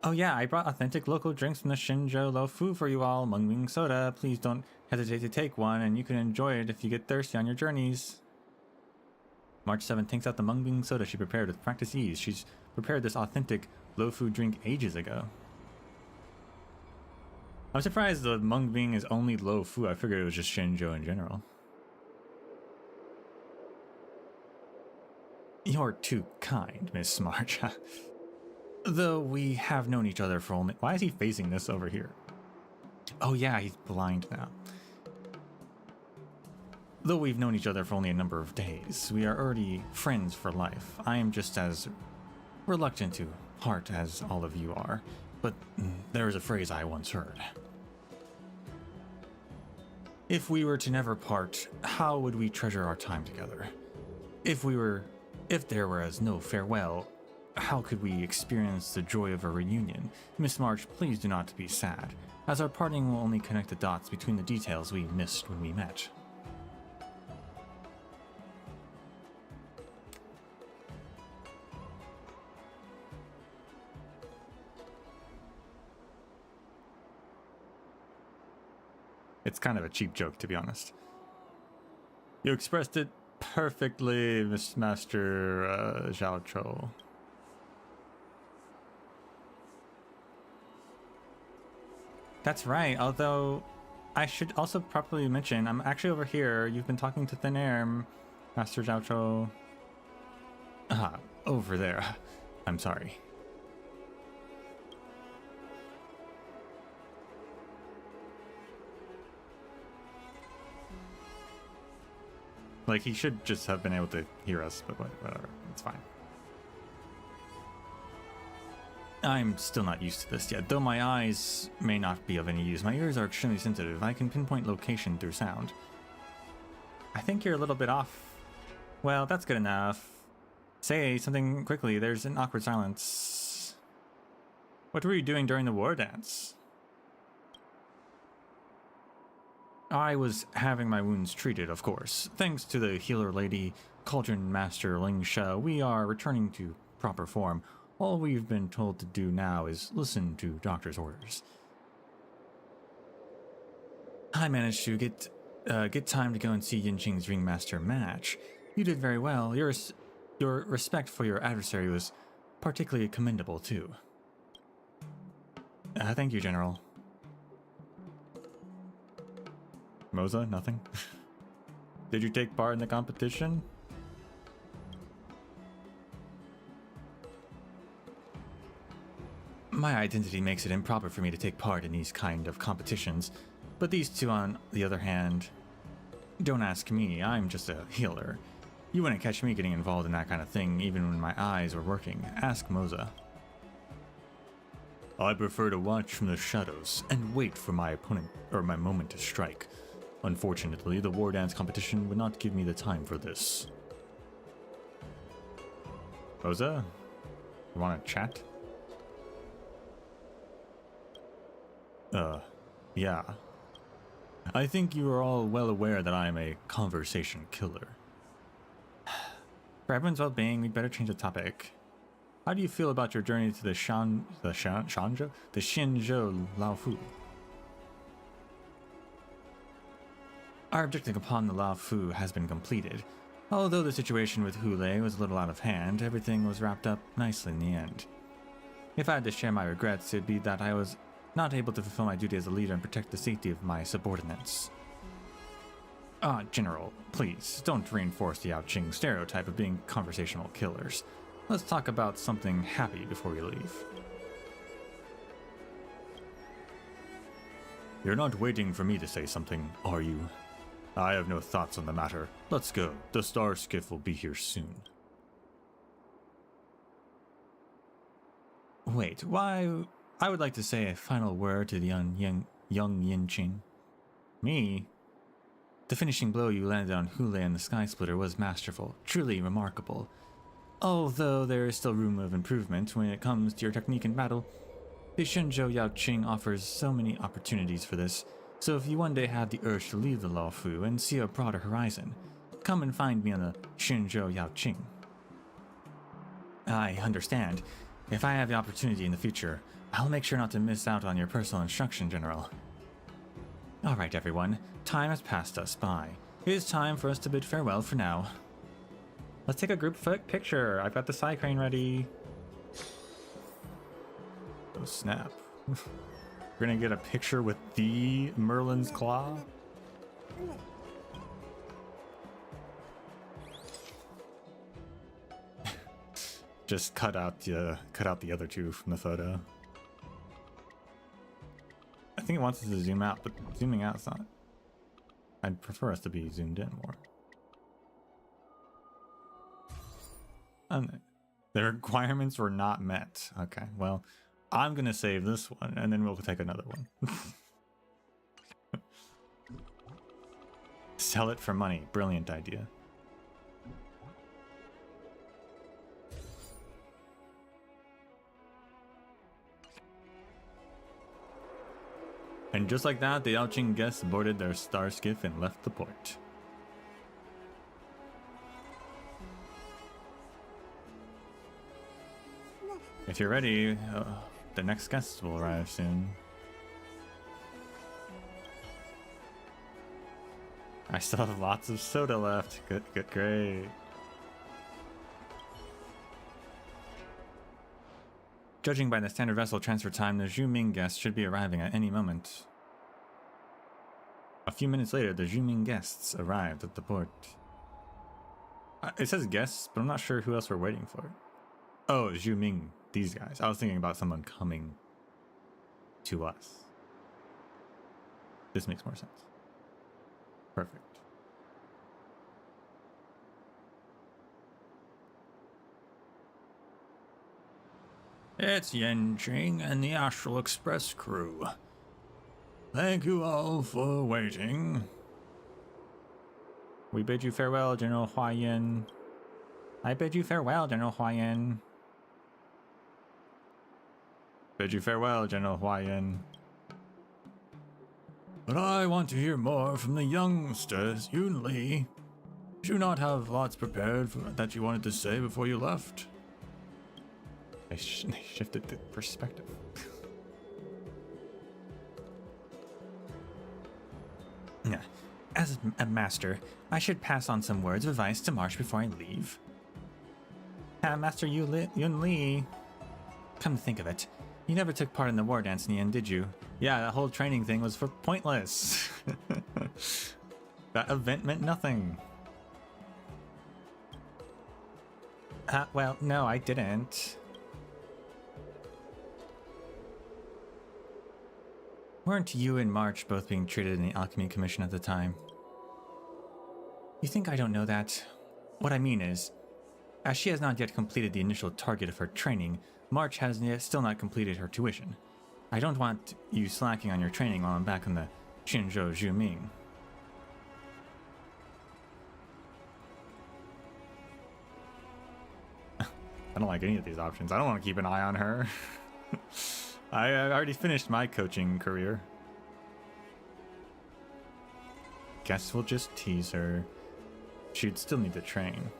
Oh yeah, I brought authentic local drinks from the Shinjo Lofu for you all. Mung Bean soda. Please don't hesitate to take one, and you can enjoy it if you get thirsty on your journeys. March 7th takes out the Mung Bean soda she prepared with practice ease. She's prepared this authentic Lofu drink ages ago. I'm surprised the Mung Bean is only Lofu. I figured it was just Shinjo in general. You're too kind, Miss March. Though we have known each other for only... Why is he facing this over here? Oh yeah, he's blind now. Though we've known each other for only a number of days, we are already friends for life. I am just as reluctant to part as all of you are, but there is a phrase I once heard. If we were to never part, how would we treasure our time together? If there was no farewell, how could we experience the joy of a reunion? Miss March, please do not be sad, as our parting will only connect the dots between the details we missed when we met. It's kind of a cheap joke, to be honest. You expressed it perfectly, Miss Master Zhao Chou. That's right, although I should also properly mention, I'm actually over here. You've been talking to Thin Air, Master Zhao Chou. Ah, over there. I'm sorry. Like, he should just have been able to hear us, but whatever, it's fine. I'm still not used to this yet. Though my eyes may not be of any use, my ears are extremely sensitive. I can pinpoint location through sound. I think you're a little bit off. Well, that's good enough. Say something quickly. There's an awkward silence. What were you doing during the war dance? I was having my wounds treated, of course. Thanks to the healer lady, Cauldron Master Ling Sha, we are returning to proper form. All we've been told to do now is listen to doctor's orders. I managed to get time to go and see Yinqing's Ringmaster match. You did very well. Your respect for your adversary was particularly commendable, too. Thank you, General. Moza, nothing? Did you take part in the competition? My identity makes it improper for me to take part in these kind of competitions, but these two, on the other hand, don't ask me, I'm just a healer. You wouldn't catch me getting involved in that kind of thing even when my eyes were working. Ask Moza. I prefer to watch from the shadows and wait for my opponent or my moment to strike. Unfortunately, the Wardance competition would not give me the time for this. Moza? You want to chat? Yeah. I think you are all well aware that I am a conversation killer. For everyone's well-being, we'd better change the topic. How do you feel about your journey to the Shenzhou Laofu? Our objective upon the Laofu has been completed. Although the situation with Hule was a little out of hand, everything was wrapped up nicely in the end. If I had to share my regrets, it'd be that I was not able to fulfill my duty as a leader and protect the safety of my subordinates. General, please, don't reinforce the Yaoqing stereotype of being conversational killers. Let's talk about something happy before we leave. You're not waiting for me to say something, are you? I have no thoughts on the matter. Let's go. The Star Skiff will be here soon. Wait, why? I would like to say a final word to the young Yinqing. Me? The finishing blow you landed on Hule and the Sky Splitter was masterful, truly remarkable. Although there is still room of improvement when it comes to your technique in battle, the Shenzhou Yaoqing offers so many opportunities for this, so if you one day have the urge to leave the Laofu and see a broader horizon, come and find me on the Shenzhou Yaoqing. I understand. If I have the opportunity in the future, I'll make sure not to miss out on your personal instruction, General. Alright everyone, time has passed us by. It is time for us to bid farewell for now. Let's take a group picture. I've got the side crane ready. Oh snap. We're gonna get a picture with the Merlin's Claw? Just cut out the other two from the photo. I think it wants us to zoom out, but zooming out is not. I'd prefer us to be zoomed in more. The requirements were not met. Okay, well, I'm gonna save this one and then we'll take another one. Sell it for money. Brilliant idea. And just like that, the Yaoqing guests boarded their star skiff and left the port. If you're ready, the next guests will arrive soon. I still have lots of soda left. Good, great. Judging by the standard vessel transfer time, the Zhuming guests should be arriving at any moment. A few minutes later, the Zhuming guests arrived at the port. It says guests, but I'm not sure who else we're waiting for. Oh, Zhuming, these guys. I was thinking about someone coming to us. This makes more sense. Perfect. It's Yinqing and the Astral Express crew. Thank you all for waiting. We bid you farewell, General Huayan. I bid you farewell, General Huayan. Bid you farewell, General Huayan. But I want to hear more from the youngsters, Yoon Lee. Did you not have lots prepared that you wanted to say before you left? They shifted the perspective. As a master, I should pass on some words of advice to March before I leave. Master Yoon Lee. Come to think of it, you never took part in the Wardance in the end, did you? Yeah, that whole training thing was pointless. That event meant nothing. Well, no, I didn't. Weren't you and March both being treated in the Alchemy Commission at the time? You think I don't know that? What I mean is, as she has not yet completed the initial target of her training, March has still not completed her tuition. I don't want you slacking on your training while I'm back on the Shinzhou Zhuming. I don't like any of these options. I don't want to keep an eye on her. I already finished my coaching career. Guess we'll just tease her. She'd still need to train.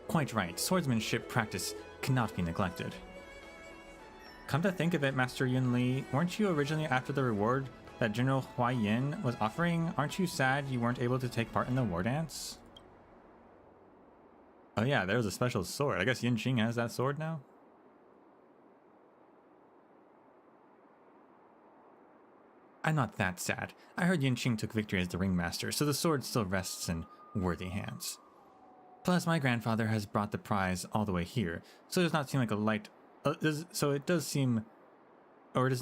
Quite right. Swordsmanship practice cannot be neglected. Come to think of it, Master Yun Li, weren't you originally after the reward that General Hua Yin was offering? Aren't you sad you weren't able to take part in the war dance? Oh yeah, there's a special sword. I guess Yin Qing has that sword now? I'm not that sad. I heard Yin Qing took victory as the ringmaster, so the sword still rests in worthy hands. Plus, my grandfather has brought the prize all the way here, so it does not seem like a light... it does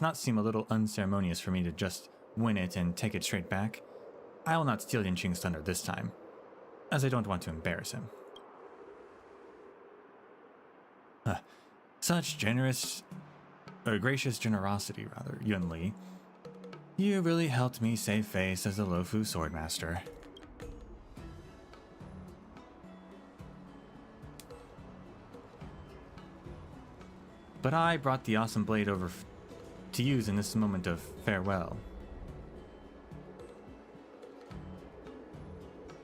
not seem a little unceremonious for me to just win it and take it straight back. I will not steal Yin Qing's thunder this time, as I don't want to embarrass him. Such gracious generosity, rather, Yun Li. You really helped me save face as the Lofu Swordmaster. But I brought the awesome blade over to use in this moment of farewell.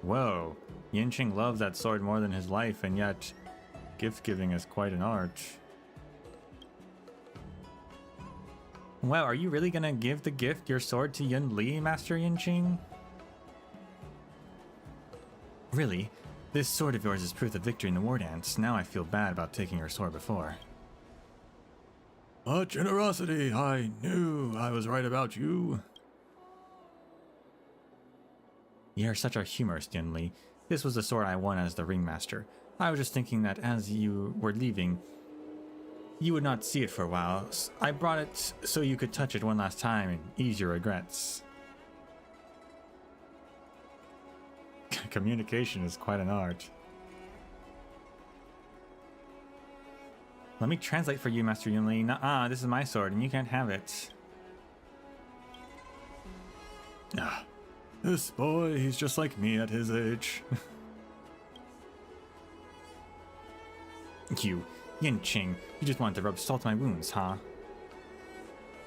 Whoa, Yin Qing loves that sword more than his life, and yet gift-giving is quite an art. Wow, are you really gonna give your sword to Yun Li, Master Yin Qing? Really? This sword of yours is proof of victory in the war dance. Now I feel bad about taking your sword before. Oh, generosity! I knew I was right about you. You're such a humorist, Yun Li. This was the sword I won as the ringmaster. I was just thinking that as you were leaving, you would not see it for a while. I brought it so you could touch it one last time and ease your regrets. Communication is quite an art. Let me translate for you, Master Yun Li. Nuh-uh, this is my sword and you can't have it. This boy, he's just like me at his age. You, Yin Qing, you just wanted to rub salt in my wounds, huh?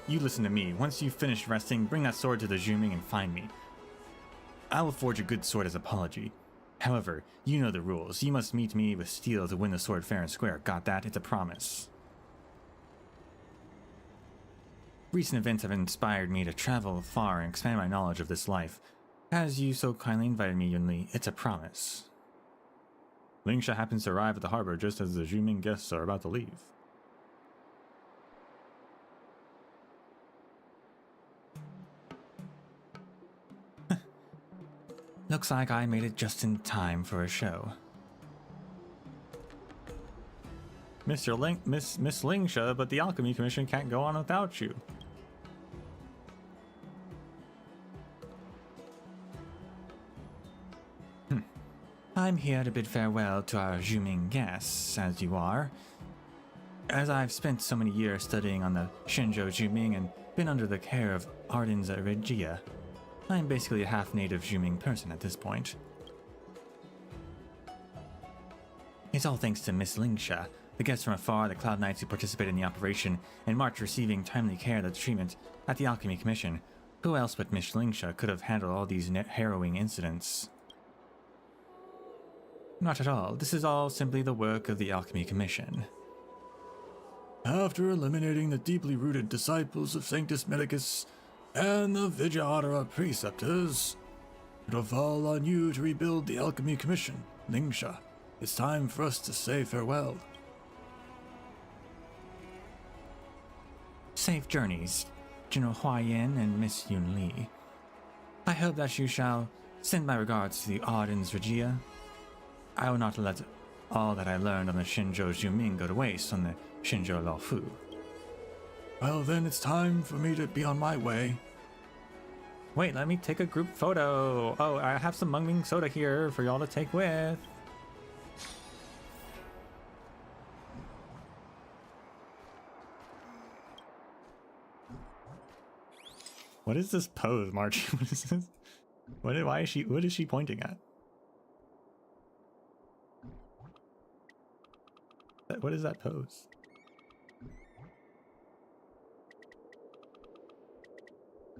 You listen to me. Once you've finished resting, bring that sword to the Zhuming and find me. I will forge a good sword as apology. However, you know the rules. You must meet me with steel to win the sword fair and square. Got that? It's a promise. Recent events have inspired me to travel far and expand my knowledge of this life. As you so kindly invited me, Yun Li, it's a promise. Lingsha happens to arrive at the harbor just as the Zhuming guests are about to leave. Looks like I made it just in time for a show. Miss Lingsha, but the Alchemy Commission can't go on without you. I'm here to bid farewell to our Zhuming guests, as you are. As I've spent so many years studying on the Shinzhou Zhuming and been under the care of Ardens Regia, I'm basically a half-native Zhuming person at this point. It's all thanks to Miss Lingsha. The guests from afar, the Cloud Knights who participated in the operation, and marched receiving timely care of the treatment at the Alchemy Commission. Who else but Miss Lingsha could have handled all these harrowing incidents? Not at all. This is all simply the work of the Alchemy Commission. After eliminating the deeply rooted disciples of Sanctus Medicus and the Vijayattara preceptors, it'll fall on you to rebuild the Alchemy Commission, Lingsha. It's time for us to say farewell. Safe journeys, General Huayan and Miss Yun Li. I hope that you shall send my regards to the Wardance Regia. I will not let all that I learned on the Shinjo Zhuming go to waste on the Shinjo Luofu. Well, then it's time for me to be on my way. Wait, let me take a group photo. Oh, I have some Mung Ming soda here for y'all to take with. What is this pose, March? What is this? What is she pointing at? What is that pose?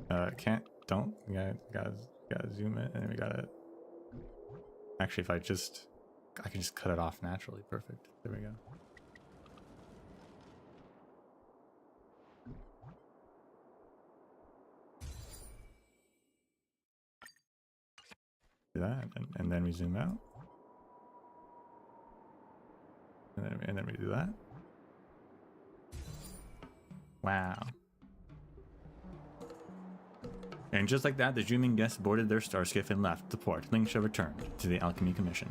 We gotta zoom in, and we gotta... Actually, if I can just cut it off naturally. Perfect. There we go. Do that, and then we zoom out. And then we do that. Wow. And just like that, the Zhuming guests boarded their starskiff and left the port. Lingsha returned to the Alchemy Commission.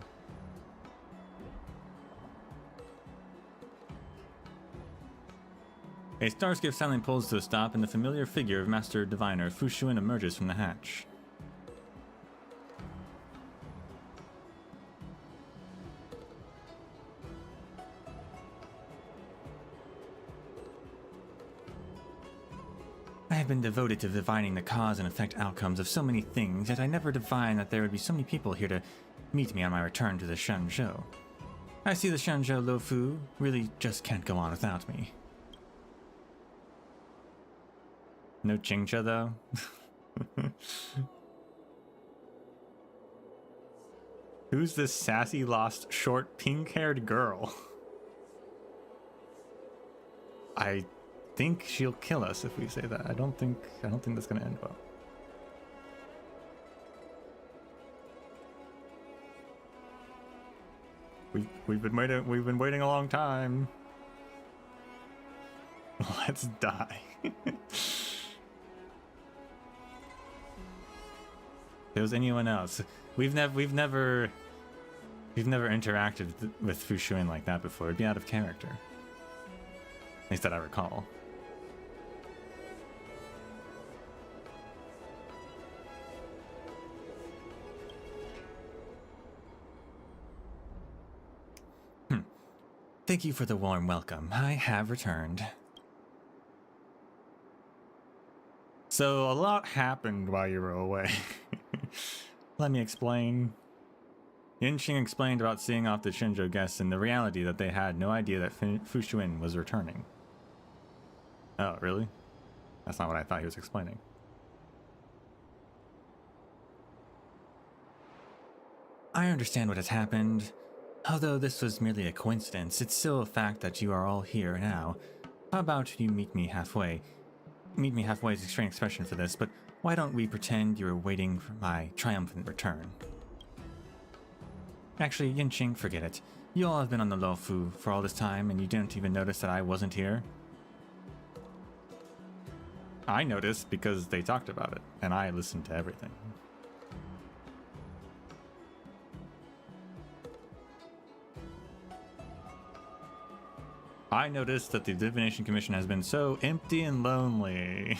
A starskiff silently pulls to a stop, and the familiar figure of Master Diviner Fu Xuan emerges from the hatch. I have been devoted to divining the cause and effect outcomes of so many things, yet I never divined that there would be so many people here to meet me on my return to the Shenzhou. I see the Shenzhou Luofu really just can't go on without me. No Qingcha though? Who's this sassy, lost, short, pink-haired girl? I think she'll kill us if we say that. I don't think that's gonna end well. We've been waiting a long time. Let's die. If there was anyone else, we've never interacted with Fu Xuan like that before. It'd be out of character. At least that I recall. Thank you for the warm welcome. I have returned. So a lot happened while you were away. Let me explain. Yinqing explained about seeing off the Shinjo guests and the reality that they had no idea that Fu Xuan was returning. Oh, really? That's not what I thought he was explaining. I understand what has happened. Although this was merely a coincidence, it's still a fact that you are all here now. How about you meet me halfway? Meet me halfway is a strange expression for this, but why don't we pretend you're waiting for my triumphant return? Actually, Yinqing, forget it. You all have been on the Luofu for all this time, and you didn't even notice that I wasn't here? I noticed because they talked about it, and I listened to everything. I noticed that the Divination Commission has been so empty and lonely.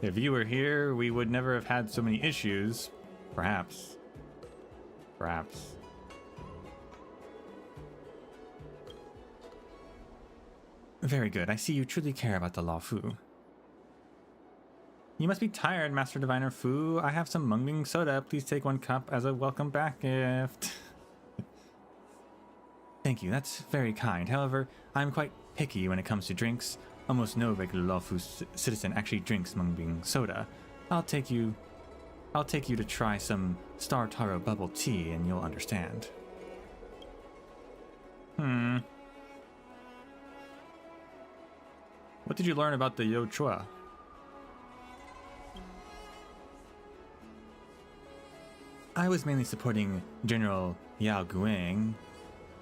If you were here, we would never have had so many issues. Perhaps. Perhaps. Very good. I see you truly care about the Luofu. You must be tired, Master Diviner Fu. I have some Mung Ming soda. Please take one cup as a welcome back gift. Thank you, that's very kind. However, I'm quite picky when it comes to drinks. Almost no regular Lawfu citizen actually drinks mung bean soda. I'll take you to try some Star Taro bubble tea and you'll understand. What did you learn about the Yo Chua? I was mainly supporting General Yao Guang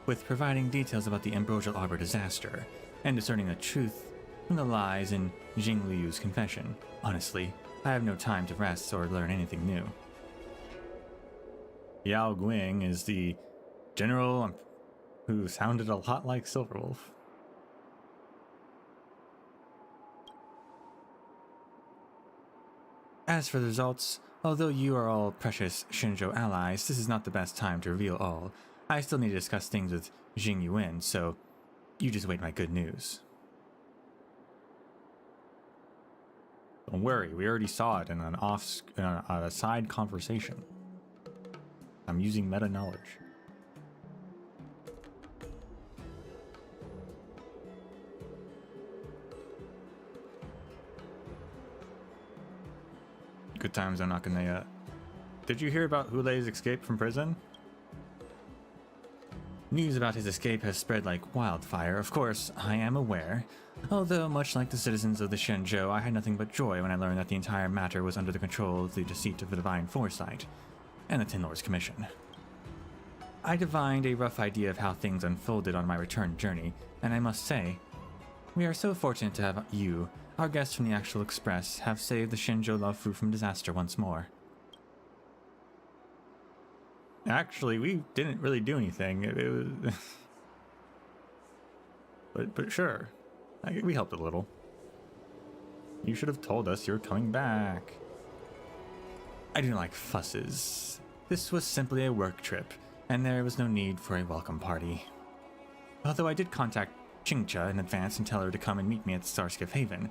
with providing details about the Ambrosial Arbor disaster and discerning the truth from the lies in Jing Liu's confession. Honestly, I have no time to rest or learn anything new. Yao Guang is the general who sounded a lot like Silverwolf. As for the results, although you are all precious Shinjo allies, this is not the best time to reveal all. I still need to discuss things with Jing Yuan, so you just wait my good news. Don't worry, we already saw it in a side conversation. I'm using meta knowledge. Good times, I'm not gonna. Did you hear about Hulei's escape from prison? News about his escape has spread like wildfire. Of course, I am aware. Although, much like the citizens of the Shenzhou, I had nothing but joy when I learned that the entire matter was under the control of the deceit of the Divine Foresight and the Tin Lord's Commission. I divined a rough idea of how things unfolded on my return journey, and I must say, we are so fortunate to have you, our guests from the Actual Express, have saved the Shenzhou Lawfu from disaster once more. Actually, we didn't really do anything. It was... but sure. We helped a little. You should have told us you were coming back. I do not like fusses. This was simply a work trip, and there was no need for a welcome party. Although I did contact Chingcha in advance and tell her to come and meet me at Starskiff Haven.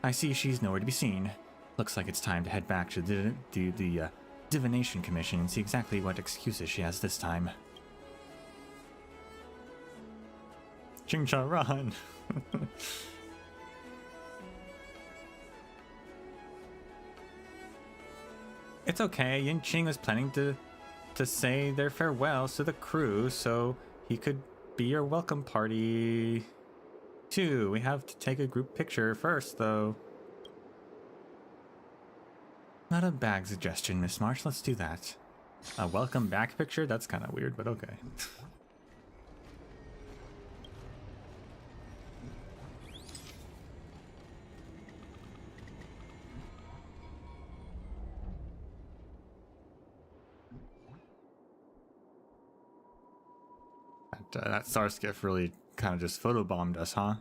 I see she's nowhere to be seen. Looks like it's time to head back to the Divination Commission and see exactly what excuses she has this time. Chingcha, run! It's okay, Yin Qing was planning to say their farewells to the crew so he could be your welcome party. Too, we have to take a group picture first, though. Not a bad suggestion, Miss March. Let's do that. A welcome back picture? That's kind of weird, but okay. That Starskiff really kind of just photobombed us, huh?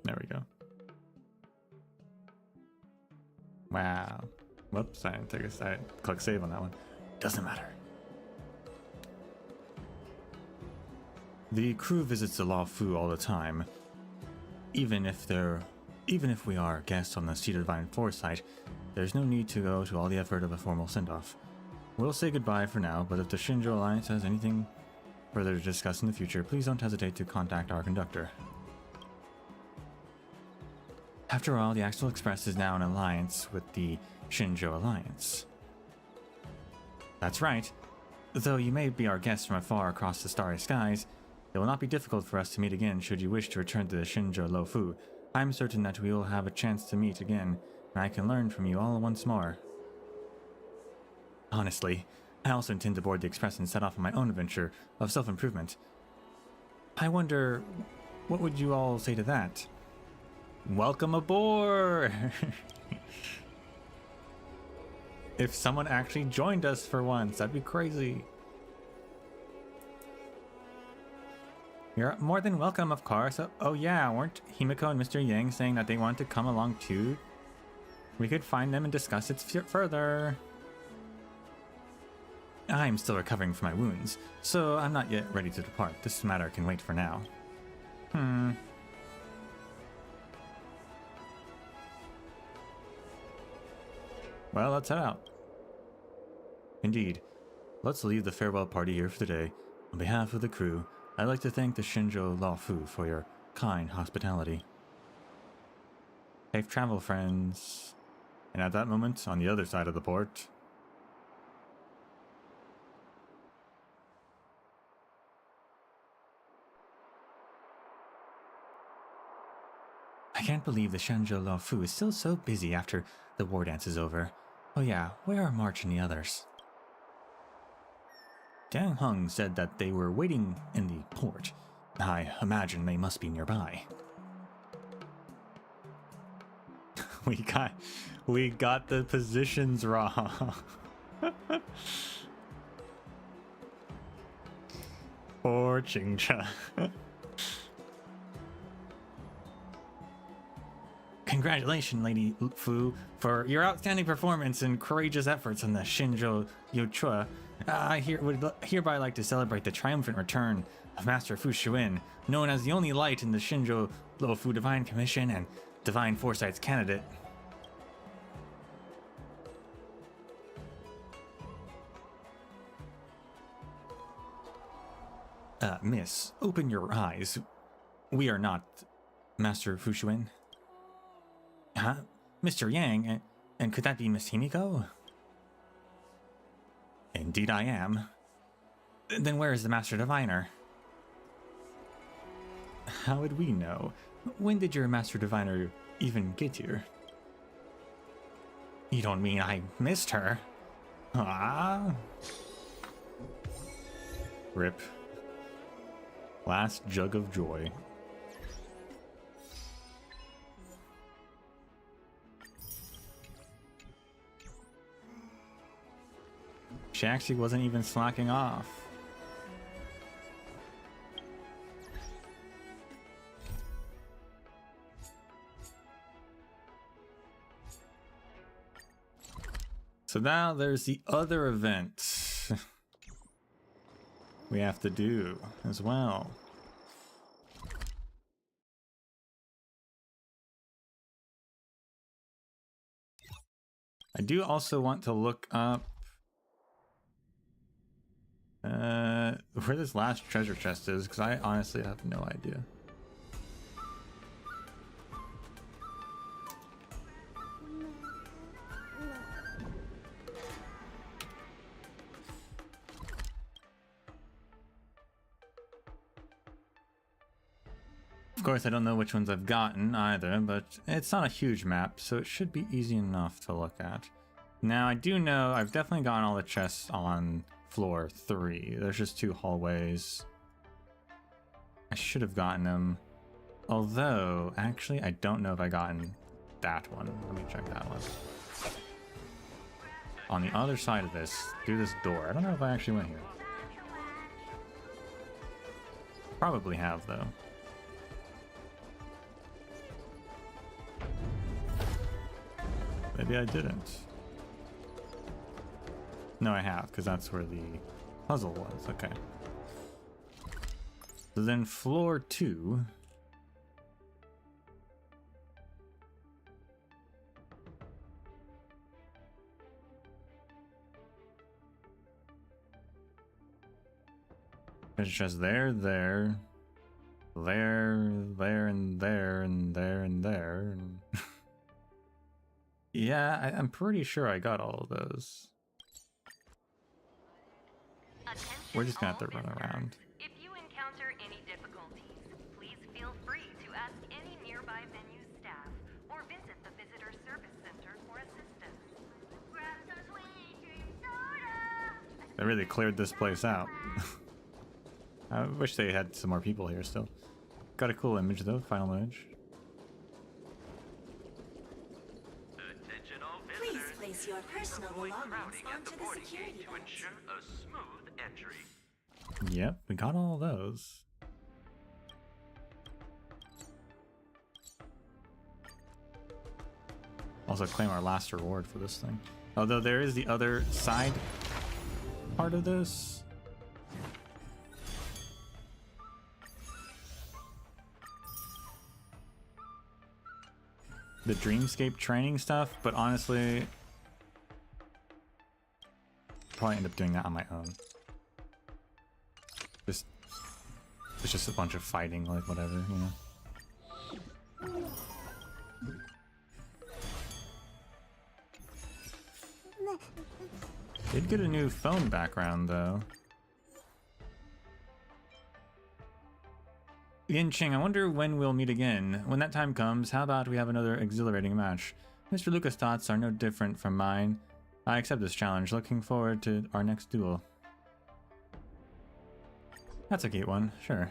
There we go. Wow. Whoops, I didn't take a side. Click save on that one. Doesn't matter. The crew visits the Lawfu all the time. Even if we are guests on the seat of Divine Foresight, there's no need to go to all the effort of a formal send-off. We'll say goodbye for now, but if the Shinjo Alliance has anything further to discuss in the future, please don't hesitate to contact our conductor. After all, the Actual Express is now in alliance with the Shinjo Alliance. That's right. Though you may be our guests from afar across the starry skies, it will not be difficult for us to meet again should you wish to return to the Shinjo Lawfu. I'm certain that we will have a chance to meet again, and I can learn from you all once more. Honestly, I also intend to board the Express and set off on my own adventure of self-improvement. I wonder, what would you all say to that? Welcome aboard! If someone actually joined us for once, that'd be crazy. You're more than welcome, of course. Oh yeah, weren't Himiko and Mr. Yang saying that they want to come along too? We could find them and discuss it further. I am still recovering from my wounds, so I'm not yet ready to depart. This matter can wait for now. Well, let's head out. Indeed. Let's leave the farewell party here for the day. On behalf of the crew, I'd like to thank the Shinjo Laofu for your kind hospitality. Safe travel, friends. And at that moment, on the other side of the port... I can't believe the Shinjo Laofu is still so busy after the war dance is over. Oh yeah, where are March and the others? Dang Hung said that they were waiting in the port. I imagine they must be nearby. We got the positions wrong. Poor Qingcha. Congratulations, Lady Fu, for your outstanding performance and courageous efforts in the Shinjo Yochua. I would hereby like to celebrate the triumphant return of Master Fu Xuan, known as the only light in the Shinjo Luofu Divine Commission and Divine Foresight's candidate. Miss, open your eyes. We are not Master Fu Xuan. Huh? Mr. Yang? And could that be Miss Himiko? Indeed I am. Then where is the Master Diviner? How would we know? When did your Master Diviner even get here? You don't mean I missed her? Ah. Rip. Last jug of joy. She actually wasn't even slacking off. So now there's the other event we have to do as well. I do also want to look up where this last treasure chest is, because I honestly have no idea. Of course, I don't know which ones I've gotten either, but it's not a huge map, so it should be easy enough to look at. Now, I do know I've definitely gotten all the chests on floor 3. There's just 2 hallways. I should have gotten them. Although, actually, I don't know if I gotten that one. Let me check that one. On the other side of this, through this door. I don't know if I actually went here. Probably have, though. Maybe I didn't. No, I have, because that's where the puzzle was. Okay. So then floor 2. It's just there, and there, and there, and there, and there. And yeah, I'm pretty sure I got all of those. We're just gonna have to run around. If you encounter any difficulties, please feel free to ask any nearby venue staff or visit the Visitor Service Center for assistance. Grab some sweet dream soda! They really cleared this place out. I wish they had some more people here still. Got a cool image though, final image. Please place your personal belongings onto the security to ensure a smooth entry. Yep, we got all those. Also claim our last reward for this thing. Although there is the other side part of this. The Dreamscape training stuff, but honestly, probably end up doing that on my own. It's just a bunch of fighting, like whatever, you know. Did get a new phone background though. Yinching, I wonder when we'll meet again. When that time comes, how about we have another exhilarating match? Mr. Lucas' thoughts are no different from mine. I accept this challenge, looking forward to our next duel. That's a cute one, sure.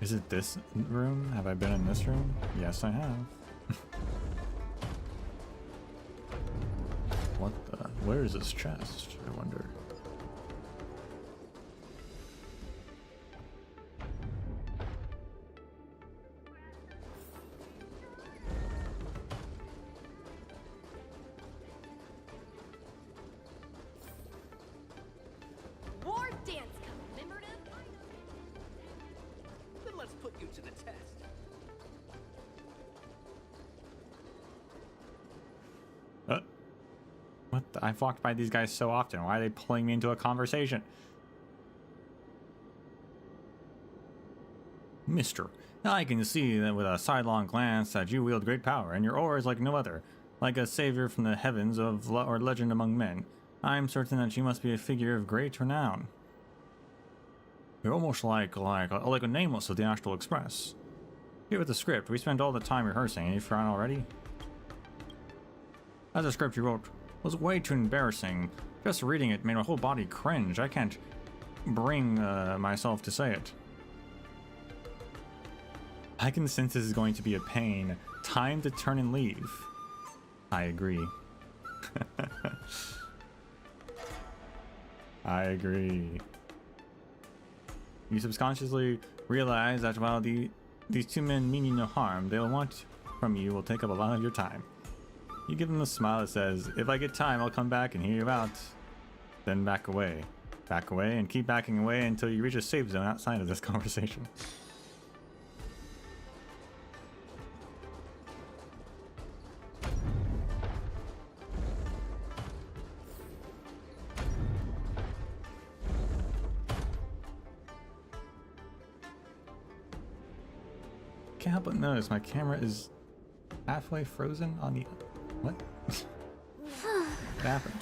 Is it this room? Have I been in this room? Yes, I have. What the? Where is this chest? I wonder. Wardance commemorative item. Then let's put you to the test. What the? I've walked by these guys so often. Why are they pulling me into a conversation? Mister, I can see that with a sidelong glance that you wield great power, and your aura is like no other, like a savior from the heavens or legend among men. I am certain that you must be a figure of great renown. You're almost like a nameless of the Astral Express. Here with the script, we spent all the time rehearsing, and you've forgotten already? As the script you wrote was way too embarrassing. Just reading it made my whole body cringe. I can't bring myself to say it. I can sense this is going to be a pain. Time to turn and leave. I agree. I agree. You subconsciously realize that while these two men mean you no harm, they'll want from you will take up a lot of your time. You give them a smile that says, if I get time, I'll come back and hear you out. Then back away. Back away and keep backing away until you reach a safe zone outside of this conversation. Can't help but notice my camera is halfway frozen on the... What? What happened?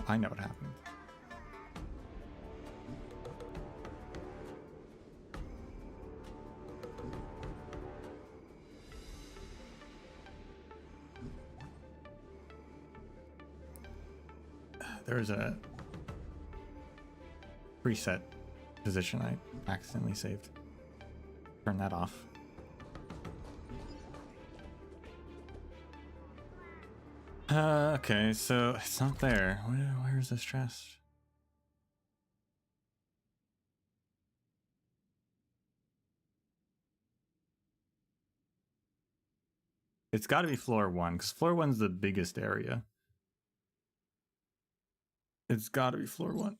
I know what happened. There's a preset position I accidentally saved. Turn that off. Okay, so it's not there. Where's this chest? It's got to be floor 1, because floor 1's the biggest area. It's got to be floor 1.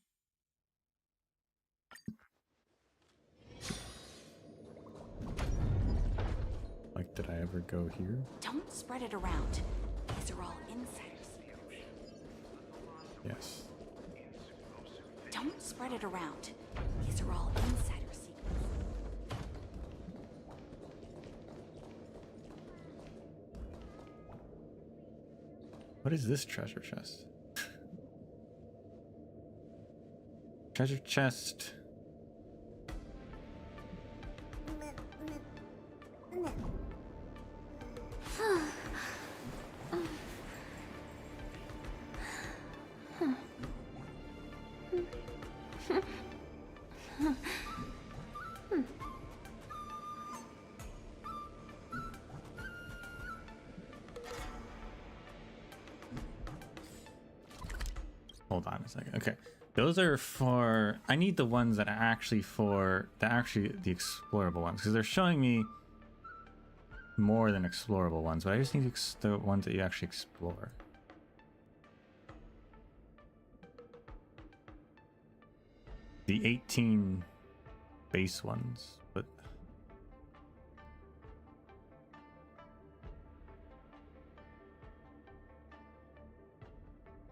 Like, did I ever go here? Don't spread it around. These are all insiders. Yes. Don't spread it around. These are all insider secrets. What is this treasure chest? Treasure chest. hold on a second. Okay, those are for. I need the ones that are actually for the explorable ones, because they're showing me more than explorable ones, but I just need the ones that you actually explore. The 18 base ones, but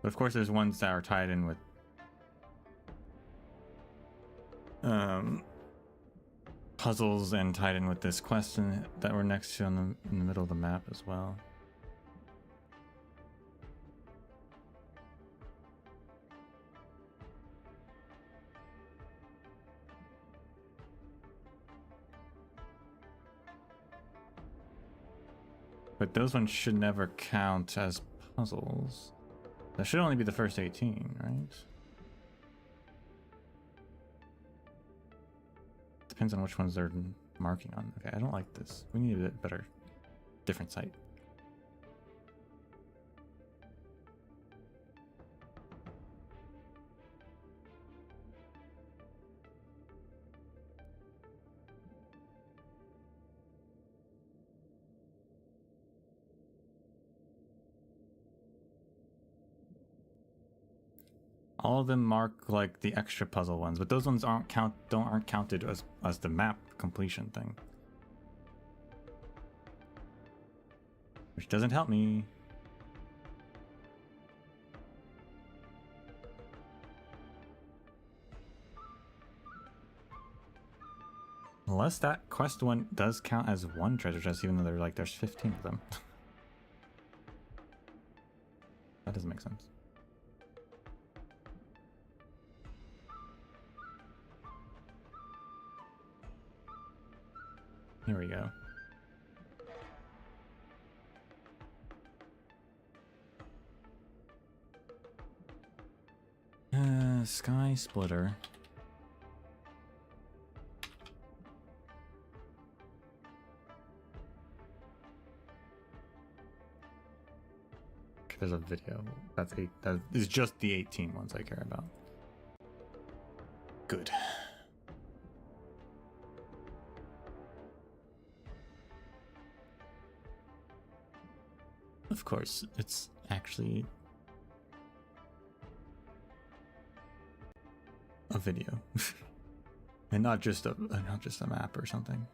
of course there's ones that are tied in with puzzles and tied in with this quest that we're next to in the middle of the map as well. But those ones should never count as puzzles. That should only be the first 18, right? Depends on which ones they're marking on. Okay, I don't like this. We need a bit better, different site. All of them mark like the extra puzzle ones, but those ones aren't counted as the map completion thing, which doesn't help me. Unless that quest one does count as one treasure chest, even though there's 15 of them. That doesn't make sense. Here we go. Sky Splitter. Okay, there's a video. That is just the 18 ones I care about. Good. Of course, it's actually a video, and not just a map or something.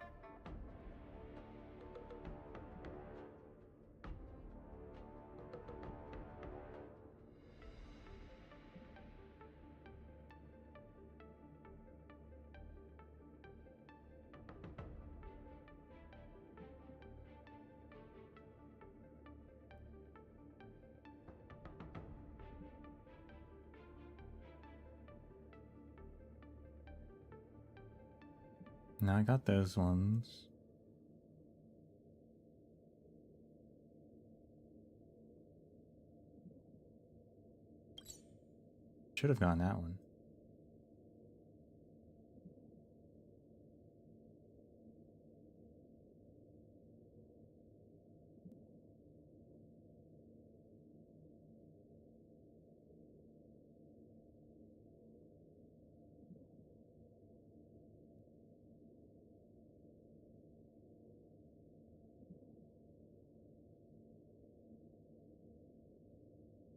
Now I got those ones. Should have gotten that one.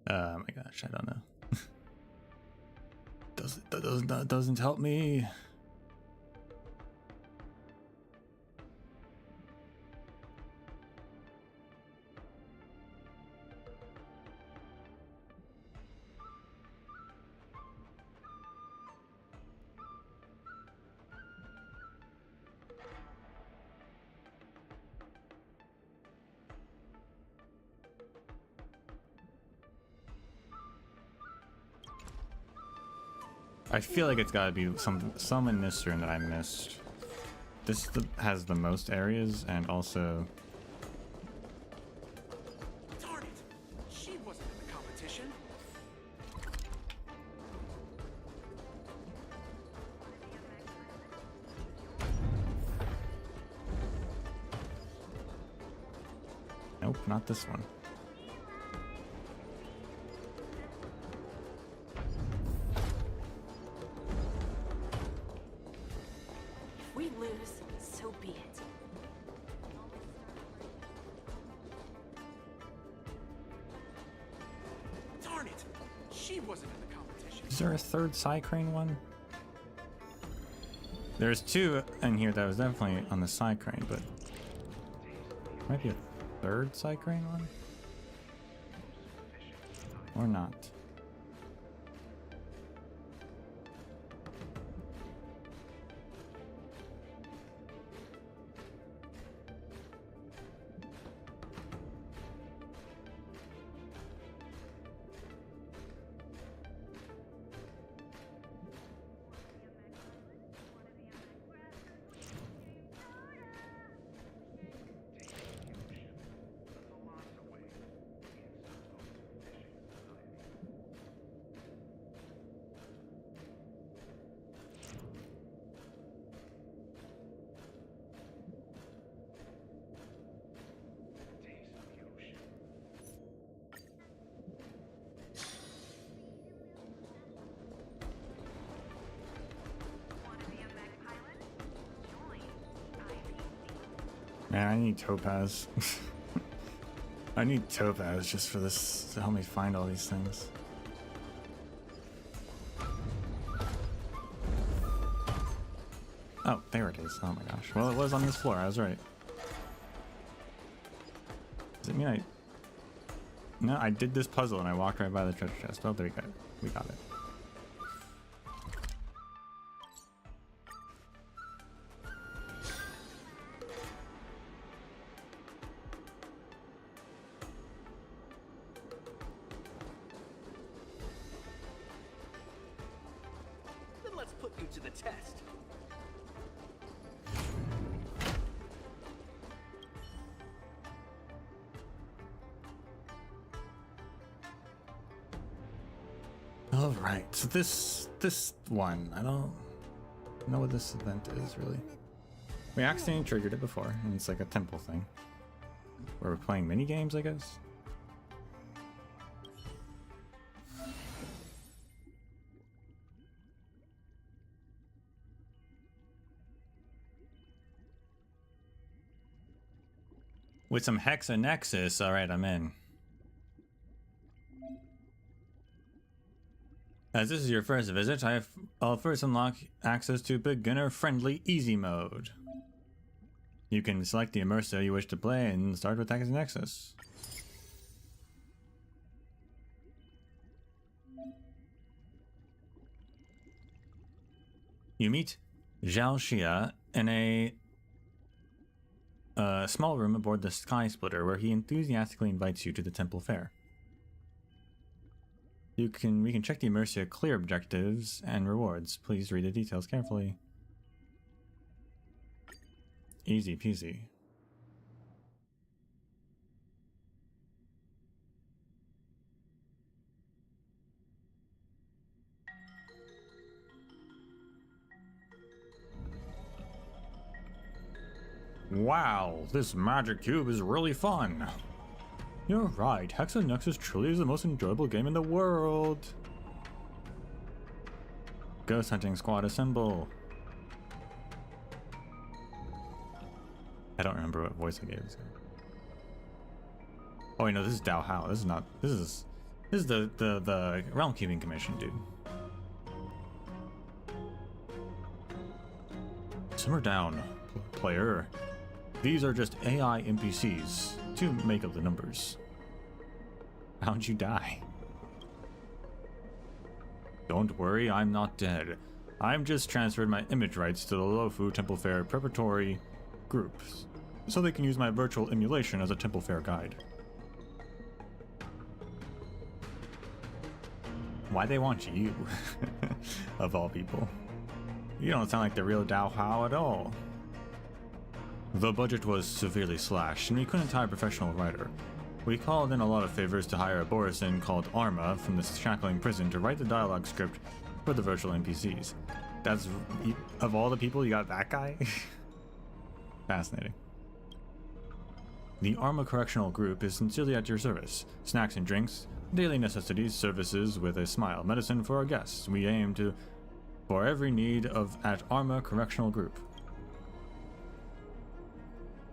Oh my gosh, I don't know. That doesn't help me. I feel like it's got to be some in this room that I missed. This has the most areas, and also Darn it! She wasn't in the competition. nope, not this one. lose, so be it. Darn it! She wasn't in the competition. Is there a third Psycrane one? There's two in here that was definitely on the Psycrane, but might be a third Psycrane one? Or not. Man, I need Topaz. I need Topaz just for this to help me find all these things. Oh, there it is. Oh my gosh. Well, it was on this floor. I was right. Does it mean I... No, I did this puzzle and I walked right by the treasure chest. Oh, there we go. We got it. Then let's put you to the test. All right, so this one, I don't know what this event is really. We accidentally triggered it before, and it's like a temple thing where we're playing mini games, I guess. With some Hexa Nexus, all right, I'm in. As this is your first visit, I'll first unlock access to beginner-friendly easy mode. You can select the immersive you wish to play and start with Hexa Nexus. You meet Zhao Xia in a small room aboard the Sky Splitter, where he enthusiastically invites you to the temple fair. We can check the immersive clear objectives and rewards. Please read the details carefully. Easy peasy. Wow, this magic cube is really fun. You're right, Hexa Nexus truly is the most enjoyable game in the world. Ghost hunting squad assemble. I don't remember what voice I gave this guy. Oh wait, no, this is Dao Hao. This is not. This is the Realm Keeping Commission, dude. Simmer down, player. These are just AI NPCs to make up the numbers. How'd you die? Don't worry, I'm not dead. I'm just transferred my image rights to the Lofu Temple Fair preparatory groups, so they can use my virtual emulation as a Temple Fair guide. Why they want you? Of all people. You don't sound like the real Dao Hao at all. The budget was severely slashed, and we couldn't hire a professional writer. We called in a lot of favors to hire a Borisin called Arma from the shackling prison to write the dialogue script for the virtual NPCs. That's... of all the people, you got that guy? Fascinating. The Arma Correctional Group is sincerely at your service. Snacks and drinks, daily necessities, services with a smile, medicine for our guests. We aim to... for every need of at Arma Correctional Group.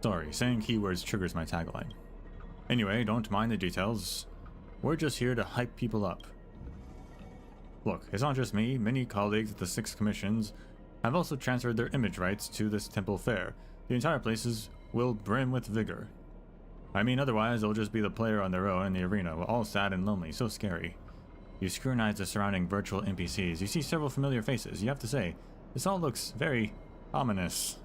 Sorry, saying keywords triggers my tagline. Anyway, don't mind the details. We're just here to hype people up. Look, it's not just me. Many colleagues at the 6 commissions have also transferred their image rights to this temple fair. The entire place will brim with vigor. I mean, otherwise they'll just be the player on their own in the arena, all sad and lonely, so scary. You scrutinize the surrounding virtual NPCs. You see several familiar faces. You have to say, this all looks very ominous.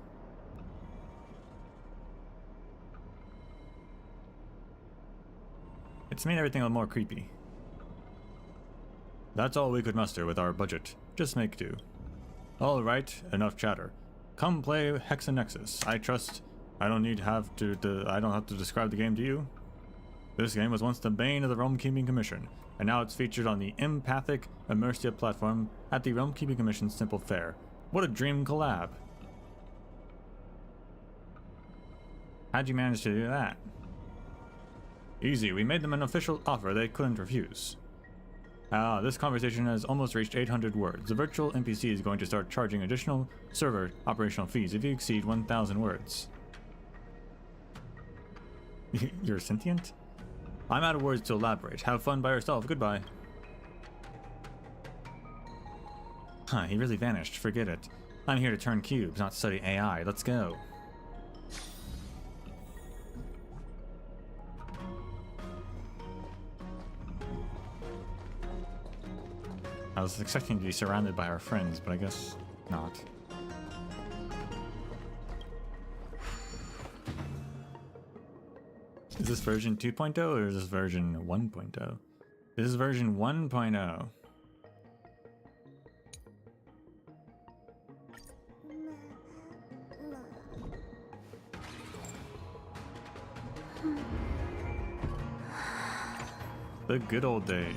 It's made everything a little more creepy. That's all we could muster with our budget. Just make do. Alright, enough chatter. Come play Hexanexus. I trust I don't have to describe the game to you. This game was once the bane of the Realm Keeping Commission, and now it's featured on the Empathic Immersia platform at the Realm Keeping Commission's Temple Fair. What a dream collab. How'd you manage to do that? Easy, we made them an official offer they couldn't refuse. This conversation has almost reached 800 words. The virtual NPC is going to start charging additional server operational fees if you exceed 1,000 words. You're sentient? I'm out of words to elaborate. Have fun by yourself. Goodbye. Huh, he really vanished. Forget it. I'm here to turn cubes, not study AI. Let's go. I was expecting to be surrounded by our friends, but I guess not. Is this version 2.0 or is this version 1.0? This is version 1.0. The good old days.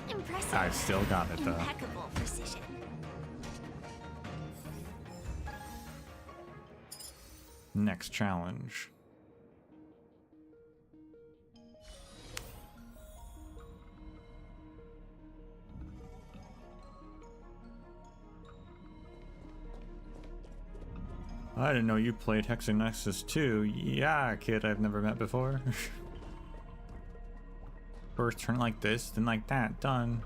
Impressive. I've still got it though. Impeccable precision. Next challenge. I didn't know you played Hexanexus too. Yeah, kid I've never met before. First turn like this, then like that. Done.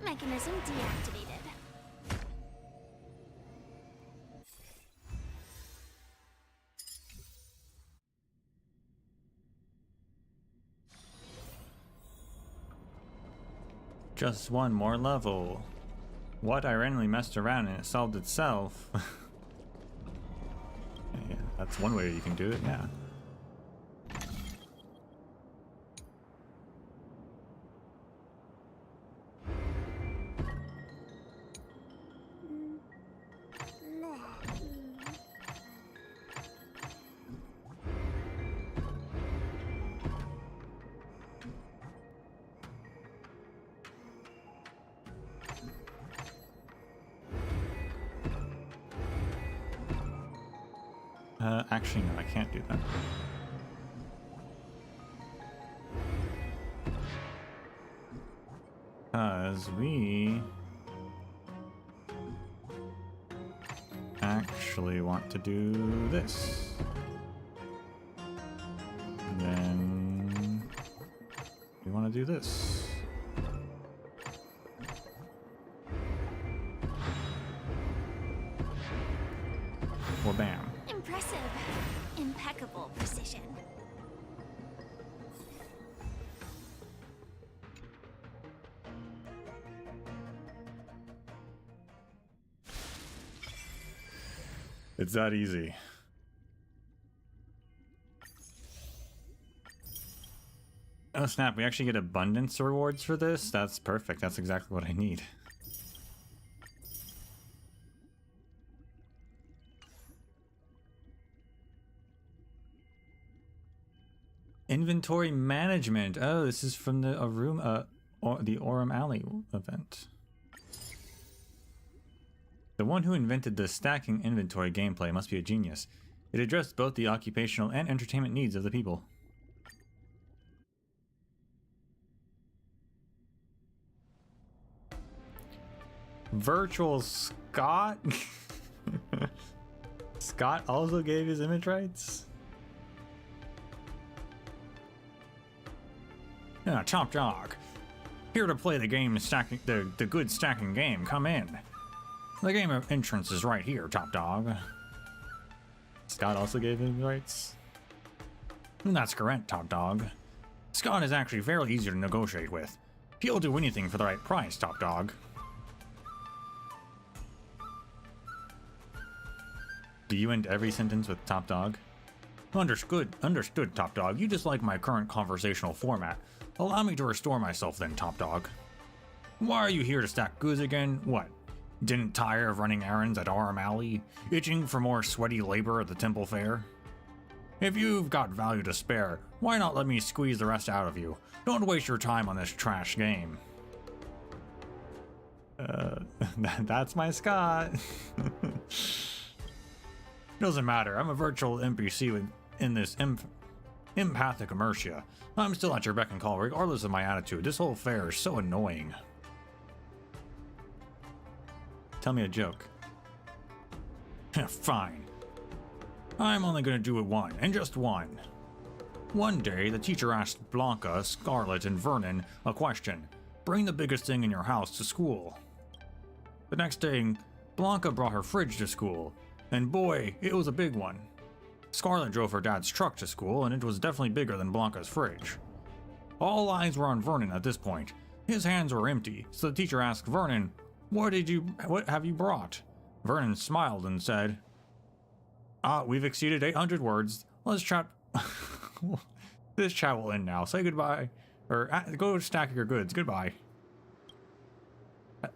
Mechanism deactivated. Just one more level. What? I randomly messed around and it solved itself. Yeah, that's one way you can do it, yeah. Actually, no, I can't do that. Because we actually want to do this. And then we want to do this. Well, bam. Impressive. Impeccable precision. It's that easy. Oh snap, we actually get abundance rewards for this? That's perfect. That's exactly what I need. Inventory management. Oh, this is from the the Orem Alley event. The one who invented the stacking inventory gameplay must be a genius. It addressed both the occupational and entertainment needs of the people. Virtual Scott? Scott also gave his image rights? Yeah, Top Dog. Here to play the game stacking the good stacking game. Come in. The game of entrance is right here, Top Dog. Scott also gave him rights? That's correct, Top Dog. Scott is actually fairly easy to negotiate with. He'll do anything for the right price, Top Dog. Do you end every sentence with Top Dog? Understood, Top Dog. You just like my current conversational format. Allow me to restore myself then, Top Dog. Why are you here to stack goods again? What? Didn't tire of running errands at Orem Alley? Itching for more sweaty labor at the Temple Fair? If you've got value to spare, why not let me squeeze the rest out of you? Don't waste your time on this trash game. That's my Scott. Doesn't matter, I'm a virtual NPC in this empathic inertia. I'm still at your beck and call regardless of my attitude. This whole fair is so annoying. Tell me a joke. Fine. I'm only gonna do it one, and just one. One day, the teacher asked Blanca, Scarlet, and Vernon a question. Bring the biggest thing in your house to school. The next day, Blanca brought her fridge to school, and boy, it was a big one. Scarlet drove her dad's truck to school, and it was definitely bigger than Blanca's fridge. All eyes were on Vernon at this point. His hands were empty, so the teacher asked Vernon, what have you brought? Vernon smiled and said, we've exceeded 800 words. Let's chat. This chat will end now. Say goodbye. Or go stack your goods. Goodbye.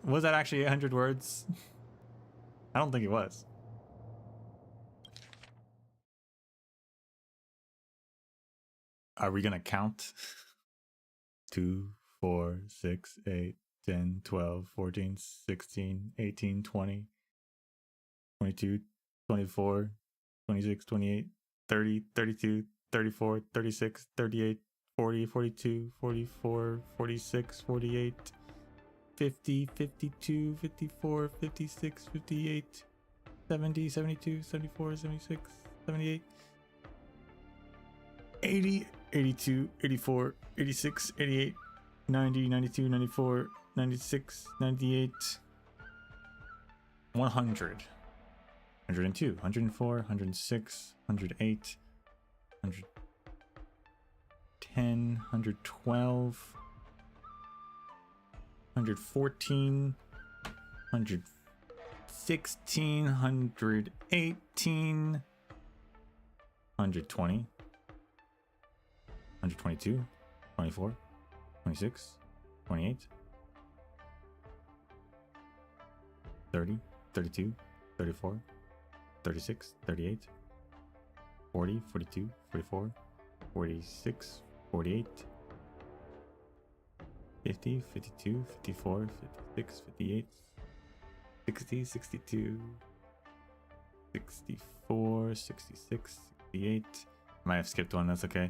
Was that actually 800 words? I don't think it was. Are we gonna count? 2, 4, 6, 8, 10, 12, 14, 16, 18, 20, 22, 24, 26, 28, 30, 32, 34, 36, 38, 40, 42, 44, 46, 48, 50, 52, 54, 56, 58, 70, 72, 74, 76, 78, 80, 82, 84, 86, 88, 90, 92, 94, 96, 98, 100, 102, 104, 106, 108, 110, 112, 114, 116, 118, 120, 122, 24, 26, 28, 30, 32, 34, 36, 38, 40, 42, 44, 46, 48, 50, 52, 54, 56, 58, 60, 62, 64, 66, 68. Might have skipped one, that's okay.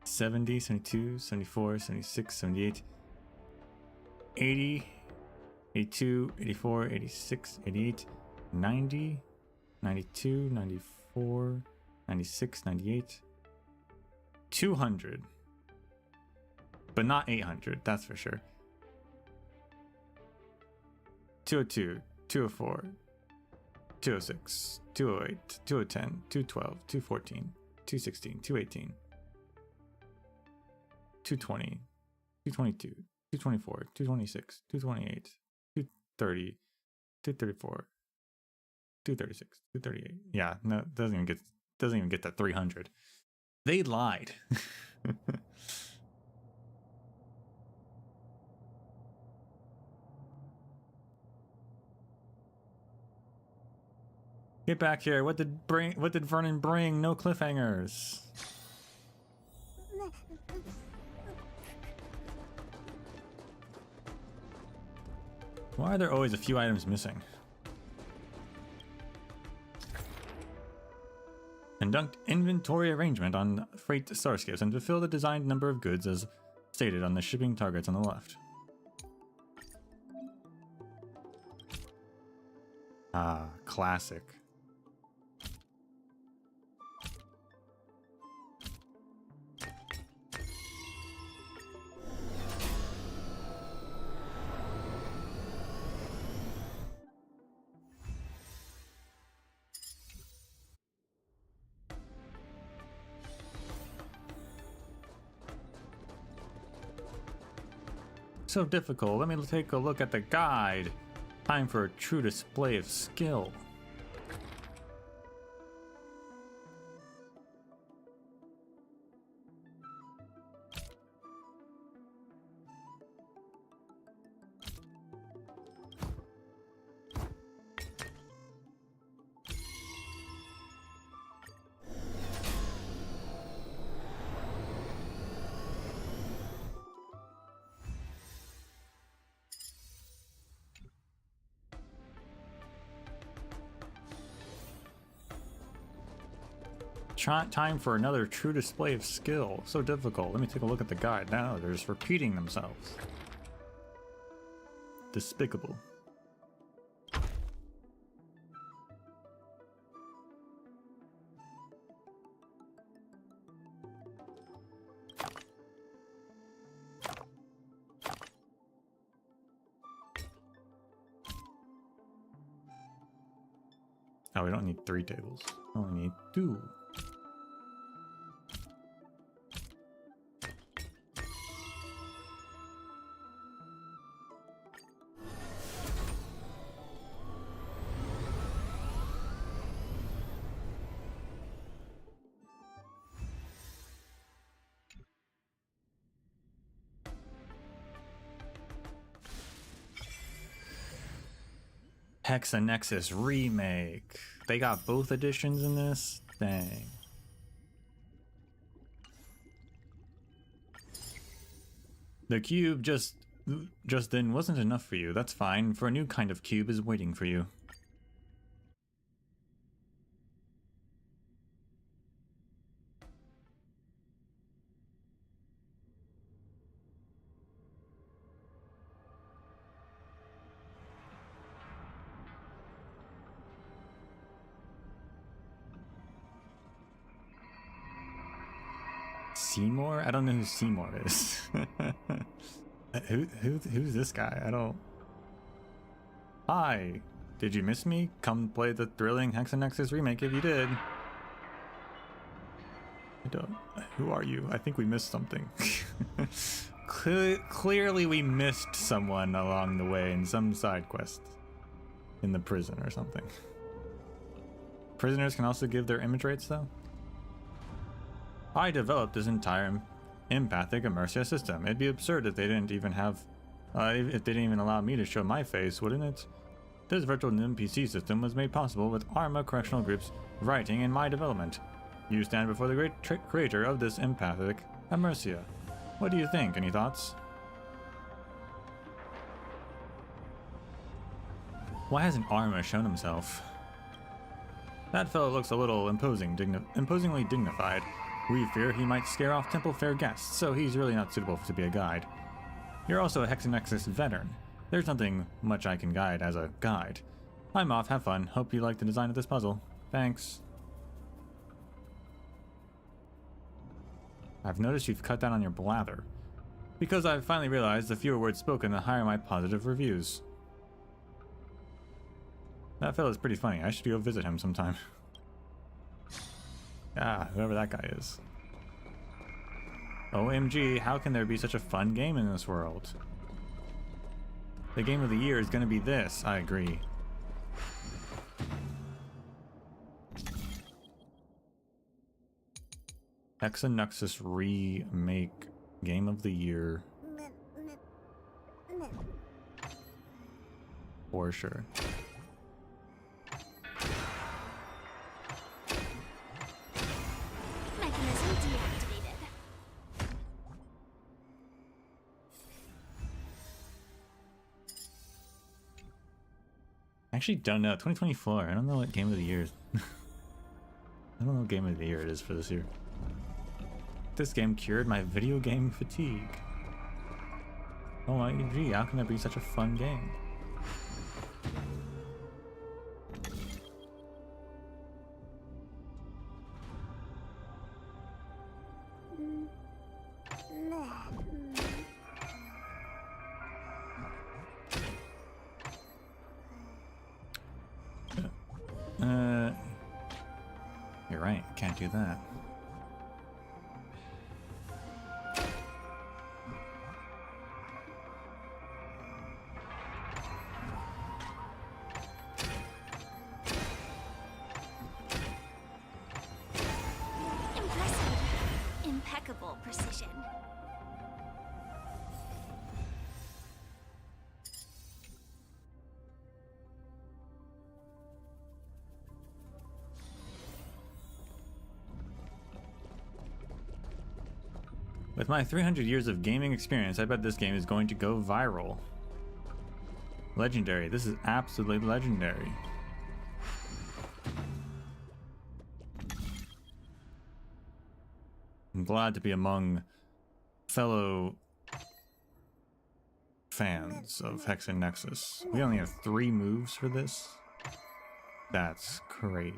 70, 72, 74, 76, 78, 80, 82, 84, 86, 88, 90, 92, 94, 96, 98, 200. But not 800, that's for sure. 202, 204, 206, 208, 210, 212, 214, 216, 218, 220, 222, 224, 226, 228, 230, 234, 236, 238. Yeah, no, doesn't even get to 300. They lied. Get back here. What did Vernon bring? No cliffhangers. Why are there always a few items missing? Conduct inventory arrangement on freight starships and fulfill the designed number of goods as stated on the shipping targets on the left. Ah, classic. So difficult. Let me take a look at the guide. Time for a true display of skill. Time for another true display of skill. So difficult. Let me take a look at the guide. Now they're just repeating themselves. Despicable. Oh, we don't need 3 tables. We only need 2. Hexanexus Remake. They got both editions in this? Dang. The cube just then wasn't enough for you. That's fine, for a new kind of cube is waiting for you. Seymour? I don't know who Seymour is. Who's this guy? I don't... Hi! Did you miss me? Come play the thrilling Hexanexus remake if you did. I don't... Who are you? I think we missed something. Clearly we missed someone along the way in some side quest. In the prison or something. Prisoners can also give their image rates though? I developed this entire empathic immersive system. It'd be absurd if they didn't even have, if they didn't even allow me to show my face, wouldn't it? This virtual NPC system was made possible with Arma Correctional Group's writing and my development. You stand before the great creator of this empathic immersia. What do you think? Any thoughts? Why hasn't Arma shown himself? That fellow looks a little imposingly dignified. We fear he might scare off Temple Fair guests, so he's really not suitable to be a guide. You're also a Hexanexus veteran. There's nothing much I can guide as a guide. I'm off, have fun. Hope you like the design of this puzzle. Thanks. I've noticed you've cut down on your blather. Because I've finally realized the fewer words spoken, the higher my positive reviews. That fellow's pretty funny. I should go visit him sometime. Ah, whoever that guy is. OMG, how can there be such a fun game in this world? The game of the year is gonna be this, I agree. Hexanexus Remake Game of the Year. For sure. actually don't know. 2024. I don't know what game of the year is. I don't know what game of the year it is for this year. This game cured my video game fatigue. Oh my gee, how can that be such a fun game? You're right, can't do that. Impressive. Impeccable precision. With my 300 years of gaming experience, I bet this game is going to go viral. Legendary. This is absolutely legendary. I'm glad to be among fellow fans of Hex and Nexus. We only have 3 moves for this. That's crazy.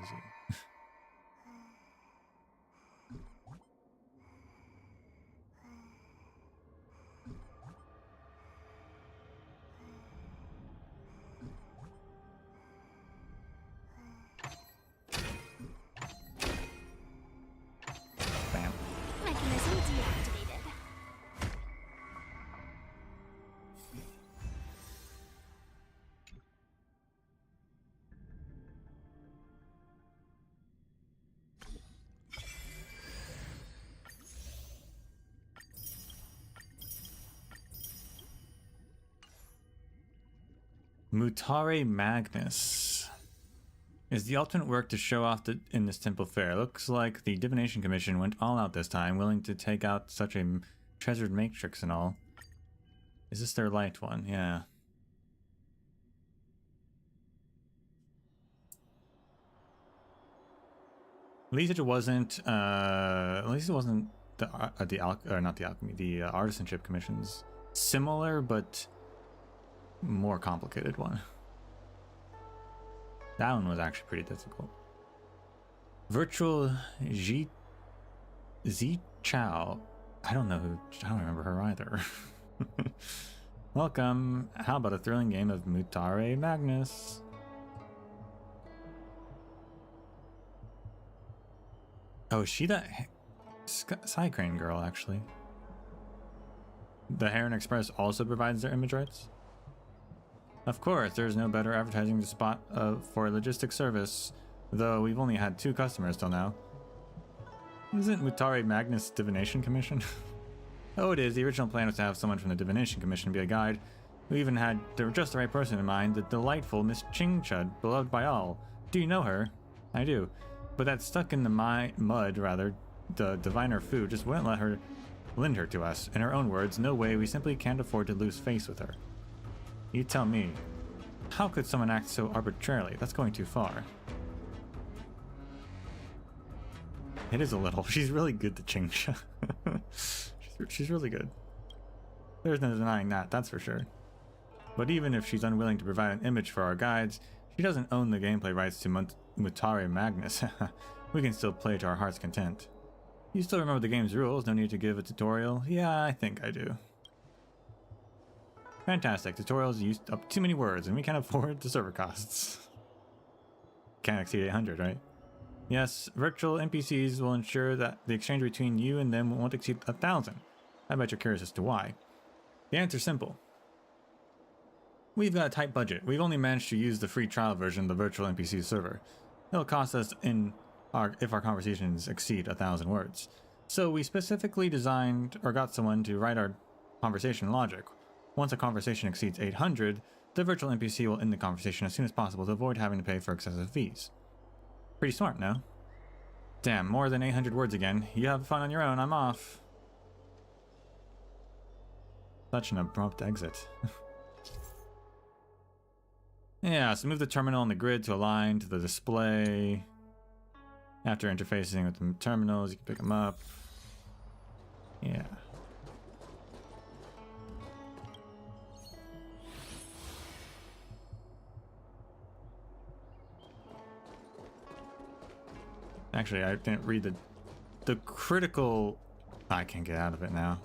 Mechanism deactivated. Mutare Magnus is the ultimate work to show off in this temple fair. Looks like the Divination Commission went all out this time, willing to take out such a treasured matrix and all. Is this their light one? Yeah. At least it wasn't the Artisanship Commission's similar but more complicated one. That one was actually pretty difficult. Virtual Z Chow. I don't remember her either. Welcome. How about a thrilling game of Mutare Magnus? Oh, is she that Side Crane girl, actually? The Heron Express also provides their image rights? Of course, there's no better advertising spot for a logistics service, though we've only had 2 customers till now. Isn't Mutare Magnus Divination Commission? Oh, it is. The original plan was to have someone from the Divination Commission be a guide. We even had just the right person in mind, the delightful Miss Chingchud, beloved by all. Do you know her? I do. But that stuck in the mud, the diviner Fu just wouldn't let her lend her to us. In her own words, no way, we simply can't afford to lose face with her. You tell me, how could someone act so arbitrarily? That's going too far. It is a little. She's really good to Chingcha. she's really good. There's no denying that, that's for sure. But even if she's unwilling to provide an image for our guides, she doesn't own the gameplay rights to Mutare Magnus. We can still play to our heart's content. You still remember the game's rules? No need to give a tutorial? Yeah, I think I do. Fantastic. Tutorials used up too many words, and we can't afford the server costs. Can't exceed 800, right? Yes, virtual NPCs will ensure that the exchange between you and them won't exceed 1,000. I bet you're curious as to why. The answer's simple. We've got a tight budget. We've only managed to use the free trial version of the virtual NPC server. It'll cost us if our conversations exceed 1,000 words. So we specifically designed or got someone to write our conversation logic. Once a conversation exceeds 800, the virtual NPC will end the conversation as soon as possible to avoid having to pay for excessive fees. Pretty smart, no? Damn, more than 800 words again. You have fun on your own, I'm off. Such an abrupt exit. Yeah, so move the terminal on the grid to align to the display. After interfacing with the terminals, you can pick them up. Yeah. Actually, I didn't read the critical... I can't get out of it now.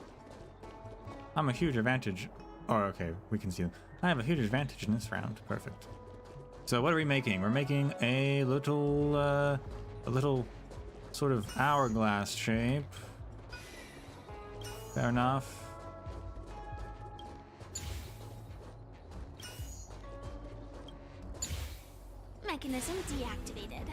I'm a huge advantage. Oh, okay, we can see them. I have a huge advantage in this round. Perfect. So what are we making? We're making a little sort of hourglass shape. Fair enough. Mechanism deactivated.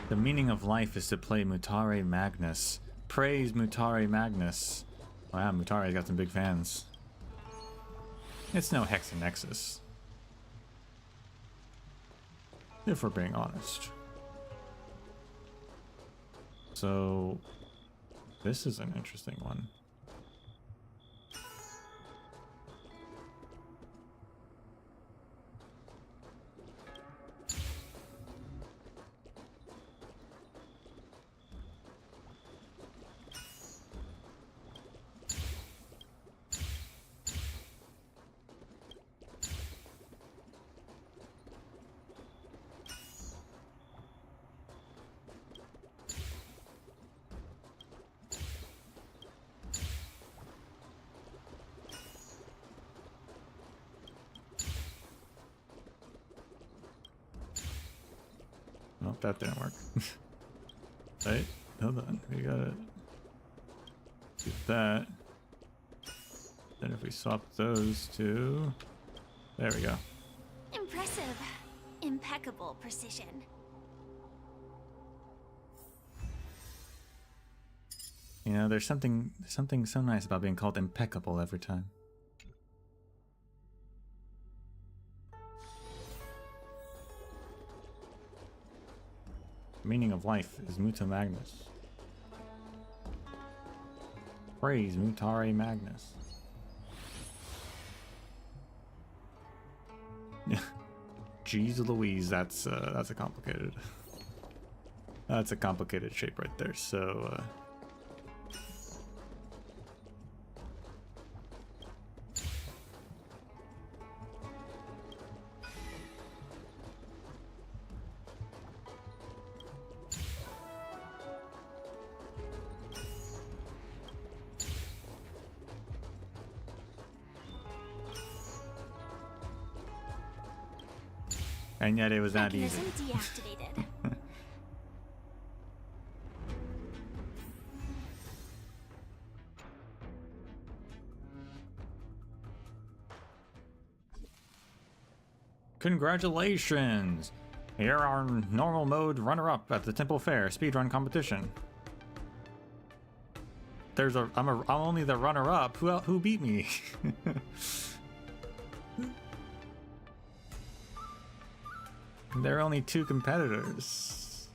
The meaning of life is to play Mutare Magnus. Praise Mutare Magnus. Wow, Mutare's got some big fans. It's no Hexanexus. If we're being honest. So, this is an interesting one. Nope, that didn't work. Right? Hold on. We gotta do that. Then if we swap those two... There we go. Impressive. Impeccable precision. You know, there's something so nice about being called impeccable every time. Meaning of life is Muta Magnus. Praise Mutare Magnus. Jeez Louise, that's a complicated. That's a complicated shape right there. So. And yet it was that easy. Mechanism deactivated. Congratulations! You're our normal mode runner-up at the Temple Fair speedrun competition. I'm only the runner-up. Who beat me? There are only 2 competitors.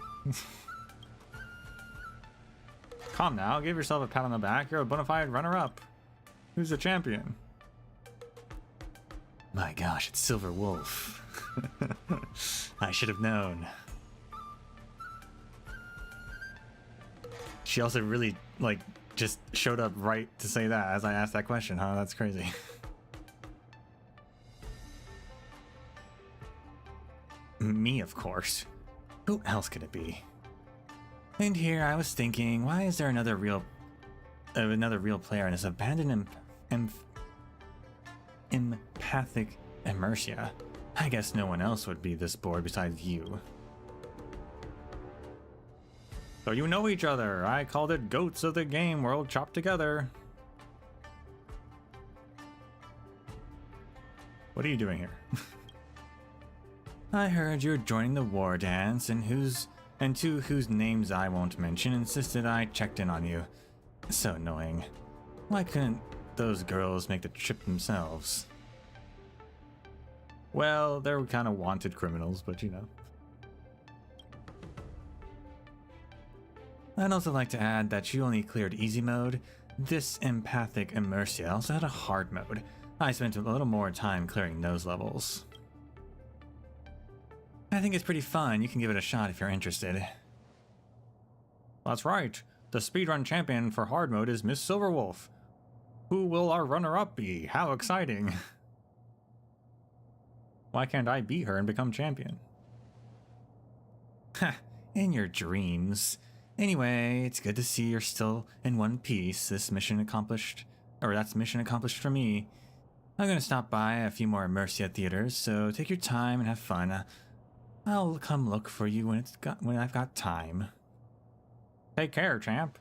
Calm now, give yourself a pat on the back. You're a bona fide runner-up. Who's the champion? My gosh, it's Silver Wolf. I should have known. She also really, like, just showed up right to say that as I asked that question, huh? That's crazy. Me, of course. Who else could it be? And here I was thinking, why is there another real player in this abandoned empathic Immersia? I guess no one else would be this bored besides you. So you know each other. I called it Goats of the Game World chopped together. What are you doing here? I heard you're joining the Wardance, and two whose names I won't mention insisted I checked in on you. So annoying. Why couldn't those girls make the trip themselves? Well, they're kind of wanted criminals, but you know. I'd also like to add that you only cleared easy mode. This empathic Immersia also had a hard mode. I spent a little more time clearing those levels. I think it's pretty fun. You can give it a shot if you're interested. That's right. The speedrun champion for hard mode is Miss Silverwolf. Who will our runner-up be? How exciting. Why can't I beat her and become champion? Ha, in your dreams. Anyway, it's good to see you're still in one piece. That's mission accomplished for me. I'm gonna stop by a few more Immersia theaters, so take your time and have fun. I'll come look for you when I've got time. Take care, champ.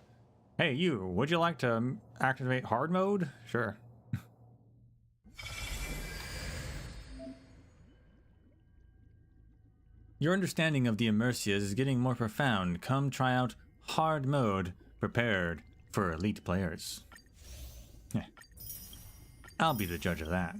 Hey, you, would you like to activate hard mode? Sure. Your understanding of the Immersias is getting more profound. Come try out hard mode, prepared for elite players. Yeah. I'll be the judge of that.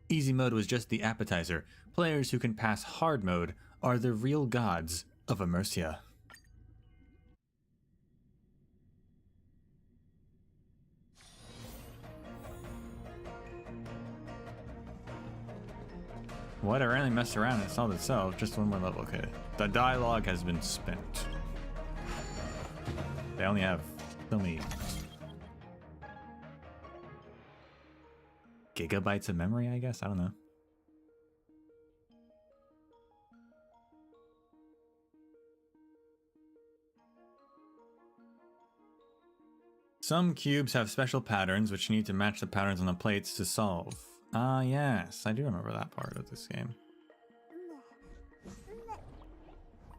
Easy mode was just the appetizer. Players who can pass hard mode are the real gods of Immersia. What, I randomly messed around and solved itself. Just one more level, okay. The dialogue has been spent. They only have so many gigabytes of memory, I guess? I don't know. Some cubes have special patterns which need to match the patterns on the plates to solve. Ah, yes, I do remember that part of this game.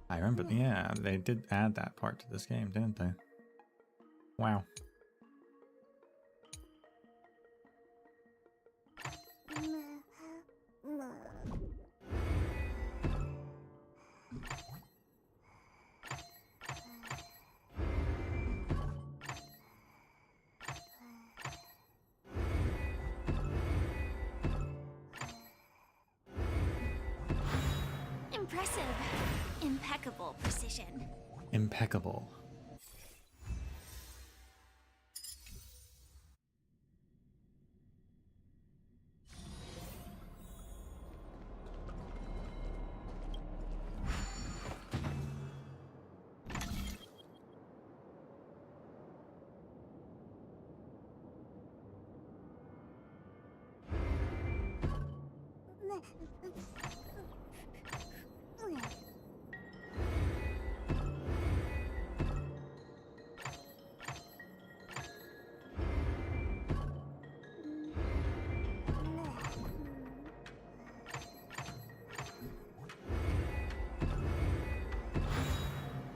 I remember, yeah, they did add that part to this game, didn't they? Wow. Impressive. Impeccable precision. Impeccable.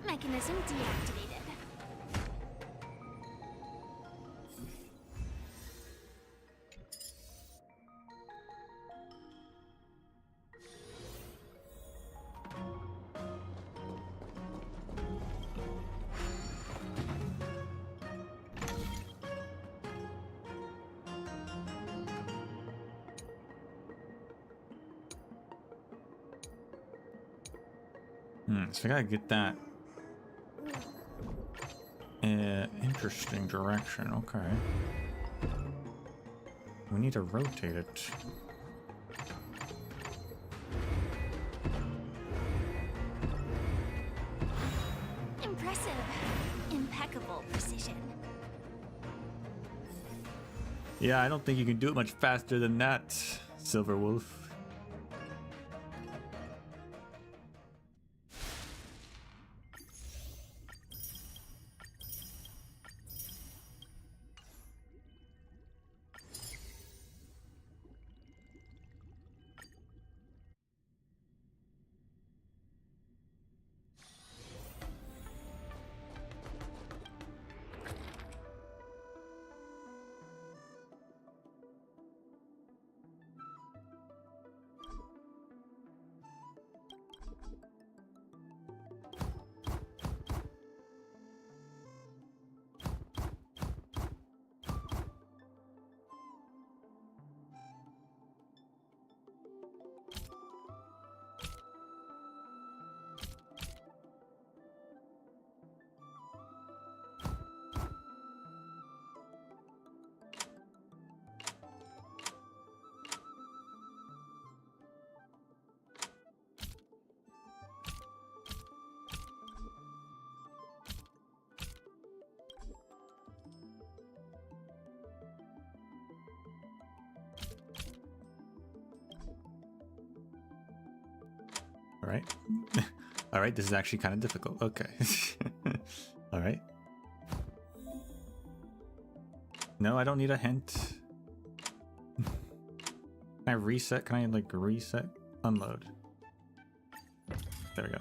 Mechanism deactivated. So I gotta get that interesting direction. Okay. We need to rotate it. Impressive. Impeccable precision. Yeah, I don't think you can do it much faster than that, Silverwolf. All right. All right, this is actually kind of difficult. Okay. All right. No, I don't need a hint. Can I reset? Can I like reset? Unload. There we go.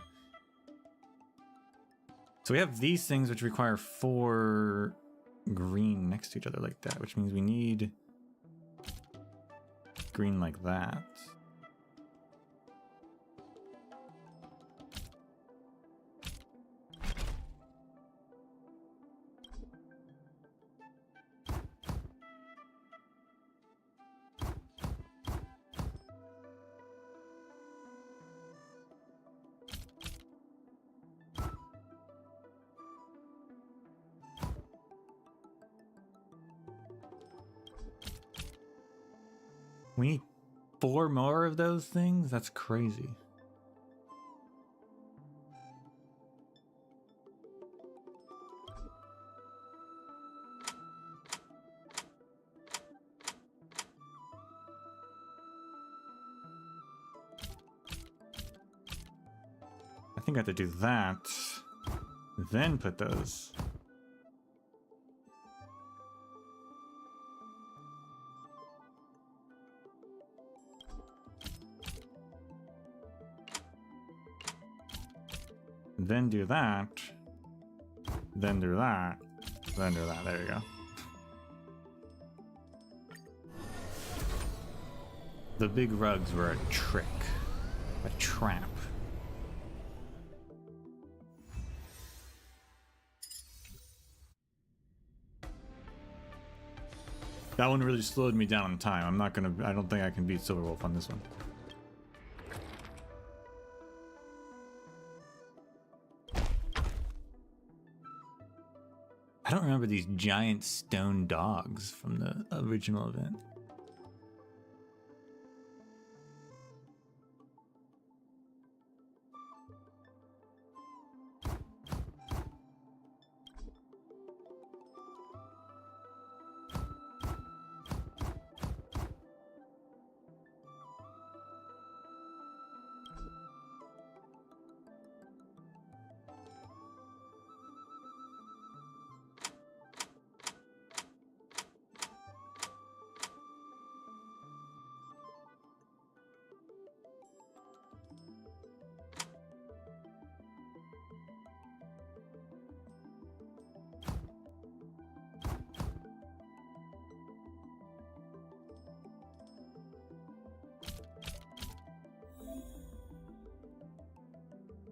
So we have these things which require 4 green next to each other like that, which means we need green like that. We need 4 more of those things? That's crazy. I think I have to do that, then put those. Then do that, then do that, then do that. There you go. The big rugs were a trick, a trap. That one really slowed me down in time. I don't think I can beat Silverwolf on this one. I don't remember these giant stone dogs from the original event.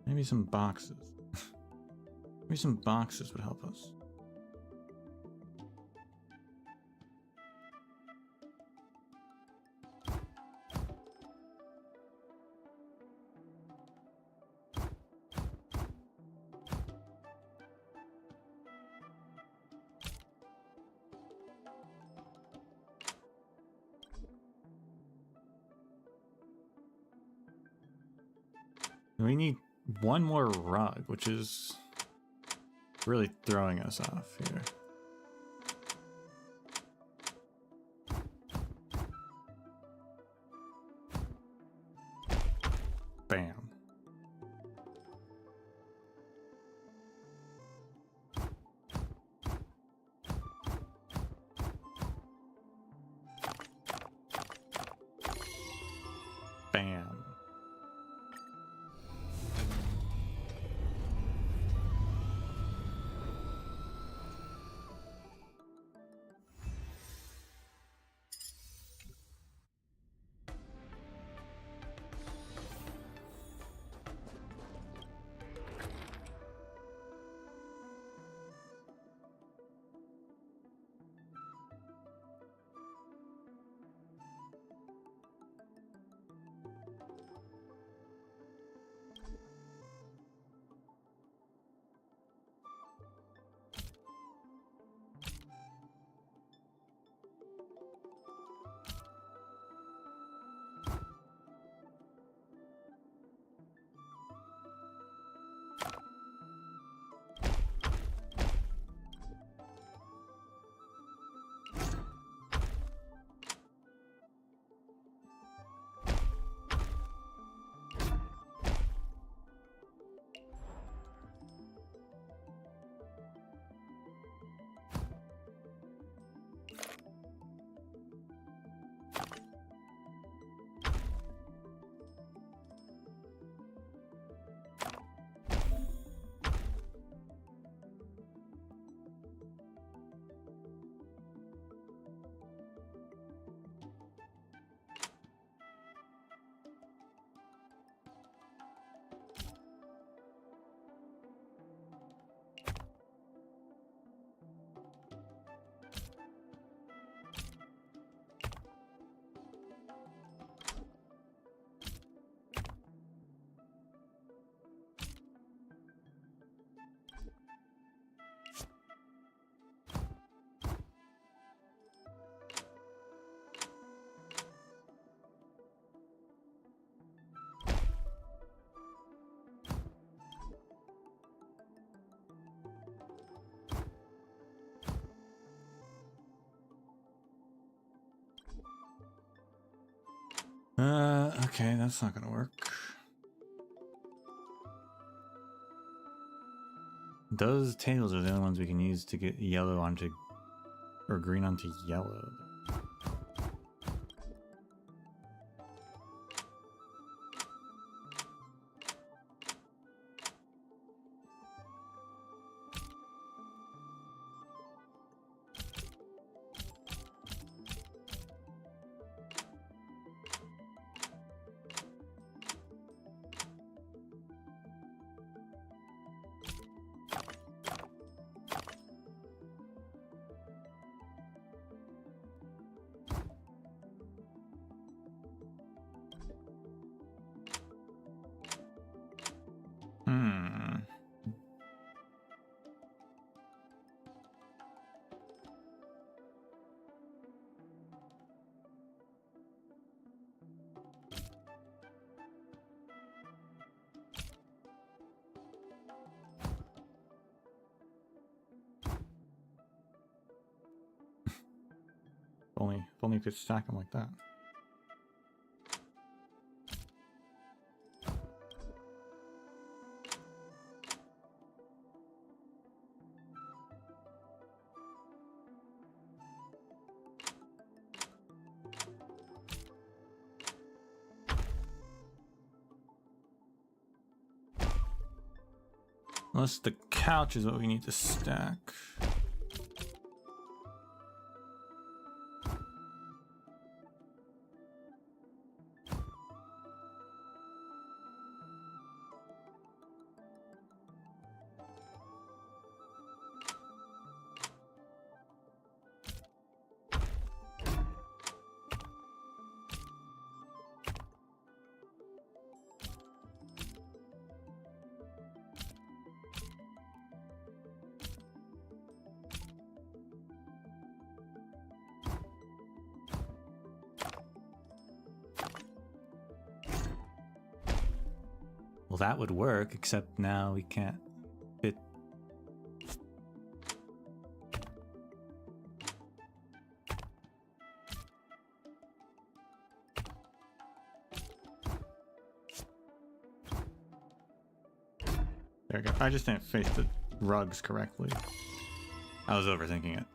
Maybe some boxes. Maybe some boxes would help us. We need one more rug, which is really throwing us off here. Bam. Bam. Okay, that's not gonna work. Those tails are the only ones we can use to get yellow onto, or green onto yellow. If only you could stack them like that. Unless the couch is what we need to stack. Well, that would work, except now we can't fit. There we go. I just didn't face the rugs correctly. I was overthinking it.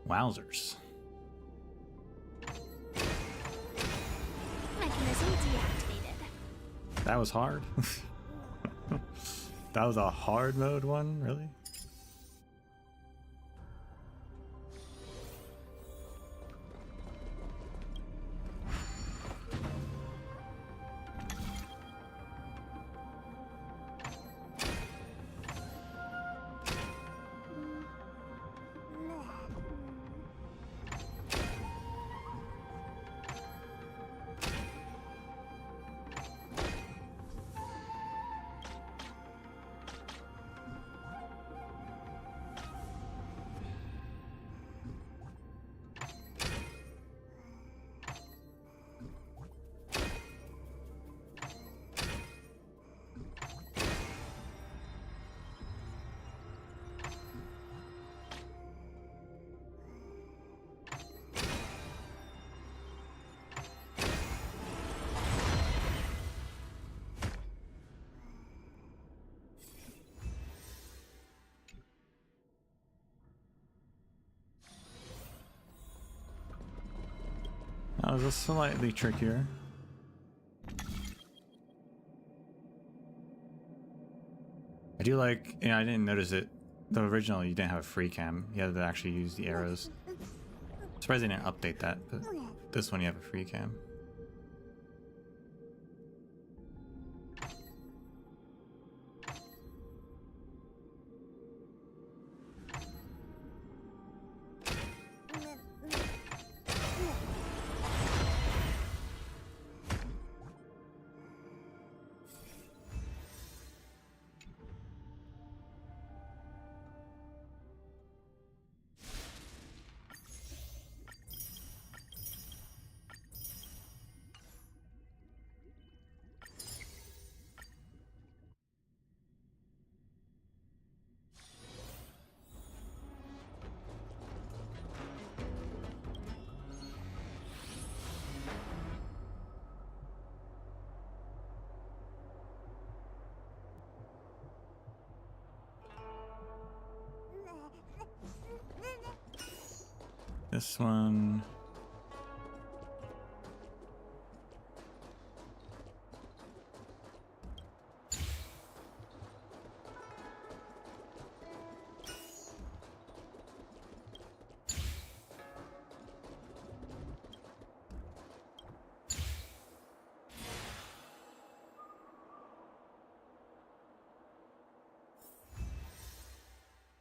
Wowzers. Mechanism deactivated. That was hard. That was a hard mode one, really? That was a slightly trickier. I do like, I didn't notice it. The original, you didn't have a free cam. You had to actually use the arrows. Surprised they didn't update that, but this one you have a free cam. this one.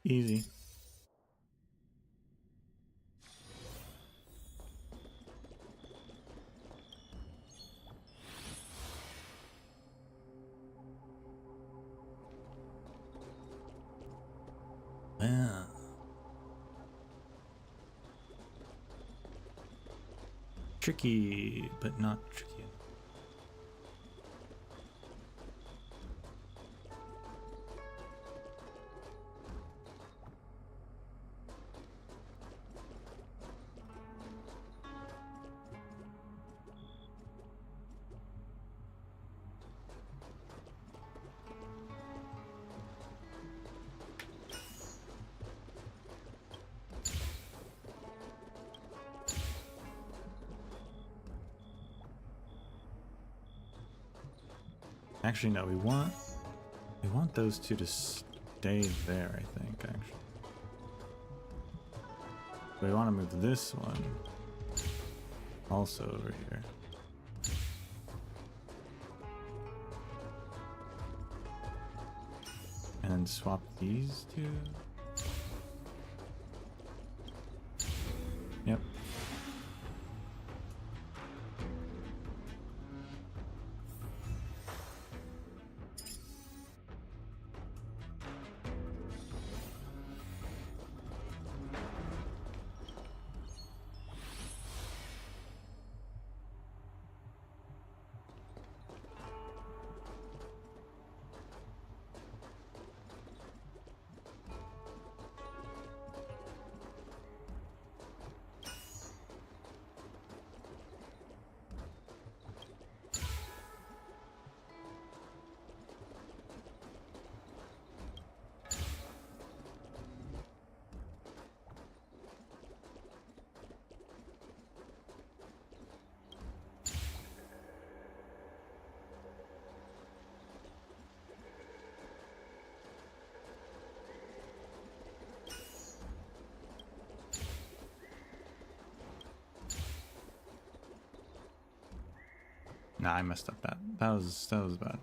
Easy. Yeah. Tricky, but not tricky. Actually, no, we want those two to stay there, I think, actually. We want to move this one also over here. And then swap these two. Yep. Nah, I messed up that. That was bad.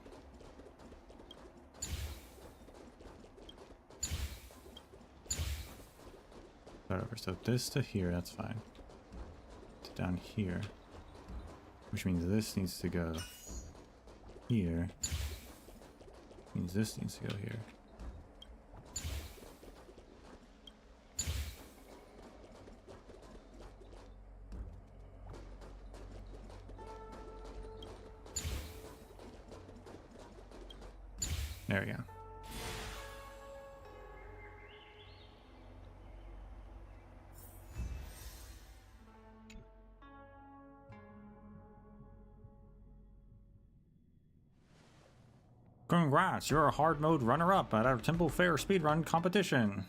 Whatever. So this to here, that's fine. To down here, which means this needs to go here. Means this needs to go here. There we go. Congrats, you're a hard mode runner-up at our Temple Fair speedrun competition.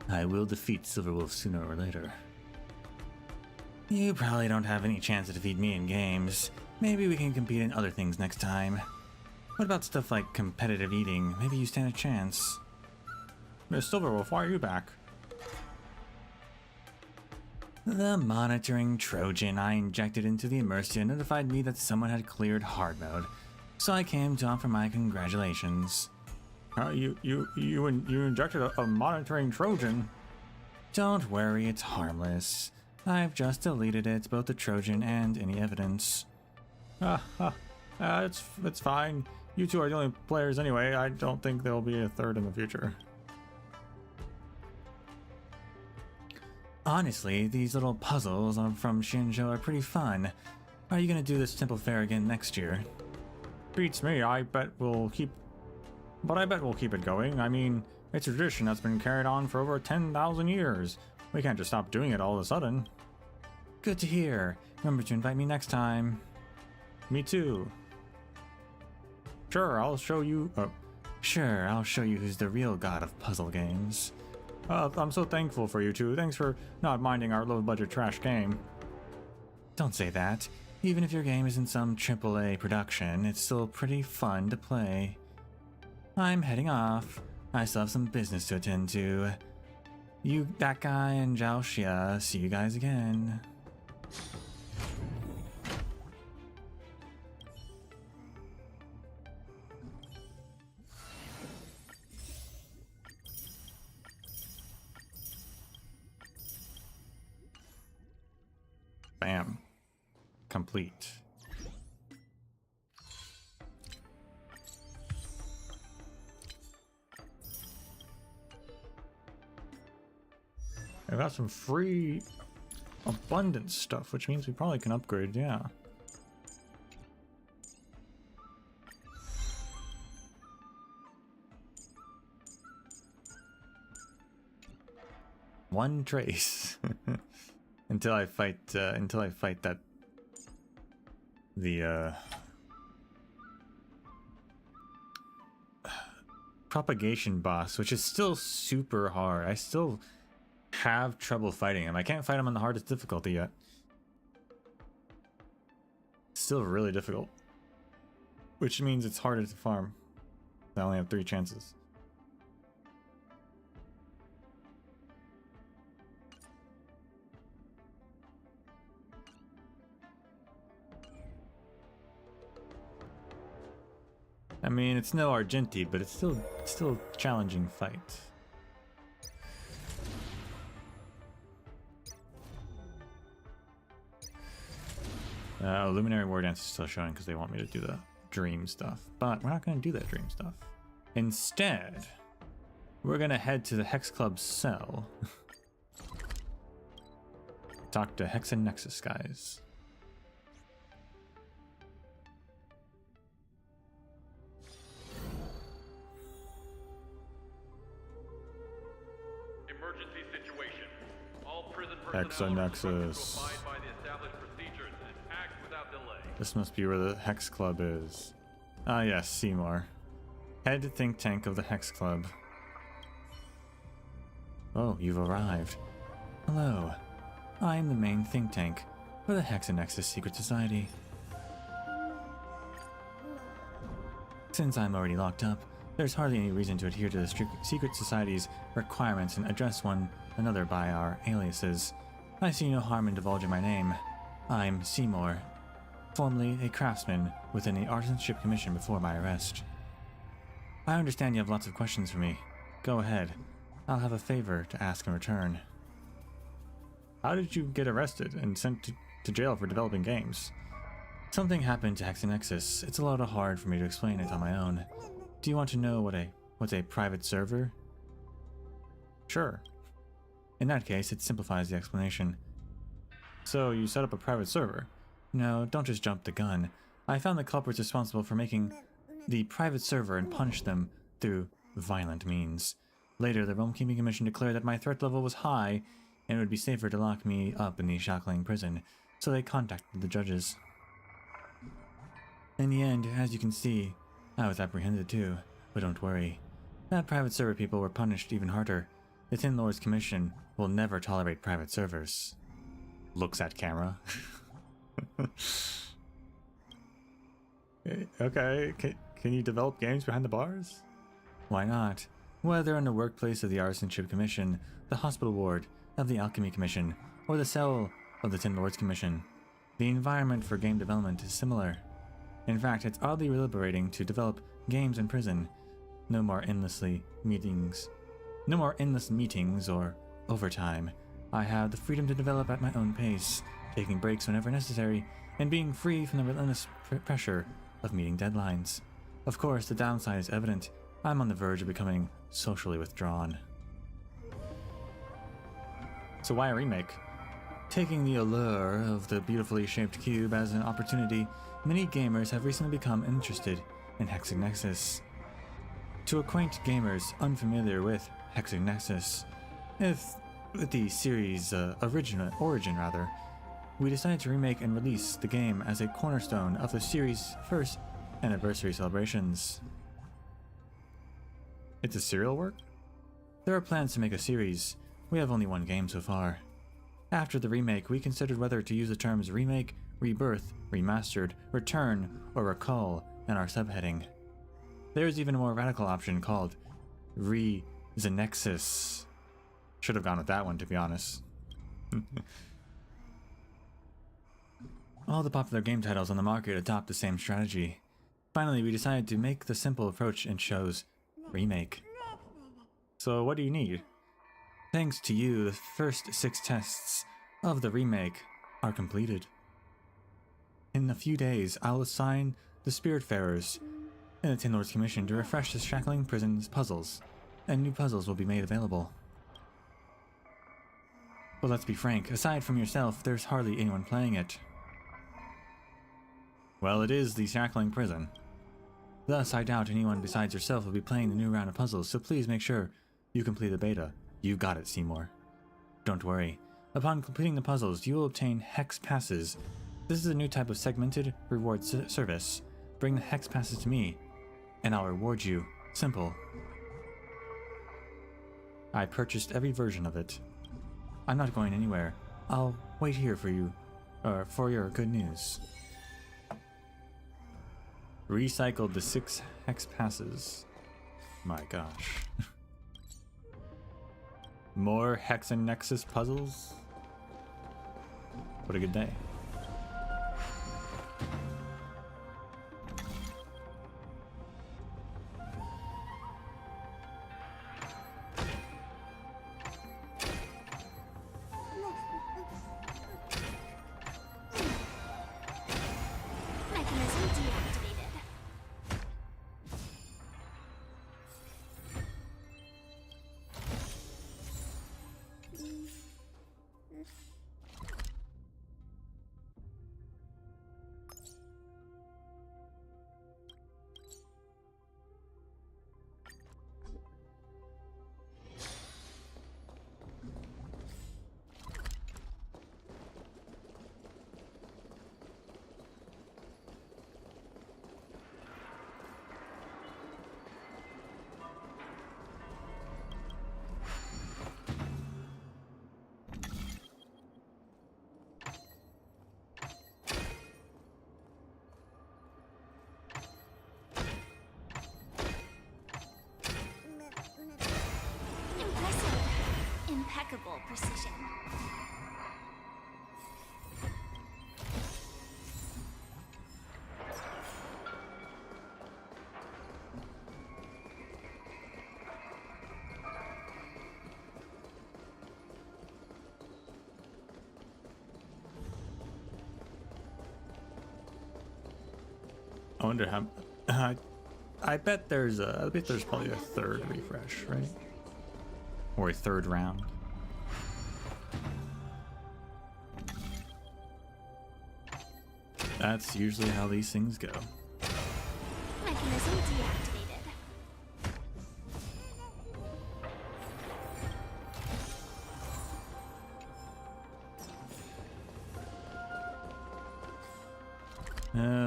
I will defeat Silverwolf sooner or later. You probably don't have any chance to defeat me in games. Maybe we can compete in other things next time. What about stuff like competitive eating? Maybe you stand a chance. Miss Silverwolf, why are you back? The monitoring Trojan I injected into the Immersia notified me that someone had cleared hard mode, so I came to offer my congratulations. You injected a monitoring Trojan? Don't worry, it's harmless. I've just deleted it, both the Trojan and any evidence. It's fine. You two are the only players anyway. I don't think there'll be a third in the future. Honestly, these little puzzles from Shinjo are pretty fun. Are you gonna do this Temple Fair again next year? Beats me. I bet we'll keep it going. I mean, it's a tradition that's been carried on for over 10,000 years. We can't just stop doing it all of a sudden. Good to hear. Remember to invite me next time. Me too. Sure, I'll show you who's the real god of puzzle games. I'm so thankful for you two. Thanks for not minding our low-budget trash game. Don't say that. Even if your game isn't some AAA production, it's still pretty fun to play. I'm heading off. I still have some business to attend to. You, that guy, and Zhao Xia, see you guys again. Bam. Complete. I got some free abundance stuff, which means we probably can upgrade, yeah. One trace. until I fight that the propagation boss, which is still super hard. I still have trouble fighting him. I can't fight him on the hardest difficulty yet. Still really difficult. Which means it's harder to farm. I only have 3 chances. I mean, it's no Argenti, but it's still a challenging fight. Luminary Wardance is still showing because they want me to do the dream stuff, but we're not going to do that dream stuff. Instead, we're going to head to the Hex Club cell. Talk to Hex and Nexus guys. Emergency situation. All prison Hex and Nexus. This must be where the Hex Club is. Ah yes, Seymour. Head think tank of the Hex Club. Oh, you've arrived. Hello. I am the main think tank for the Hex and Nexus Secret Society. Since I'm already locked up, there's hardly any reason to adhere to the Secret Society's requirements and address one another by our aliases. I see no harm in divulging my name. I'm Seymour, formerly a craftsman within the Artisanship Commission before my arrest. I understand you have lots of questions for me. Go ahead. I'll have a favor to ask in return. How did you get arrested and sent to jail for developing games? Something happened to Hex and Nexus. It's a little hard for me to explain it on my own. Do you want to know what's a private server? Sure. In that case, it simplifies the explanation. So you set up a private server? No, don't just jump the gun. I found the culprits responsible for making the private server and punished them through violent means. Later, the Realm Keeping Commission declared that my threat level was high and it would be safer to lock me up in the shackling prison, so they contacted the judges. In the end, as you can see, I was apprehended too, but don't worry. That private server people were punished even harder. The Tin Lords Commission will never tolerate private servers. Looks at camera. Okay, can you develop games behind the bars? Why not? Whether in the workplace of the Artisanship Commission, the hospital ward of the Alchemy Commission, or the cell of the Tin Lords Commission, the environment for game development is similar. In fact, it's oddly liberating to develop games in prison. No more endless meetings or overtime. I have the freedom to develop at my own pace, taking breaks whenever necessary, and being free from the relentless pressure of meeting deadlines. Of course, the downside is evident. I'm on the verge of becoming socially withdrawn. So why a remake? Taking the allure of the beautifully shaped cube as an opportunity, many gamers have recently become interested in Hex and Nexus. To acquaint gamers unfamiliar with Hex and Nexus, with the series' origin, we decided to remake and release the game as a cornerstone of the series' first anniversary celebrations. It's a serial work? There are plans to make a series. We have only one game so far. After the remake, we considered whether to use the terms remake, rebirth, remastered, return, or recall in our subheading. There is even a more radical option called Re-Zenexus. Should have gone with that one, to be honest. All the popular game titles on the market adopt the same strategy. Finally, we decided to make the simple approach and chose remake. So what do you need? Thanks to you, the first 6 tests of the remake are completed. In a few days, I'll assign the Spiritfarers in the Tin Lord's Commission to refresh the Shackling Prison's puzzles, and new puzzles will be made available. But let's be frank, aside from yourself, there's hardly anyone playing it. Well, it is the Shackling Prison. Thus, I doubt anyone besides yourself will be playing the new round of puzzles, so please make sure you complete the beta. You got it, Seymour. Don't worry. Upon completing the puzzles, you will obtain Hex Passes. This is a new type of segmented reward service. Bring the Hex Passes to me, and I'll reward you. Simple. I purchased every version of it. I'm not going anywhere. I'll wait here for you, for your good news. Recycled the 6 Hex Passes. My gosh. More Hex and Nexus puzzles? What a good day. Mechanism deactivated. Impressive. Impeccable precision. I wonder how. I bet there's probably a third refresh, right? Or a third round. That's usually how these things go. Mechanism deactivated.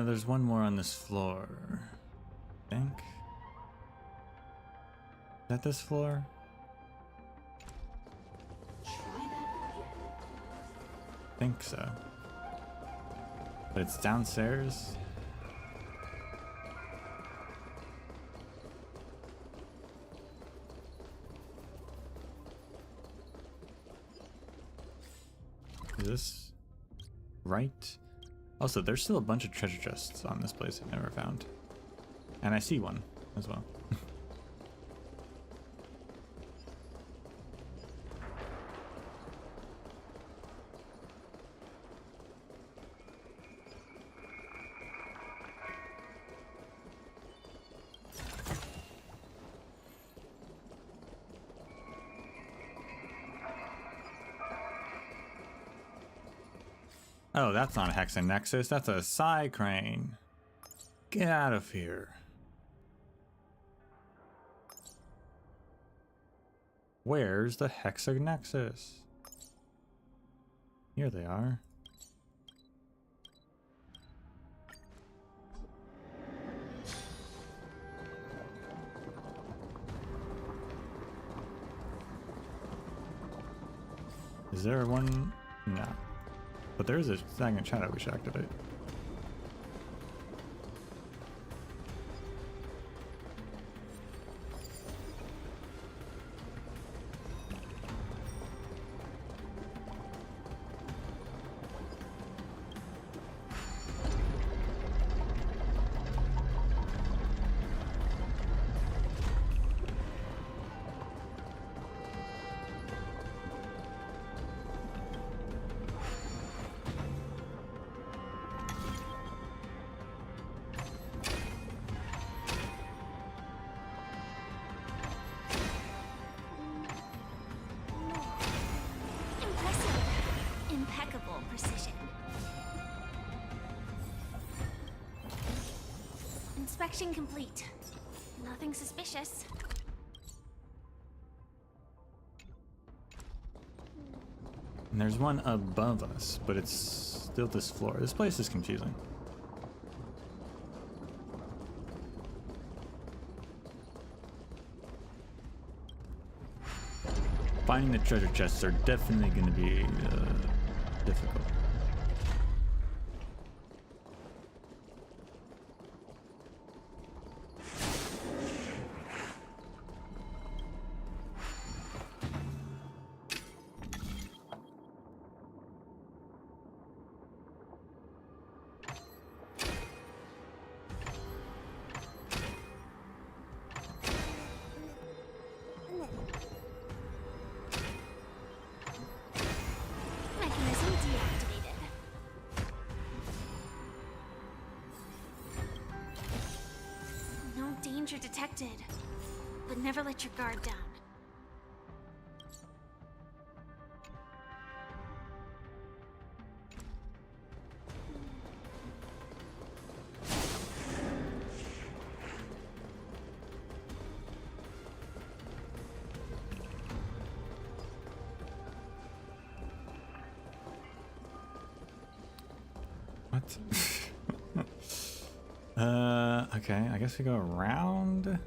There's one more on this floor. I think. Is that this floor? Think so. But it's downstairs. Is this right? Also, there's still a bunch of treasure chests on this place I've never found. And I see one as well. Oh, that's not a Hex and Nexus, that's a Psy Crane. Get out of here. Where's the Hexanexus? Here they are. Is there one? No. But there is a stagnant shadow we should activate. Impressive. Impeccable precision. Inspection complete. Nothing suspicious. And there's one above us, but it's still this floor. This place is confusing. Finding the treasure chests are definitely going to be difficult. Mechanism deactivated. No danger detected. But never let your guard down. What? Okay, I guess we go around.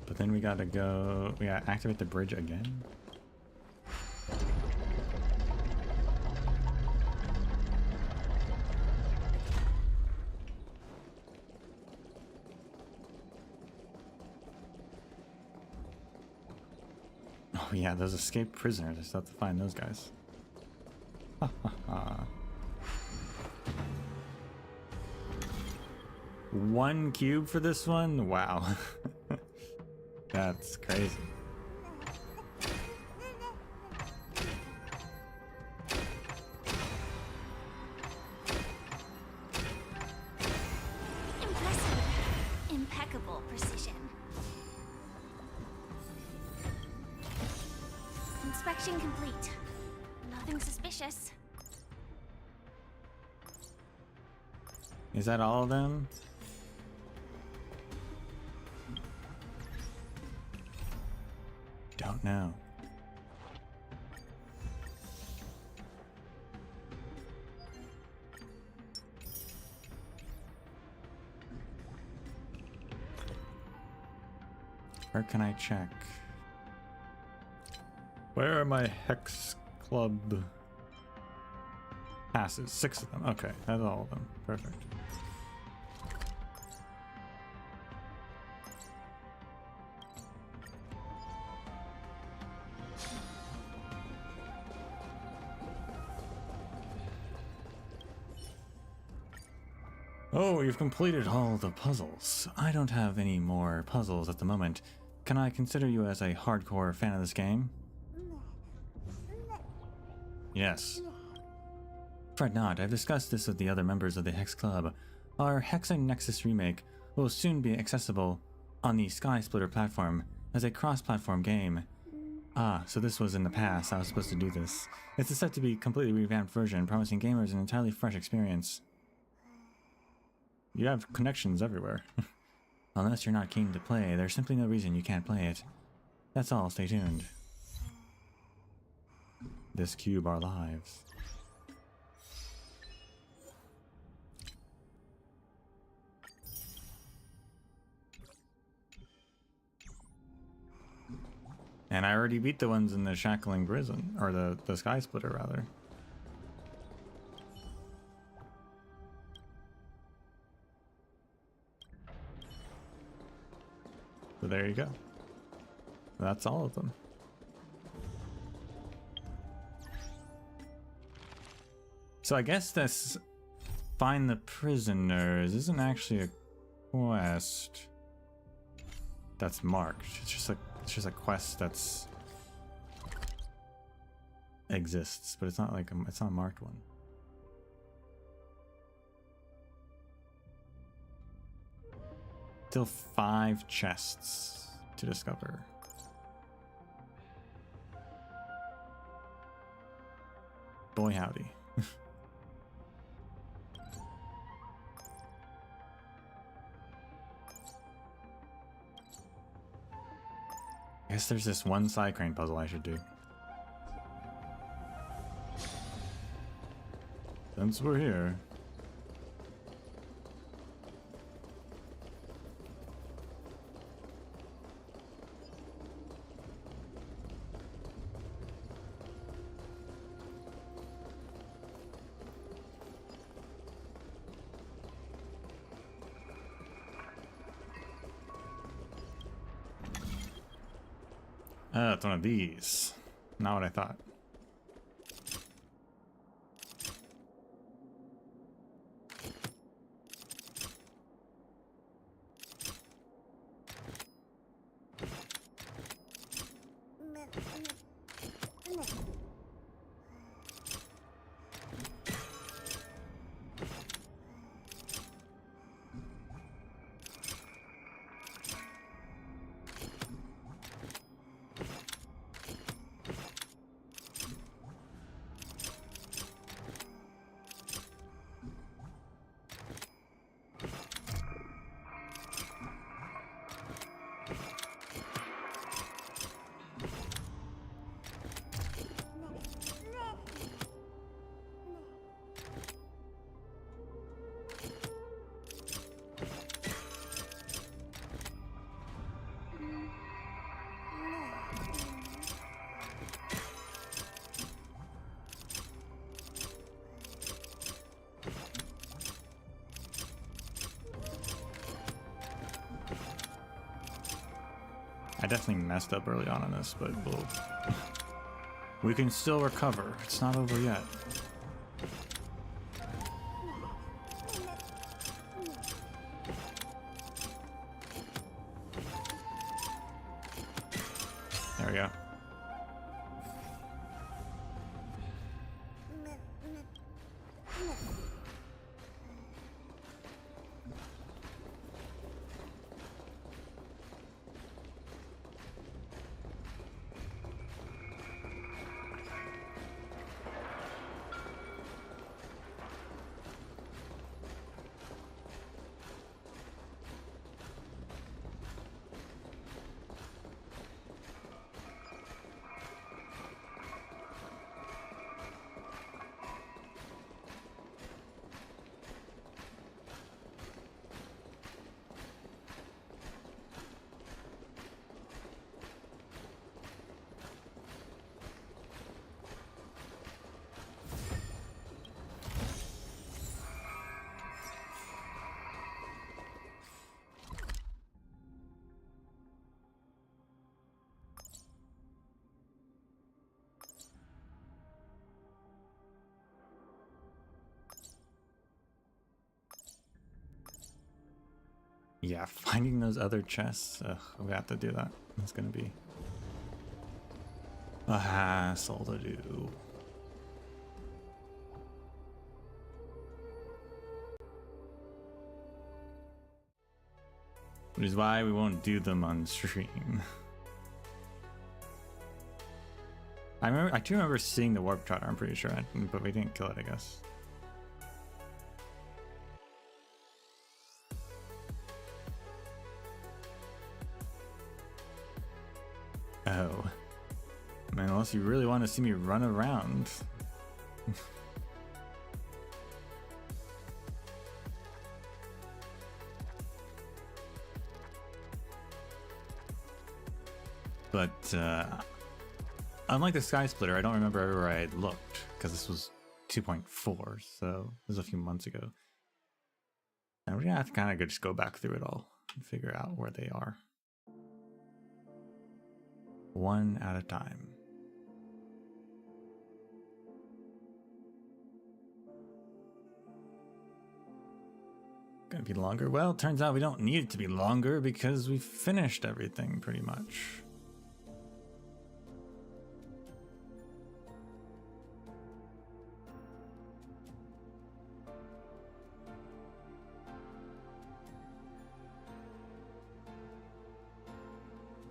But then we gotta activate the bridge again. Oh yeah, those escaped prisoners. I still have to find those guys. Ha ha ha. 1 cube for this one? Wow. That's crazy. Impressive. Impeccable precision. Inspection complete. Nothing suspicious. Is that all of them? Don't know. Where can I check? Where are my Hex Club passes? 6 of them. Okay, that's all of them. Perfect. Oh, you've completed all the puzzles. I don't have any more puzzles at the moment. Can I consider you as a hardcore fan of this game? Yes. Fret not, I've discussed this with the other members of the Hex Club. Our Hex and Nexus remake will soon be accessible on the Sky Splitter platform as a cross-platform game. Ah, so this was in the past. I was supposed to do this. It's a set to be completely revamped version, promising gamers an entirely fresh experience. You have connections everywhere. Unless you're not keen to play, there's simply no reason you can't play it. That's all, stay tuned. This cube our lives. And I already beat the ones in the Shackling Prison, or the Sky Splitter rather. So there you go. That's all of them. So I guess this find the prisoners isn't actually a quest that's marked. It's just a quest that's exists, but it's not like it's not a marked one. Still 5 chests to discover. Boy howdy. I guess there's this one side crane puzzle I should do. Since we're here. It's one of these. Not what I thought. I definitely messed up early on in this, but we can still recover. It's not over yet. There we go. Yeah, finding those other chests, we have to do that. It's gonna be a hassle to do. Which is why we won't do them on stream. I do remember seeing the warp trotter, I'm pretty sure, but we didn't kill it, I guess. Oh. Man, unless you really want to see me run around. But, unlike the Sky Splitter, I don't remember where I had looked, because this was 2.4, so this was a few months ago. And we're gonna have to kind of just go back through it all and figure out where they are. One at a time. Gonna be longer? Well, turns out we don't need it to be longer because we finished everything pretty much.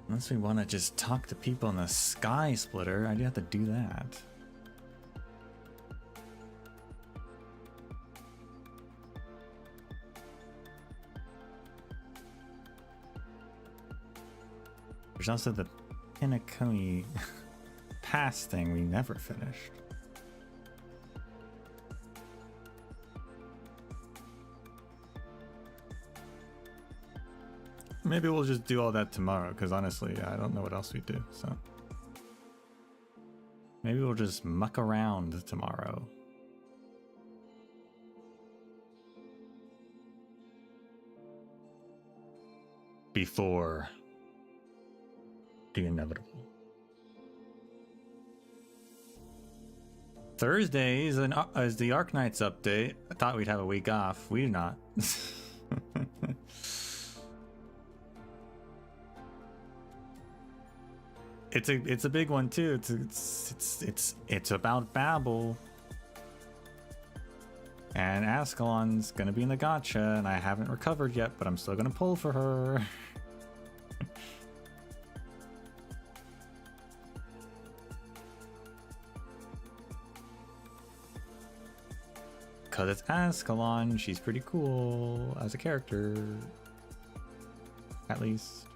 Unless we want to just talk to people in the Sky Splitter, I do have to do that. There's also the Pinnaconny Pass thing we never finished. Maybe we'll just do all that tomorrow, because honestly, I don't know what else we do, so. Maybe we'll just muck around tomorrow. Before the inevitable. Thursdays is the Arknights update. I thought we'd have a week off. We do not. It's a big one too. It's about Babel. And Ascalon's gonna be in the gacha, and I haven't recovered yet, but I'm still gonna pull for her. Cause it's Ascalon, she's pretty cool as a character. At least.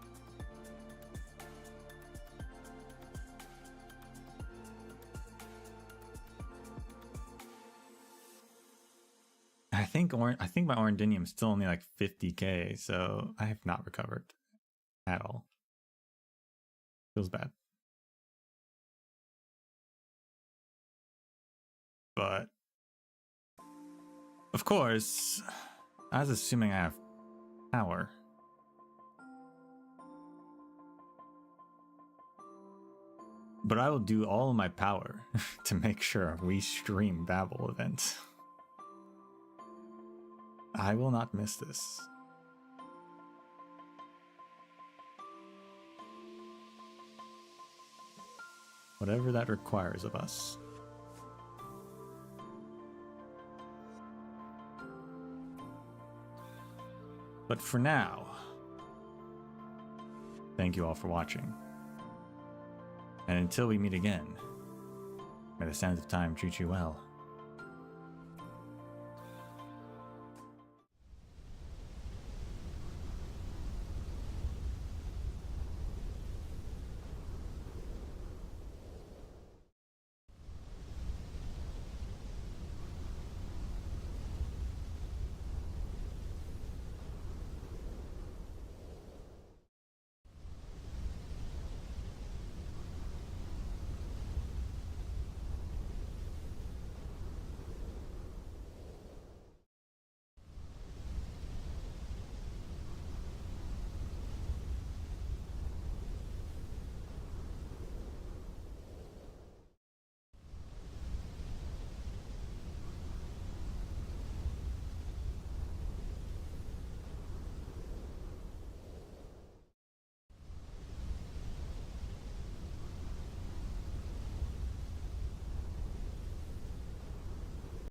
I think my Orindinium is still only like 50k, so I have not recovered at all. Feels bad. But of course, I was assuming I have power. But I will do all of my power to make sure we stream Babel events. I will not miss this. Whatever that requires of us. But for now, thank you all for watching. And until we meet again, may the sands of time treat you well.